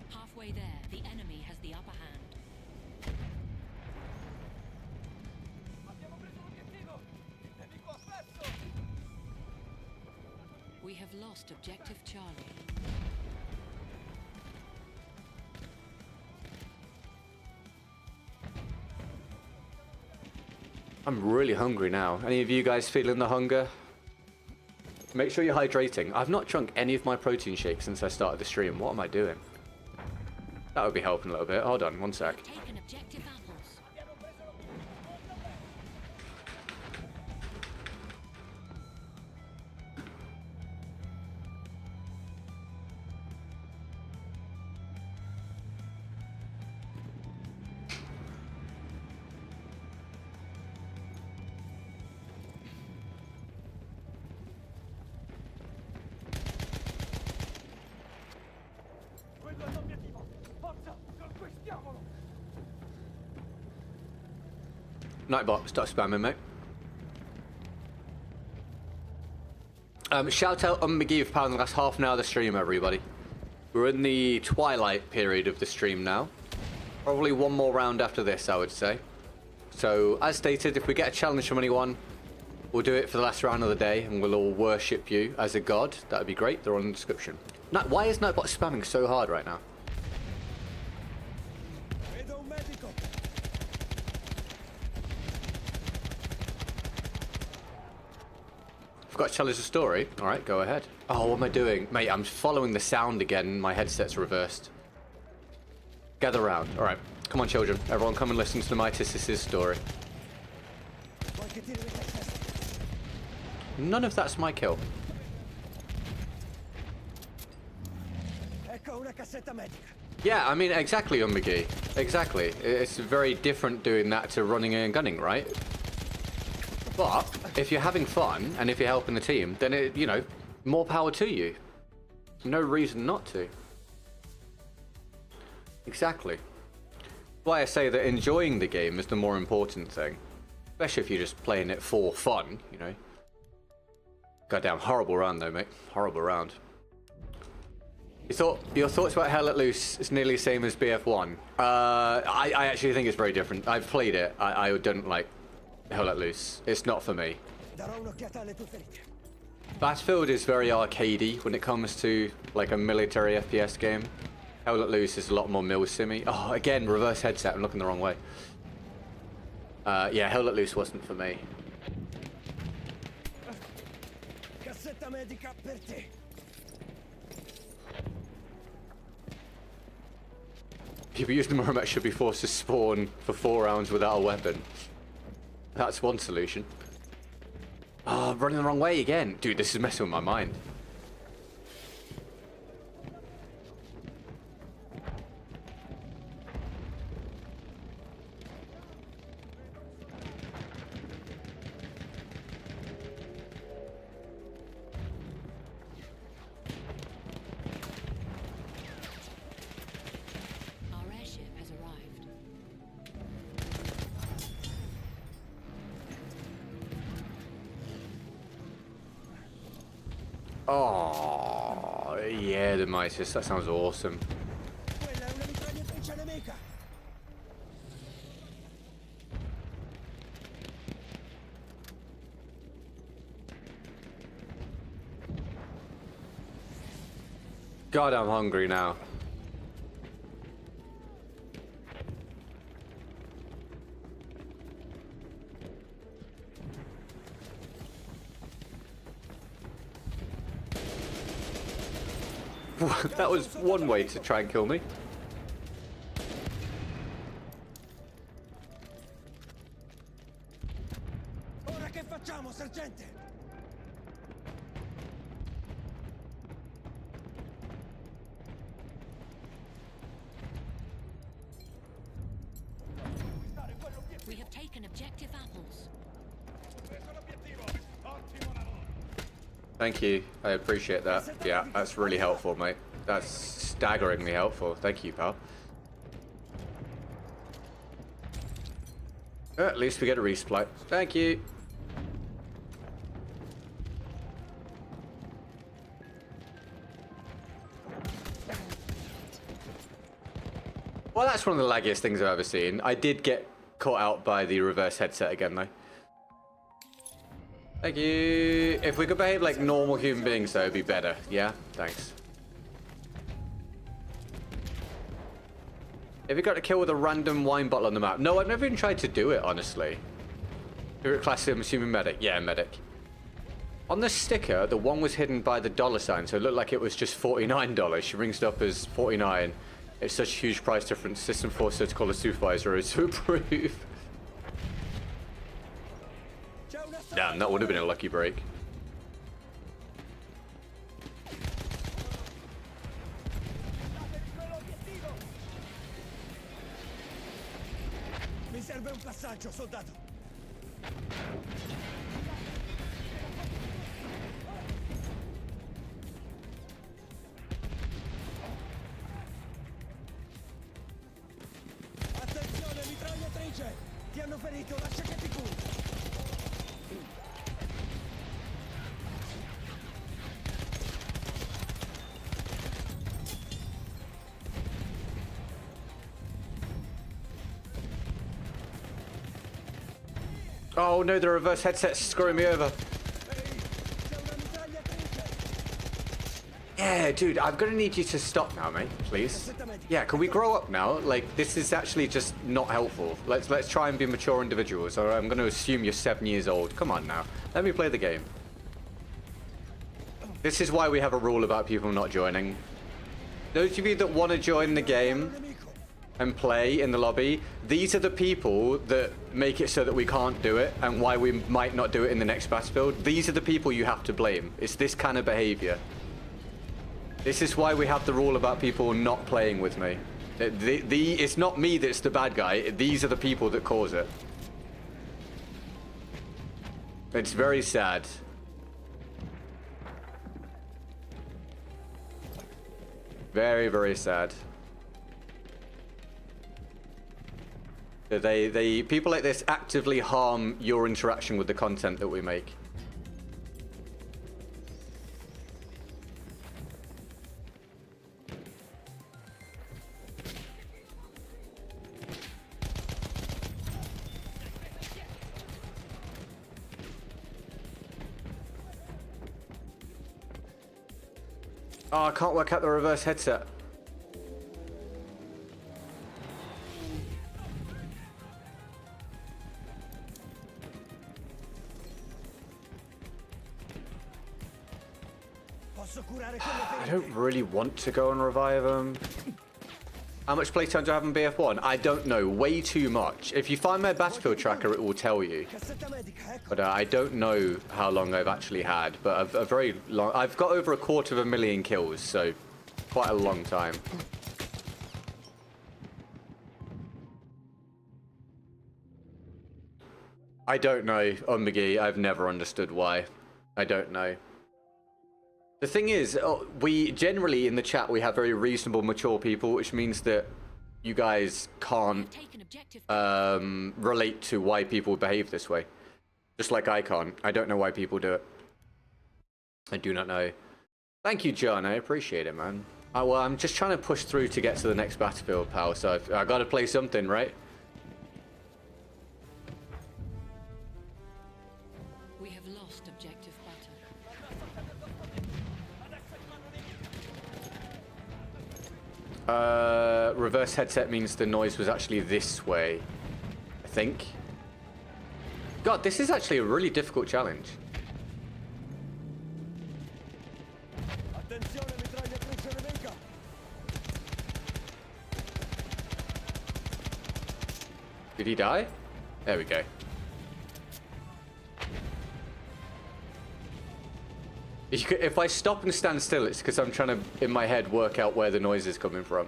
Halfway there, the enemy has the upper hand. We have lost objective Charlie. I'm really hungry now. Any of you guys feeling the hunger? Make sure you're hydrating. I've not drunk any of my protein shakes since I started the stream. What am I doing? That would be helping a little bit. Hold on, one sec. Taken objective apples. Nightbot, stop spamming, mate. Shout out on McGee for pounding the last half an hour of the stream, everybody. We're in the twilight period of the stream now. Probably one more round after this, I would say. So, as stated, if we get a challenge from anyone, we'll do it for the last round of the day, and we'll all worship you as a god. That would be great. They're on the description. Why is Nightbot spamming so hard right now? Forgot to challenge the story. Alright, go ahead. Oh, what am I doing? Mate, I'm following the sound again. My headset's reversed. Gather round. Alright. Come on, children. Everyone come and listen to my Tissis' story. None of that's my kill. Yeah, I mean, exactly, McGee. Exactly. It's very different doing that to running and gunning, right? But if you're having fun and if you're helping the team, then it, you know, more power to you. No reason not to. Exactly. Why I say that enjoying the game is the more important thing, especially if you're just playing it for fun, you know. Goddamn horrible round though, mate. Horrible round. Your thoughts about Hell Let Loose is nearly the same as BF1. I actually think it's very different. I've played it. I don't like Hell Let Loose. It's not for me. Battlefield is very arcadey when it comes to like a military FPS game. Hell Let Loose is a lot more mil-simmy. Oh, again, reverse headset. I'm looking the wrong way. Yeah, Hell Let Loose wasn't for me. People using the Murmet should be forced to spawn for 4 rounds without a weapon. That's one solution. Oh, I'm running the wrong way again. Dude, this is messing with my mind. Oh, yeah, the Midas. That sounds awesome. God, I'm hungry now. That was one way to try and kill me. Ora che facciamo, sergente? We have taken objective apples. Thank you. I appreciate that. Yeah, that's really helpful, mate. That's staggeringly helpful. Thank you, pal. At least we get a resupply. Thank you. Well, that's one of the laggiest things I've ever seen. I did get caught out by the reverse headset again, though. Thank you. If we could behave like normal human beings, though, it'd be better. Yeah? Thanks. Have you got a kill with a random wine bottle on the map? No, I've never even tried to do it, honestly. Favorite class, I'm assuming medic. Yeah, medic. On the sticker, the one was hidden by the $sign, so it looked like it was just $49. She rings it up as 49. It's such a huge price difference. System forced her to call a supervisor to approve. Damn, that would have been a lucky break. Mi serve un passaggio, soldato. Attenzione, mitragliatrice! Ti hanno ferito, lascia che ti Oh no, the reverse headset's screwing me over. Yeah, dude, I'm gonna need you to stop now, mate, please. Yeah, can we grow up now? Like, this is actually just not helpful. Let's try and be mature individuals, or I'm gonna assume you're 7 years old. Come on now, let me play the game. This is why we have a rule about people not joining. Those of you that want to join the game and play in the lobby, these are the people that make it so that we can't do it and why we might not do it in the next battlefield. These are the people you have to blame. It's this kind of behavior. This is why we have the rule about people not playing with me. It's not me that's the bad guy. These are the people that cause it. It's very sad. Very, very sad. People like this actively harm your interaction with the content that we make. Oh, I can't work out the reverse headset. I don't really want to go and revive him. How much playtime do I have on BF1? I don't know. Way too much. If you find my battlefield tracker, it will tell you. But I don't know how long I've actually had. But a very long... I've got over 250,000 kills, so quite a long time. I don't know, McGee. I've never understood why. I don't know. The thing is, we generally in the chat, we have very reasonable, mature people, which means that you guys can't relate to why people behave this way. Just like I can't. I don't know why people do it. I do not know. Thank you, John. I appreciate it, man. Well, I'm just trying to push through to get to the next battlefield, pal, so I've got to play something, right? We have lost objective butter. Reverse headset means the noise was actually this way, I think. God, this is actually a really difficult challenge. Did he die? There we go. If I stop and stand still, it's because I'm trying to, in my head, work out where the noise is coming from.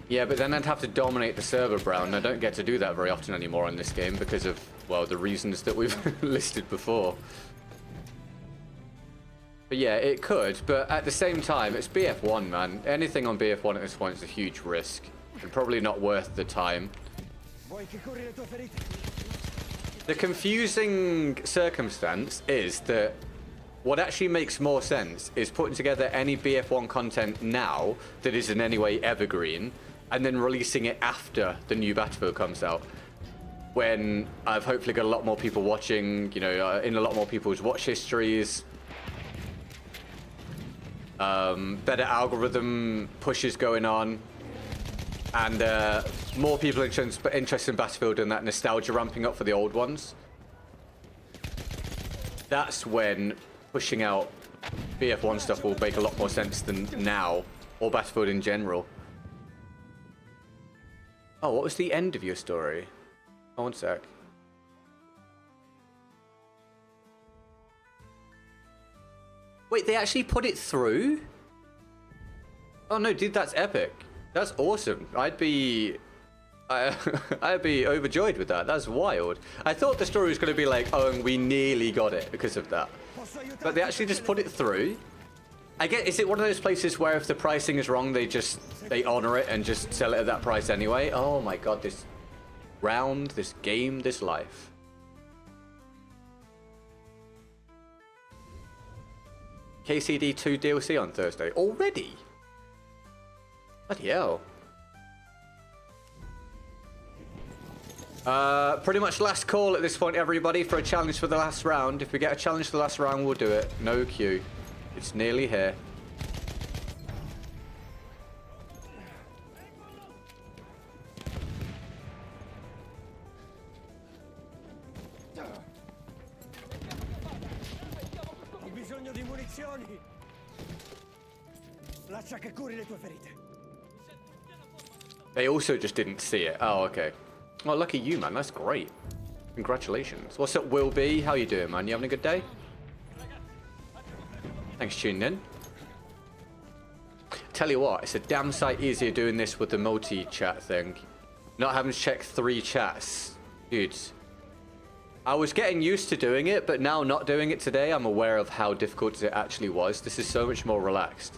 Yeah, but then I'd have to dominate the server, Brown. I don't get to do that very often anymore in this game because of, well, the reasons that we've listed before. But yeah, it could, but at the same time, it's BF1, man. Anything on BF1 at this point is a huge risk. And probably not worth the time. The confusing circumstance is that what actually makes more sense is putting together any BF1 content now that is in any way evergreen, and then releasing it after the new Battlefield comes out. When I've hopefully got a lot more people watching, you know, in a lot more people's watch histories. Better algorithm pushes going on. And more people interested in Battlefield and that nostalgia ramping up for the old ones. That's when pushing out BF1 stuff will make a lot more sense than now, or Battlefield in general. Oh, what was the end of your story? Oh, one sec. Wait, they actually put it through? Oh no, dude, that's epic. That's awesome. I'd be overjoyed with that. That's wild. I thought the story was going to be like, oh, and we nearly got it because of that. But they actually just put it through. I get, is it one of those places where if the pricing is wrong, they honor it and just sell it at that price anyway? Oh my god, this round, this game, this life. KCD 2 DLC on Thursday. Already? Bloody hell. Pretty much last call at this point, everybody, for a challenge for the last round. If we get a challenge for the last round, we'll do it. No queue. It's nearly here. Ho bisogno di munizioni. Lascia che curi le tue ferite. They also just didn't see it. Oh, okay. Oh, lucky you, man. That's great. Congratulations. What's up, Will B? How you doing, man? You having a good day? Thanks for tuning in. Tell you what, it's a damn sight easier doing this with the multi-chat thing. Not having to check 3 chats. Dude. I was getting used to doing it, but now not doing it today, I'm aware of how difficult it actually was. This is so much more relaxed.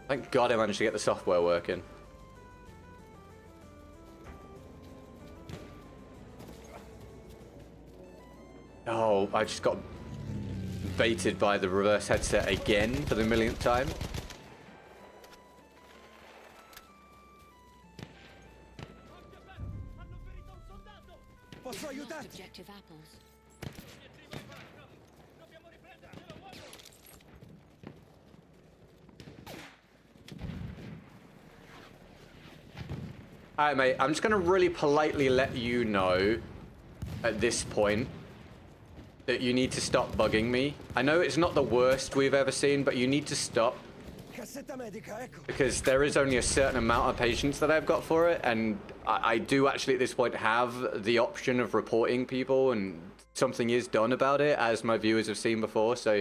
Thank God I managed to get the software working. Oh, I just got baited by the reverse headset again for the millionth time. Posso Lost aiutarti? objective apples. Alright, mate, I'm just going to really politely let you know at this point that you need to stop bugging me. I know it's not the worst we've ever seen, but you need to stop. Cassetta medica, ecco. Because there is only a certain amount of patience that I've got for it, and I do actually at this point have the option of reporting people, and something is done about it, as my viewers have seen before, so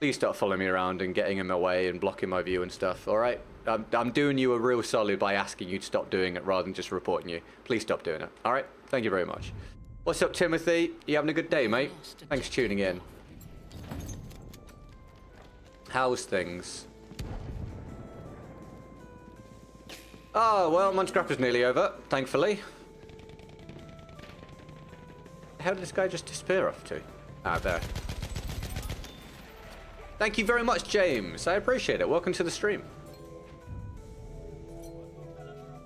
please stop following me around and getting in my way and blocking my view and stuff, alright? I'm doing you a real solid by asking you to stop doing it rather than just reporting you. Please stop doing it, alright? Thank you very much. What's up, Timothy? You having a good day, mate? Thanks for tuning in. How's things? Oh, well, Munscrapper's nearly over, thankfully. How did this guy just disappear off to? Ah, there. Thank you very much, James. I appreciate it. Welcome to the stream.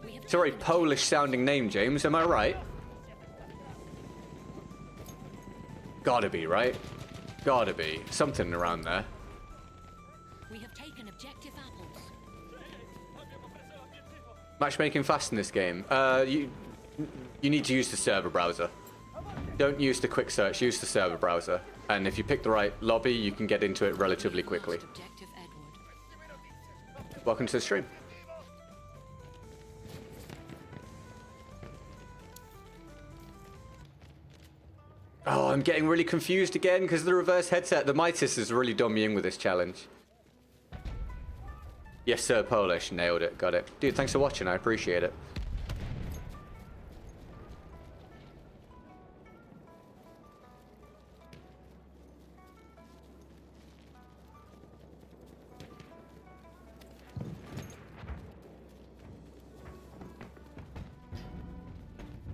It's a very Polish-sounding name, James. Am I right? Gotta be, right? Gotta be. Something around there. We have taken objective apples. Matchmaking fast in this game. You need to use the server browser. Don't use the quick search. Use the server browser. And if you pick the right lobby, you can get into it relatively quickly. Lost objective Edward. Welcome to the stream. Oh, I'm getting really confused again because of the reverse headset. The Midas has really done me in with this challenge. Yes, sir, Polish. Nailed it. Got it. Dude, thanks for watching. I appreciate it.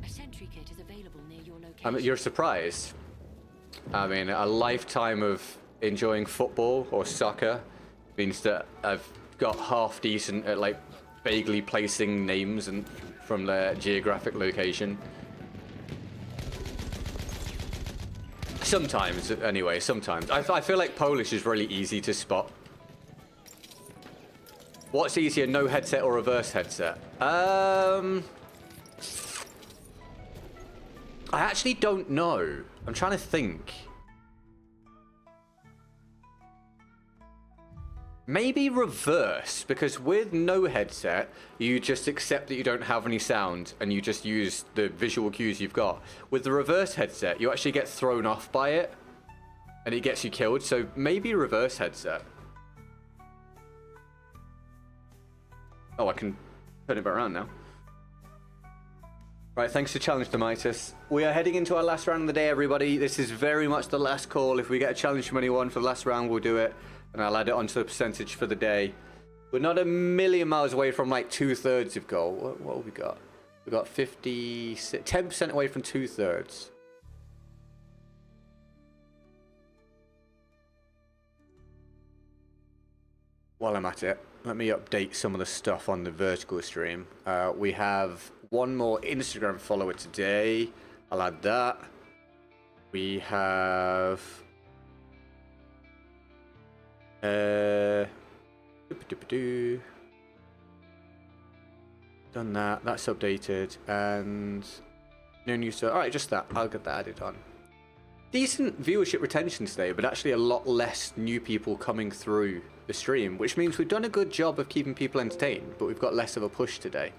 A sentry kit is available near your location. You're surprised. I mean, a lifetime of enjoying football or soccer means that I've got half decent at like vaguely placing names and from their geographic location. Sometimes, anyway, sometimes. I feel like Polish is really easy to spot. What's easier, no headset or reverse headset? I actually don't know. I'm trying to think. Maybe reverse, because with no headset, you just accept that you don't have any sound and you just use the visual cues you've got. With the reverse headset, you actually get thrown off by it and it gets you killed, so maybe reverse headset. Oh, I can turn it back around now. Right, thanks for challenge, Demitis. We are heading into our last round of the day, everybody. This is very much the last call. If we get a challenge from anyone for the last round, we'll do it. And I'll add it onto the percentage for the day. We're not a million miles away from like 2/3 of goal. What have we got? We've got 10% away from 2/3. while I'm at it, let me update some of the stuff on the vertical stream. We have one more Instagram follower today. I'll add that. We have... done that. That's updated. And no new stuff. Alright, just that. I'll get that added on. Decent viewership retention today, but actually a lot less new people coming through the stream, which means we've done a good job of keeping people entertained, but we've got less of a push today.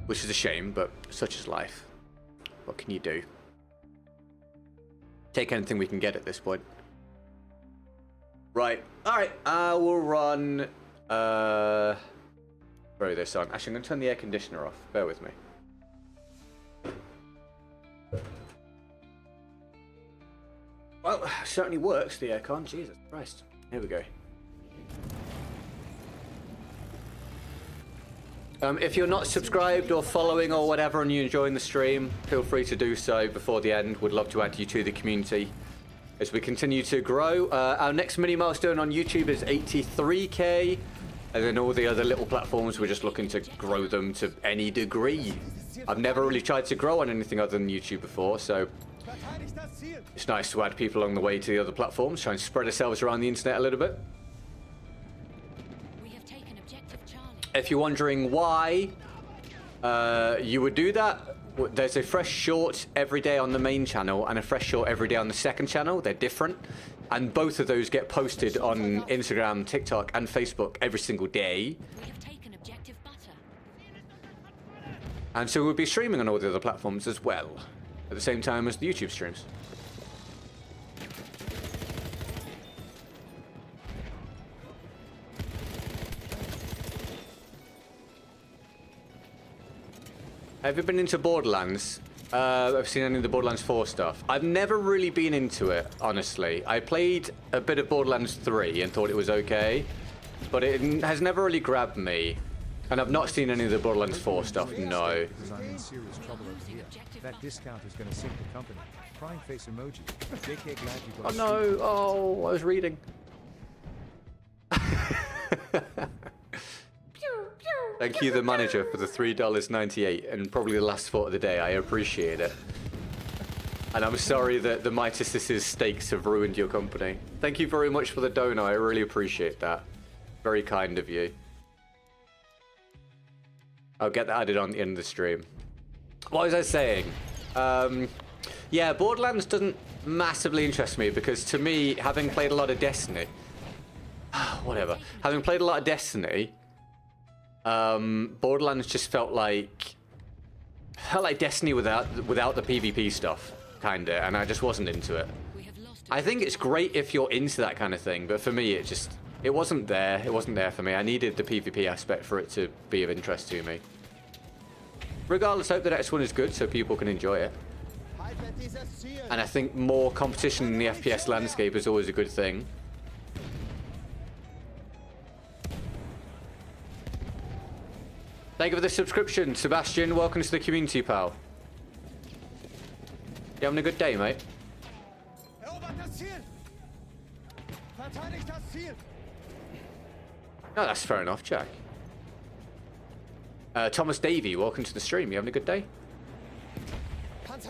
Which is a shame, but such is life. What can you do? Take anything we can get at this point. Right. Alright, we'll run... throw this on. Actually, I'm going to turn the air conditioner off. Bear with me. Well, certainly works, the aircon. Jesus Christ. Here we go. If you're not subscribed or following or whatever and you're enjoying the stream, feel free to do so before the end. Would love to add you to the community as we continue to grow. Our next mini milestone on YouTube is 83k. And then all the other little platforms, we're just looking to grow them to any degree. I've never really tried to grow on anything other than YouTube before, so it's nice to add people along the way to the other platforms, try and spread ourselves around the internet a little bit. We have taken objective Charlie. If you're wondering why you would do that, there's a fresh short every day on the main channel and a fresh short every day on the second channel. They're different. And both of those get posted on Instagram, TikTok, and Facebook every single day. We have taken objective butter. And so we'll be streaming on all the other platforms as well, at the same time as the YouTube streams. Have you been into Borderlands? I've seen any of the Borderlands 4 stuff. I've never really been into it, honestly. I played a bit of Borderlands 3 and thought it was okay, but it has never really grabbed me. And I've not seen any of the Borderlands 4 stuff, no. Because I'm in serious trouble over here. That discount is going to sink the company. Crying face emoji. JK, glad you got Oh no, oh, I was reading. Thank you, the manager, for the $3.98 and probably the last thought of the day. I appreciate it. And I'm sorry that the Mitas's steaks have ruined your company. Thank you very much for the donor. I really appreciate that. Very kind of you. I'll get that added on the end of the stream. What was I saying? Yeah, Borderlands doesn't massively interest me because to me, having played a lot of Destiny... whatever. Having played a lot of Destiny... Borderlands just felt like Destiny without the PvP stuff, kinda, and I just wasn't into it. I think it's great if you're into that kind of thing, but for me, it wasn't there. It wasn't there for me. I needed the PvP aspect for it to be of interest to me. Regardless, I hope the next one is good so people can enjoy it. And I think more competition in the FPS landscape is always a good thing. Thank you for the subscription, Sebastian. Welcome to the community, pal. You having a good day, mate? No, that's fair enough, Jack. Thomas Davey, welcome to the stream. You having a good day? We are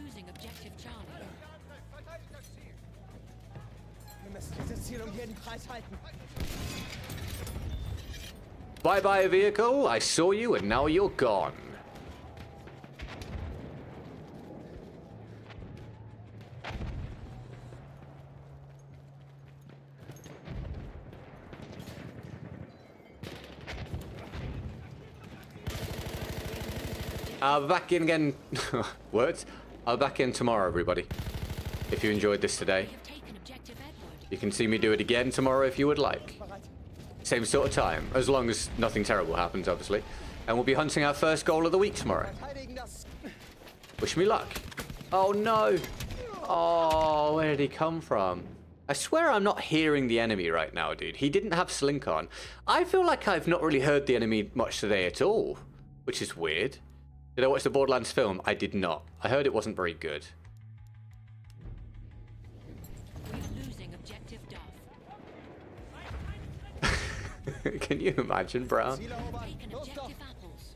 losing objective Charlie. Bye-bye, vehicle. I saw you, and now you're gone. I'll be back in again. Words? I'll be back in tomorrow, everybody. If you enjoyed this today. We have taken objective Edward. You can see me do it again tomorrow if you would like. Same sort of time, as long as nothing terrible happens, obviously. And we'll be hunting our first goal of the week tomorrow. Wish me luck. Oh, no. Oh, where did he come from? I swear I'm not hearing the enemy right now, dude. He didn't have Slink on. I feel like I've not really heard the enemy much today at all, which is weird. Did I watch the Borderlands film? I did not. I heard it wasn't very good. We are losing objective Duff. Can you imagine, Brown? Ziele erobern. Taken Los doch. objective apples.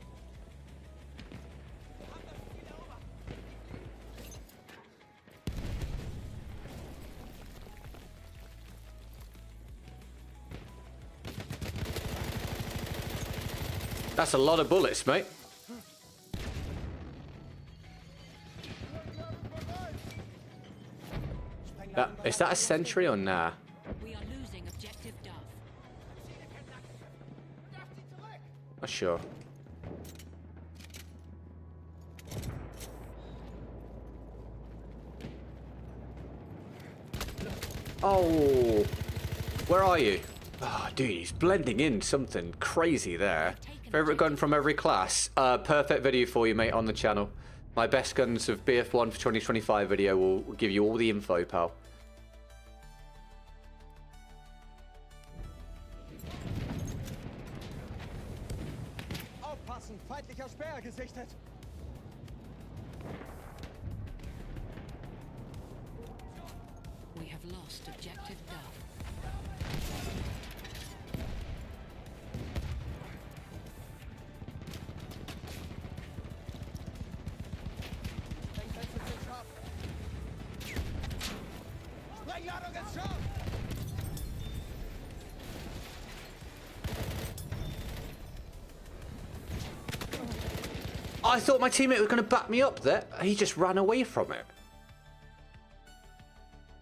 That's a lot of bullets, mate. Is that a sentry or nah? We are losing objective Dove. Not sure. Oh, where are you? Oh, dude, he's blending in something crazy there. Favorite gun from every class? Perfect video for you, mate, on the channel. My best guns of BF1 for 2025 video will give you all the info, pal. Aufpassen, feindlicher Späher gesichtet. We have lost objective Dove. Sprengsätze sind scharf. Sprengladung ist scharf. I thought my teammate was going to back me up there. He just ran away from it.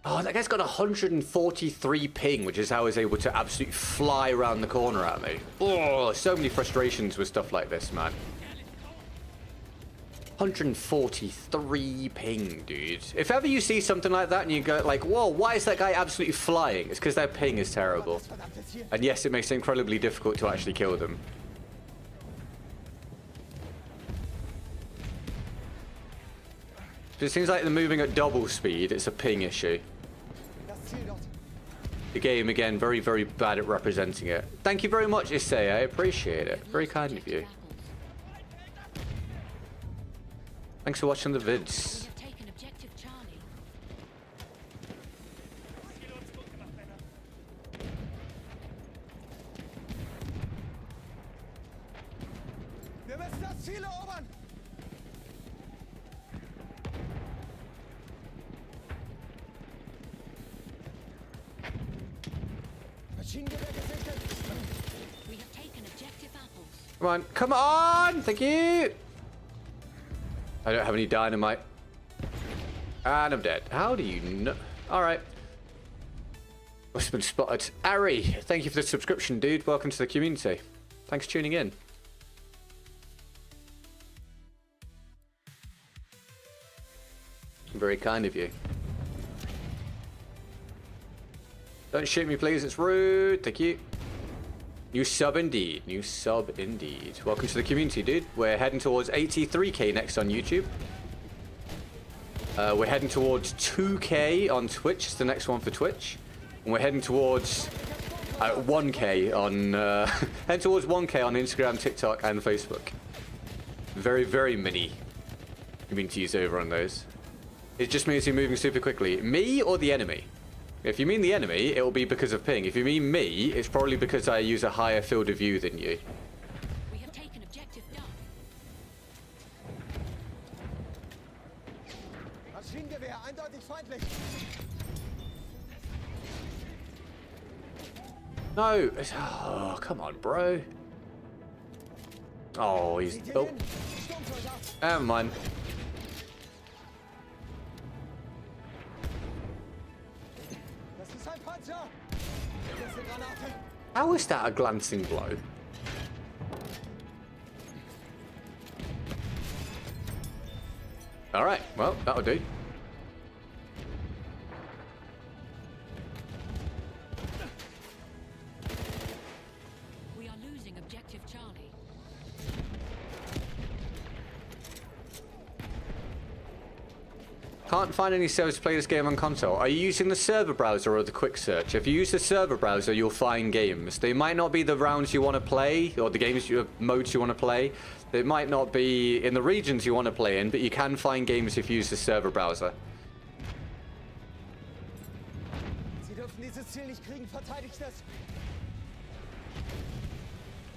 Oh, that guy's got 143 ping, which is how I was able to absolutely fly around the corner at me. Oh, so many frustrations with stuff like this, man. 143 ping, dude. If ever you see something like that and you go like, whoa, why is that guy absolutely flying? It's because their ping is terrible. And yes, it makes it incredibly difficult to actually kill them. It seems like they're moving at double speed. It's a ping issue. Das Ziel dort. The game, again, very, very bad at representing it. Thank you very much, Issei. I appreciate it. Very kind of you. Thanks for watching the We vids. have taken objective Charlie. Wir müssen das Ziel erobern. Maschinengewehr gesichtet. We have taken objective apples. Come on. Come on! Thank you! I don't have any dynamite. And I'm dead. How do you know? Alright. Must have been spotted. Ari, thank you for the subscription, dude. Welcome to the community. Thanks for tuning in. Very kind of you. Don't shoot me, please. It's rude. Thank you. New sub indeed. New sub indeed. Welcome to the community, dude. We're heading towards 83k next on YouTube. We're heading towards 2k on Twitch. It's the next one for Twitch. And we're heading towards 1k on heading towards 1k on Instagram, TikTok, and Facebook. Very, very many communities over on those. It just means you're moving super quickly. Me or the enemy? If you mean the enemy, it will be because of ping. If you mean me, it's probably because I use a higher field of view than you. We have taken objective Dove. Maschinengewehr, eindeutig feindlich. No. Oh, come on, bro. Oh, he's... Seht ihr Oh, den? Sturmsoldat. never mind. Das ist ein Panzer. Nächste Granate. How is that a glancing blow? Alright, well, that'll do. We are losing objective Charlie. Can't find any servers to play this game on console. Are you using the server browser or the quick search? If you use the server browser, you'll find games. They might not be the rounds you want to play or the modes you want to play. They might not be in the regions you want to play in, but you can find games if you use the server browser. Sie dürfen dieses Ziel nicht kriegen, verteidigt es.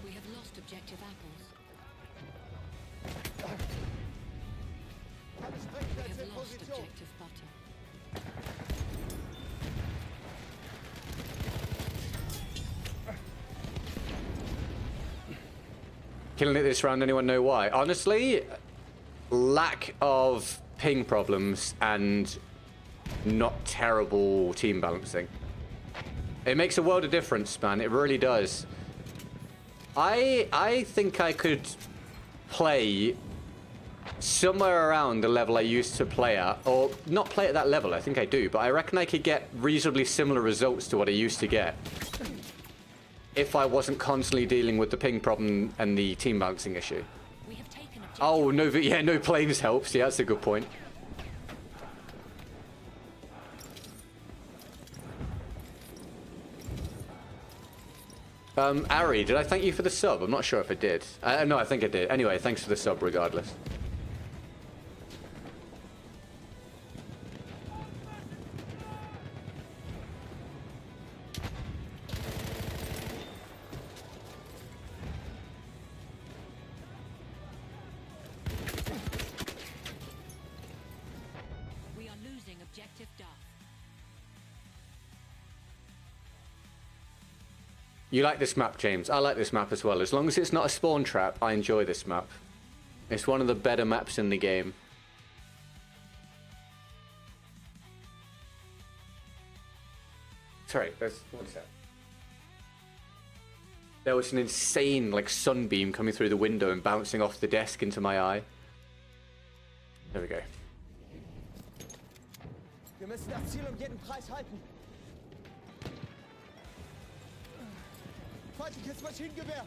We have lost objective apples. Alles We Sprengplätze have in lost Position. objective butter. Killing it this round, anyone know why? Honestly, lack of ping problems and not terrible team balancing. It makes a world of difference, man. It really does. I think I could play somewhere around the level I used to play at, or not play at that level, I think I do, but I reckon I could get reasonably similar results to what I used to get if I wasn't constantly dealing with the ping problem and the team balancing issue. We have taken objective. Oh, no, yeah, no planes helps. Yeah, that's a good point. Ari, did I thank you for the sub? I'm not sure if I did. No, I think I did. Anyway, thanks for the sub regardless. We are losing objective Duff. You like this map, James? I like this map as well. As long as it's not a spawn trap, I enjoy this map. It's one of the better maps in the game. Sorry, what is that? There was an insane, like, sunbeam coming through the window and bouncing off the desk into my eye. There we go. Wir müssen das Ziel jeden Preis halten. Feindliches Maschinengewehr.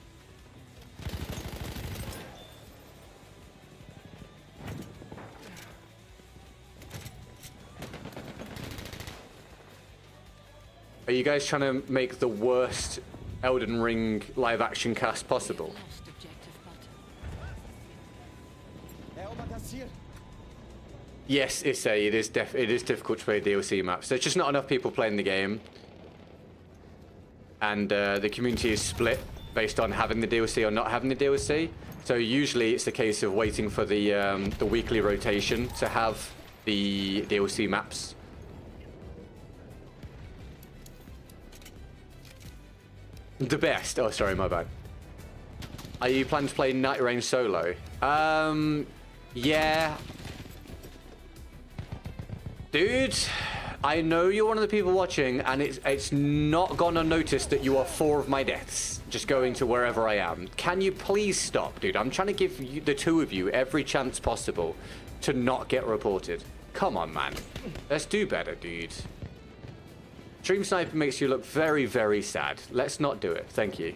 Are you guys trying to make the worst Elden Ring live action cast possible? Lost objective butter. Erobert das Ziel. Yes, it is difficult to play DLC maps. There's just not enough people playing the game, and the community is split based on having the DLC or not having the DLC. So usually it's a case of waiting for the weekly rotation to have the DLC maps. The best. Oh, sorry, my bad. Are you planning to play Night Rain solo? Yeah. Dude, I know you're one of the people watching, and it's not gone unnoticed that you are 4 of my deaths, just going to wherever I am. Can you please stop, dude? I'm trying to give you, the 2 of you, every chance possible to not get reported. Come on, man. Let's do better, dude. Stream Sniper makes you look very, very sad. Let's not do it. Thank you.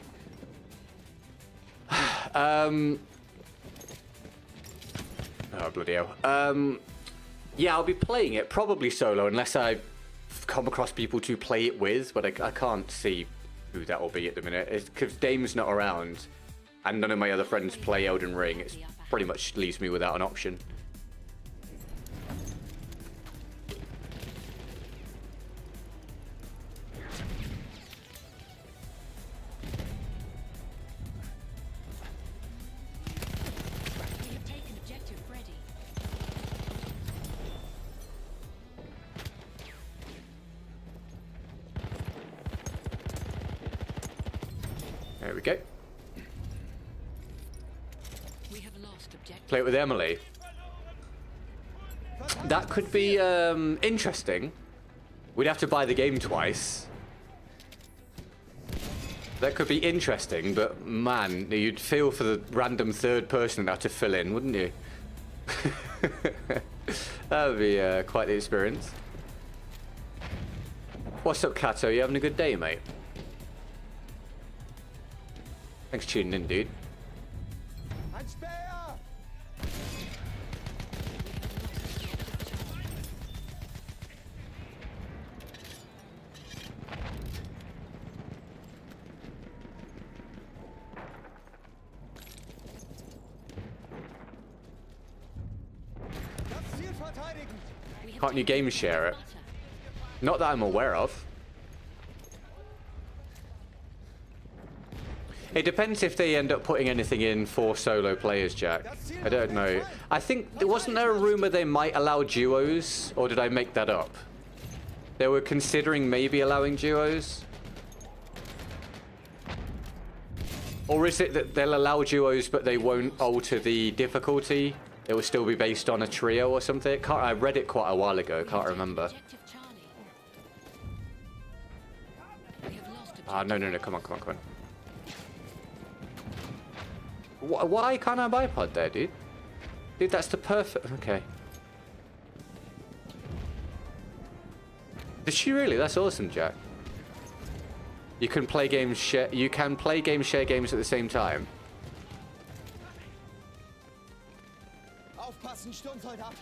Oh, bloody hell. Yeah, I'll be playing it probably solo unless I come across people to play it with, but I can't see who that will be at the minute. It's because Dame's not around and none of my other friends play Elden Ring. It pretty much leaves me without an option. We have taken objective Freddy. There we go. We have lost objective. Play it with Emily. That could be interesting. We'd have to buy the game twice. That could be interesting, but man, you'd feel for the random third person that had to fill in, wouldn't you? That would be quite the experience. What's up, Kato? You having a good day, mate? Thanks for tuning in, dude. Ein Speer! Das Ziel verteidigen! We have Can't you game share it? butter. Not that I'm aware of. It depends if they end up putting anything in for solo players, Jack. I don't know. I think, wasn't there a rumor they might allow duos? Or did I make that up? They were considering maybe allowing duos? Or is it that they'll allow duos but they won't alter the difficulty? It will still be based on a trio or something? I read it quite a while ago, can't remember. Objective Charlie. We have lost Ah, no, come on. Why can't I bipod there, dude? Dude, that's the perfect... Okay. Did she really? That's awesome, Jack. You can play games share games at the same time. Aufpassen, Sturmsoldat.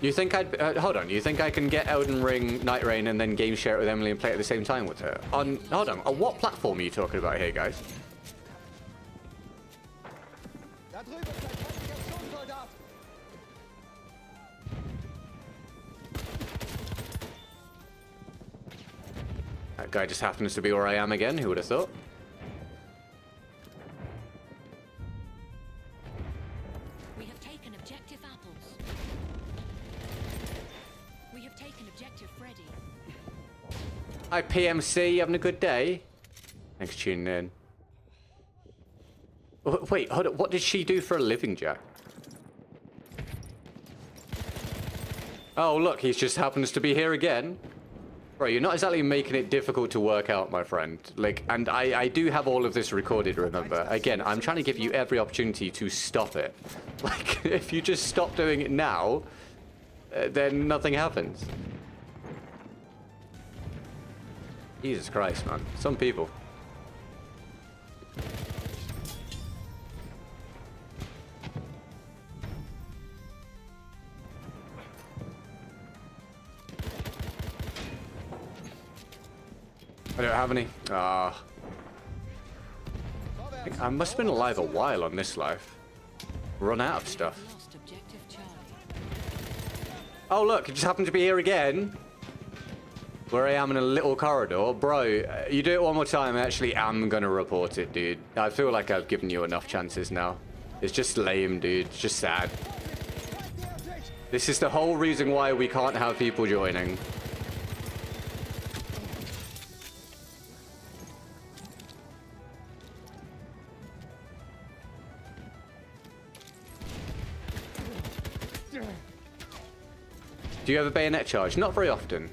You think I'd... hold on, you think I can get Elden Ring, Night Rain, and then game share it with Emily and play it at the same time with her? Hold on, what platform are you talking about here, guys? Da drüben ist ein feindlicher Sturmsoldat. That guy just happens to be where I am again, who would have thought? We have taken objective apples. We have taken objective Freddy. Hi, PMC, having a good day? Thanks for tuning in. Wait, hold on, what did she do for a living, Jack? Oh, look, he just happens to be here again. Bro, you're not exactly making it difficult to work out, my friend. Like, and I do have all of this recorded, remember? Again, I'm trying to give you every opportunity to stop it. Like, if you just stop doing it now, then nothing happens. Jesus Christ, man. Some people. I don't have any. I must have been alive a while on this life. Run out of stuff. Lost objective Charlie. Oh look, it just happened to be here again. Where I am in a little corridor. Bro, you do it one more time, I actually am gonna report it, dude. I feel like I've given you enough chances now. It's just lame, dude. It's just sad. This is the whole reason why we can't have people joining. Do you have a bayonet charge? Not very often.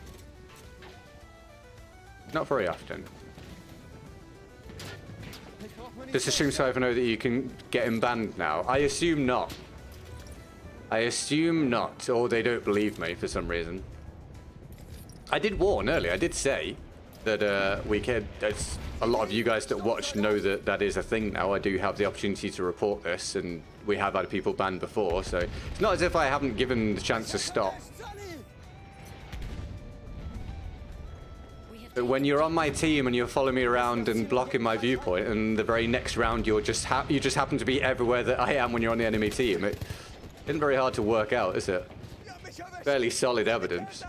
Not very often. Does the stream server know that you can get him banned now? I assume not. I assume not, or they don't believe me for some reason. I did warn earlier. I did say that we can. There's a lot of you guys that watch know that that is a thing now. I do have the opportunity to report this, and we have had people banned before, so it's not as if I haven't given the chance to stop. But when you're on my team and you're following me around and blocking my viewpoint, and the very next round you just happen to be everywhere that I am when you're on the enemy team, it isn't very hard to work out, is it? Fairly solid evidence.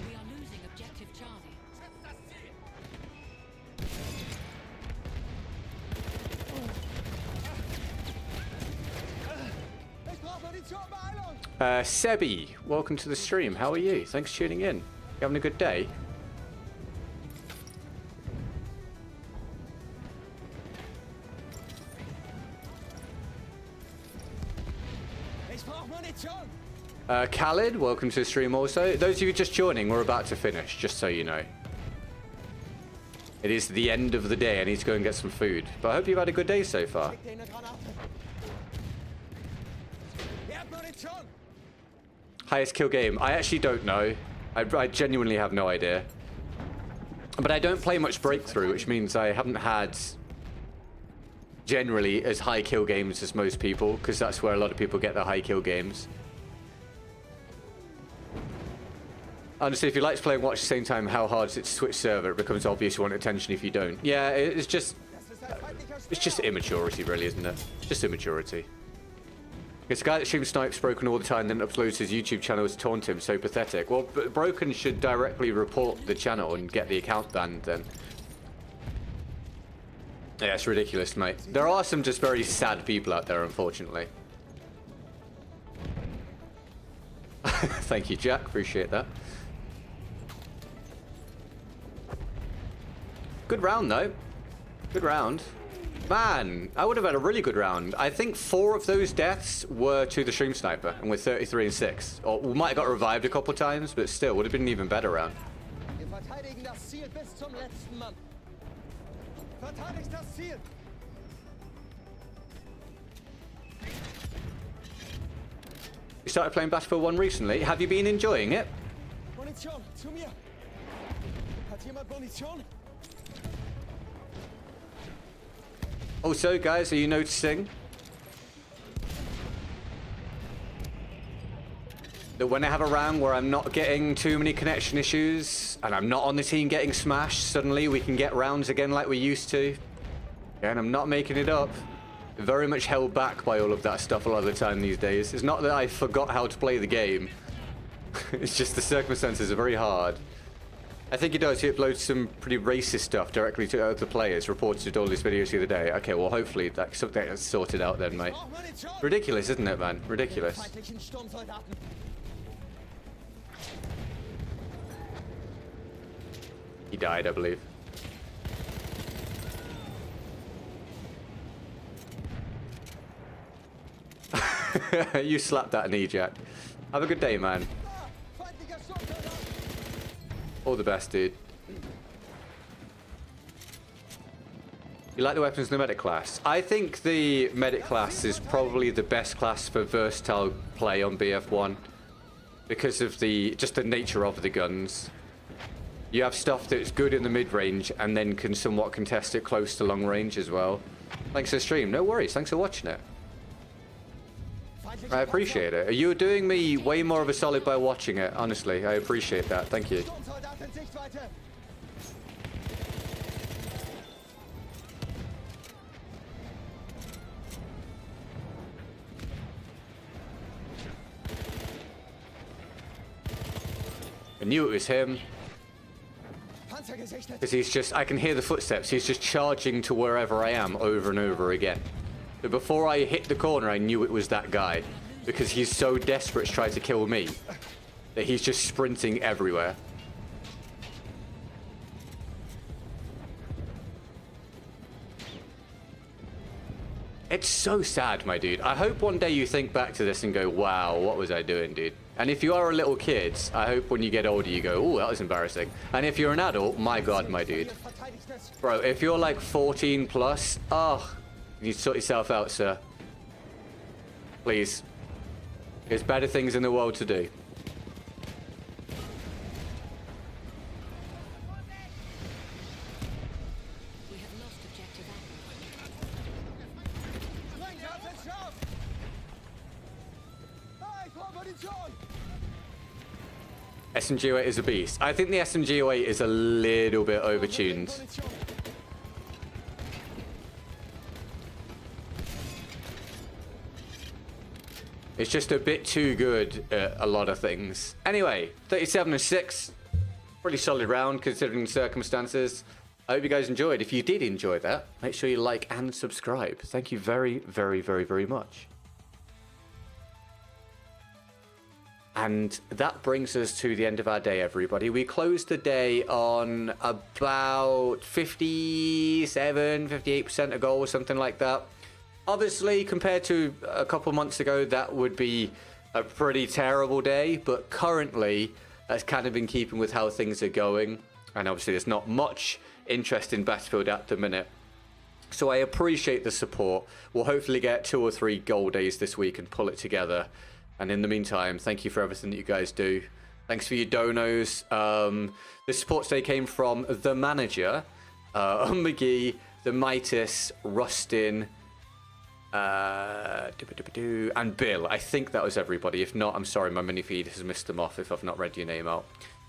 We are losing objective Charlie. Sebi, welcome to the stream. How are you? Thanks for tuning in. You having a good day? Khalid, welcome to the stream also. Those of you just joining, we're about to finish, just so you know. It is the end of the day. I need to go and get some food. But I hope you've had a good day so far. Highest kill game? I actually don't know. I genuinely have no idea. But I don't play much breakthrough, which means I haven't had generally as high kill games as most people, because that's where a lot of people get their high kill games. Honestly, if you like to play and watch at the same time how hard it's to switch server, it becomes obvious you want attention if you don't. Yeah, it's just... It's just immaturity, really, isn't it? Just immaturity. It's a guy that streams snipes Broken all the time, then uploads his YouTube channel to taunt him. So pathetic. Well, Broken should directly report the channel and get the account banned then. Yeah, it's ridiculous, mate. There are some just very sad people out there, unfortunately. Thank you, Jack. Appreciate that. Good round, though. Good round. Man, I would have had a really good round. I think 4 of those deaths were to the stream sniper, and we're 33 and 6. Or we might have got revived a couple times, but still, would have been an even better round. Wir verteidigen das Ziel bis zum letzten Mann. Verteidigt das Ziel. You started playing Battlefield 1 recently. Have you been enjoying it? Munition, zu mir. Hat jemand Munition? Also, guys, are you noticing that when I have a round where I'm not getting too many connection issues and I'm not on the team getting smashed, suddenly we can get rounds again like we used to? Yeah, and I'm not making it up. Very much held back by all of that stuff a lot of the time these days. It's not that I forgot how to play the game. It's just the circumstances are very hard. I think he does. He uploads some pretty racist stuff directly to other players. Reported all his videos the other day. Okay, well, hopefully that's something that's sorted out then, mate. Ridiculous, isn't it, man? Ridiculous. He died, I believe. You slapped that knee, Jack. Have a good day, man. All the best, dude. You like the weapons in the medic class? I think the medic class is probably the best class for versatile play on BF1 because of just the nature of the guns. You have stuff that's good in the mid-range and then can somewhat contest it close to long range as well. Thanks for the stream. No worries. Thanks for watching it. I appreciate it. You're doing me way more of a solid by watching it, honestly. I appreciate that. Thank you. I knew it was him. Because he's just, I can hear the footsteps. He's just charging to wherever I am over and over again. But before I hit the corner, I knew it was that guy. Because he's so desperate to try to kill me that he's just sprinting everywhere. It's so sad, my dude. I hope one day you think back to this and go, wow, what was I doing, dude? And if you are a little kid, I hope when you get older you go, oh, that was embarrassing. And if you're an adult, my God, my dude. Bro, if you're like 14 plus, oh, you need to sort yourself out, sir. Please. There's better things in the world to do. SMG08 is a beast. I think the SMG08 is a little bit overtuned. It's just a bit too good at a lot of things. Anyway, 37 and 6. Pretty solid round considering the circumstances. I hope you guys enjoyed. If you did enjoy that, make sure you like and subscribe. Thank you very, very, very, very much. And that brings us to the end of our day, everybody. We closed the day on about 57, 58% of goal or something like that. Obviously, compared to a couple months ago, that would be a pretty terrible day. But currently, that's kind of in keeping with how things are going. And obviously, there's not much interest in Battlefield at the minute. So I appreciate the support. We'll hopefully get 2 or 3 goal days this week and pull it together. And in the meantime, thank you for everything that you guys do. Thanks for your donos. The support today came from the manager, McGee, the Midas, Rustin, and Bill. I think that was everybody. If not, I'm sorry, my mini feed has missed them off if I've not read your name out.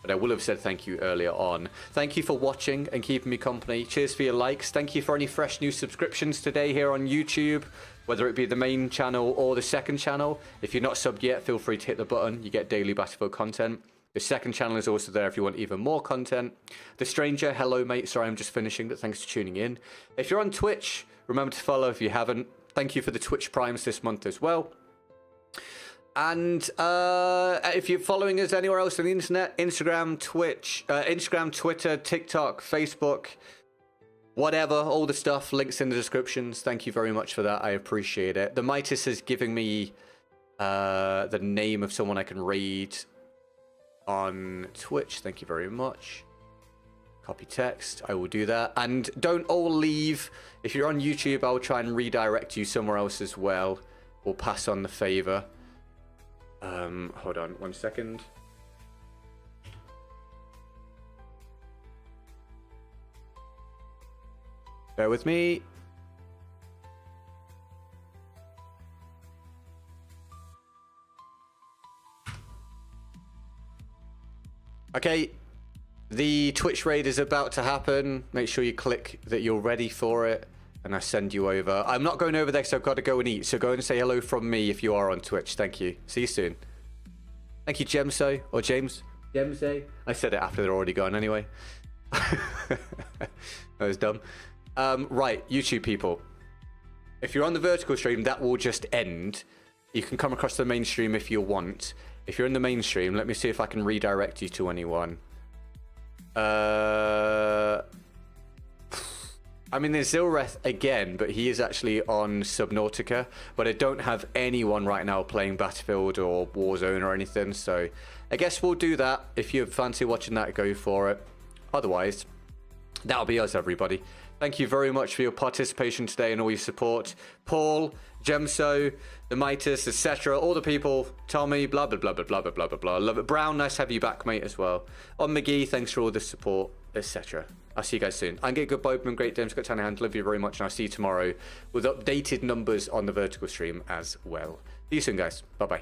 but I will have said thank you earlier on. Thank you for watching and keeping me company. Cheers for your likes. Thank you for any fresh new subscriptions today here on YouTube, whether it be the main channel or the second channel. If you're not subbed yet, feel free to hit the button. You get daily Battlefield content. The second channel is also there if you want even more content. The Stranger, hello mate. Sorry, I'm just finishing, but thanks for tuning in. If you're on Twitch, remember to follow if you haven't. Thank you for the Twitch Primes this month as well. And if you're following us anywhere else on the internet, Instagram, Twitch, Instagram, Twitter, TikTok, Facebook, whatever, all the stuff, links in the descriptions. Thank you very much for that. I appreciate it. The Midas is giving me the name of someone I can read on Twitch. Thank you very much. Copy text. I will do that. And don't all leave. If you're on YouTube, I'll try and redirect you somewhere else as well. We'll pass on the favor. Hold on 1 second. Bear with me. Okay, the Twitch raid is about to happen. Make sure you click that you're ready for it, and I send you over. I'm not going over there because I've got to go and eat, so go and say hello from me if you are on Twitch. Thank you. See you soon. Thank you, Gemso, or James. Gemso. I said it after they're already gone anyway. That was dumb. Right, YouTube people. If you're on the vertical stream, that will just end. You can come across the main stream if you want. If you're in the mainstream, let me see if I can redirect you to anyone. I mean, there's Zilreth again, but he is actually on Subnautica. But I don't have anyone right now playing Battlefield or Warzone or anything. So I guess we'll do that. If you fancy watching that, go for it. Otherwise, that'll be us, everybody. Thank you very much for your participation today and all your support. Paul, Gemso, the Midas, etc. All the people, Tommy, blah, blah, blah, blah, blah, blah, blah, blah, blah. Love it. Brown, nice to have you back, mate, as well. On McGee, thanks for all the support, etc. I'll see you guys soon. I'm GetGoodGuy, great Dames, got Tiny Hand. Love you very much, and I'll see you tomorrow with updated numbers on the vertical stream as well. See you soon, guys. Bye-bye.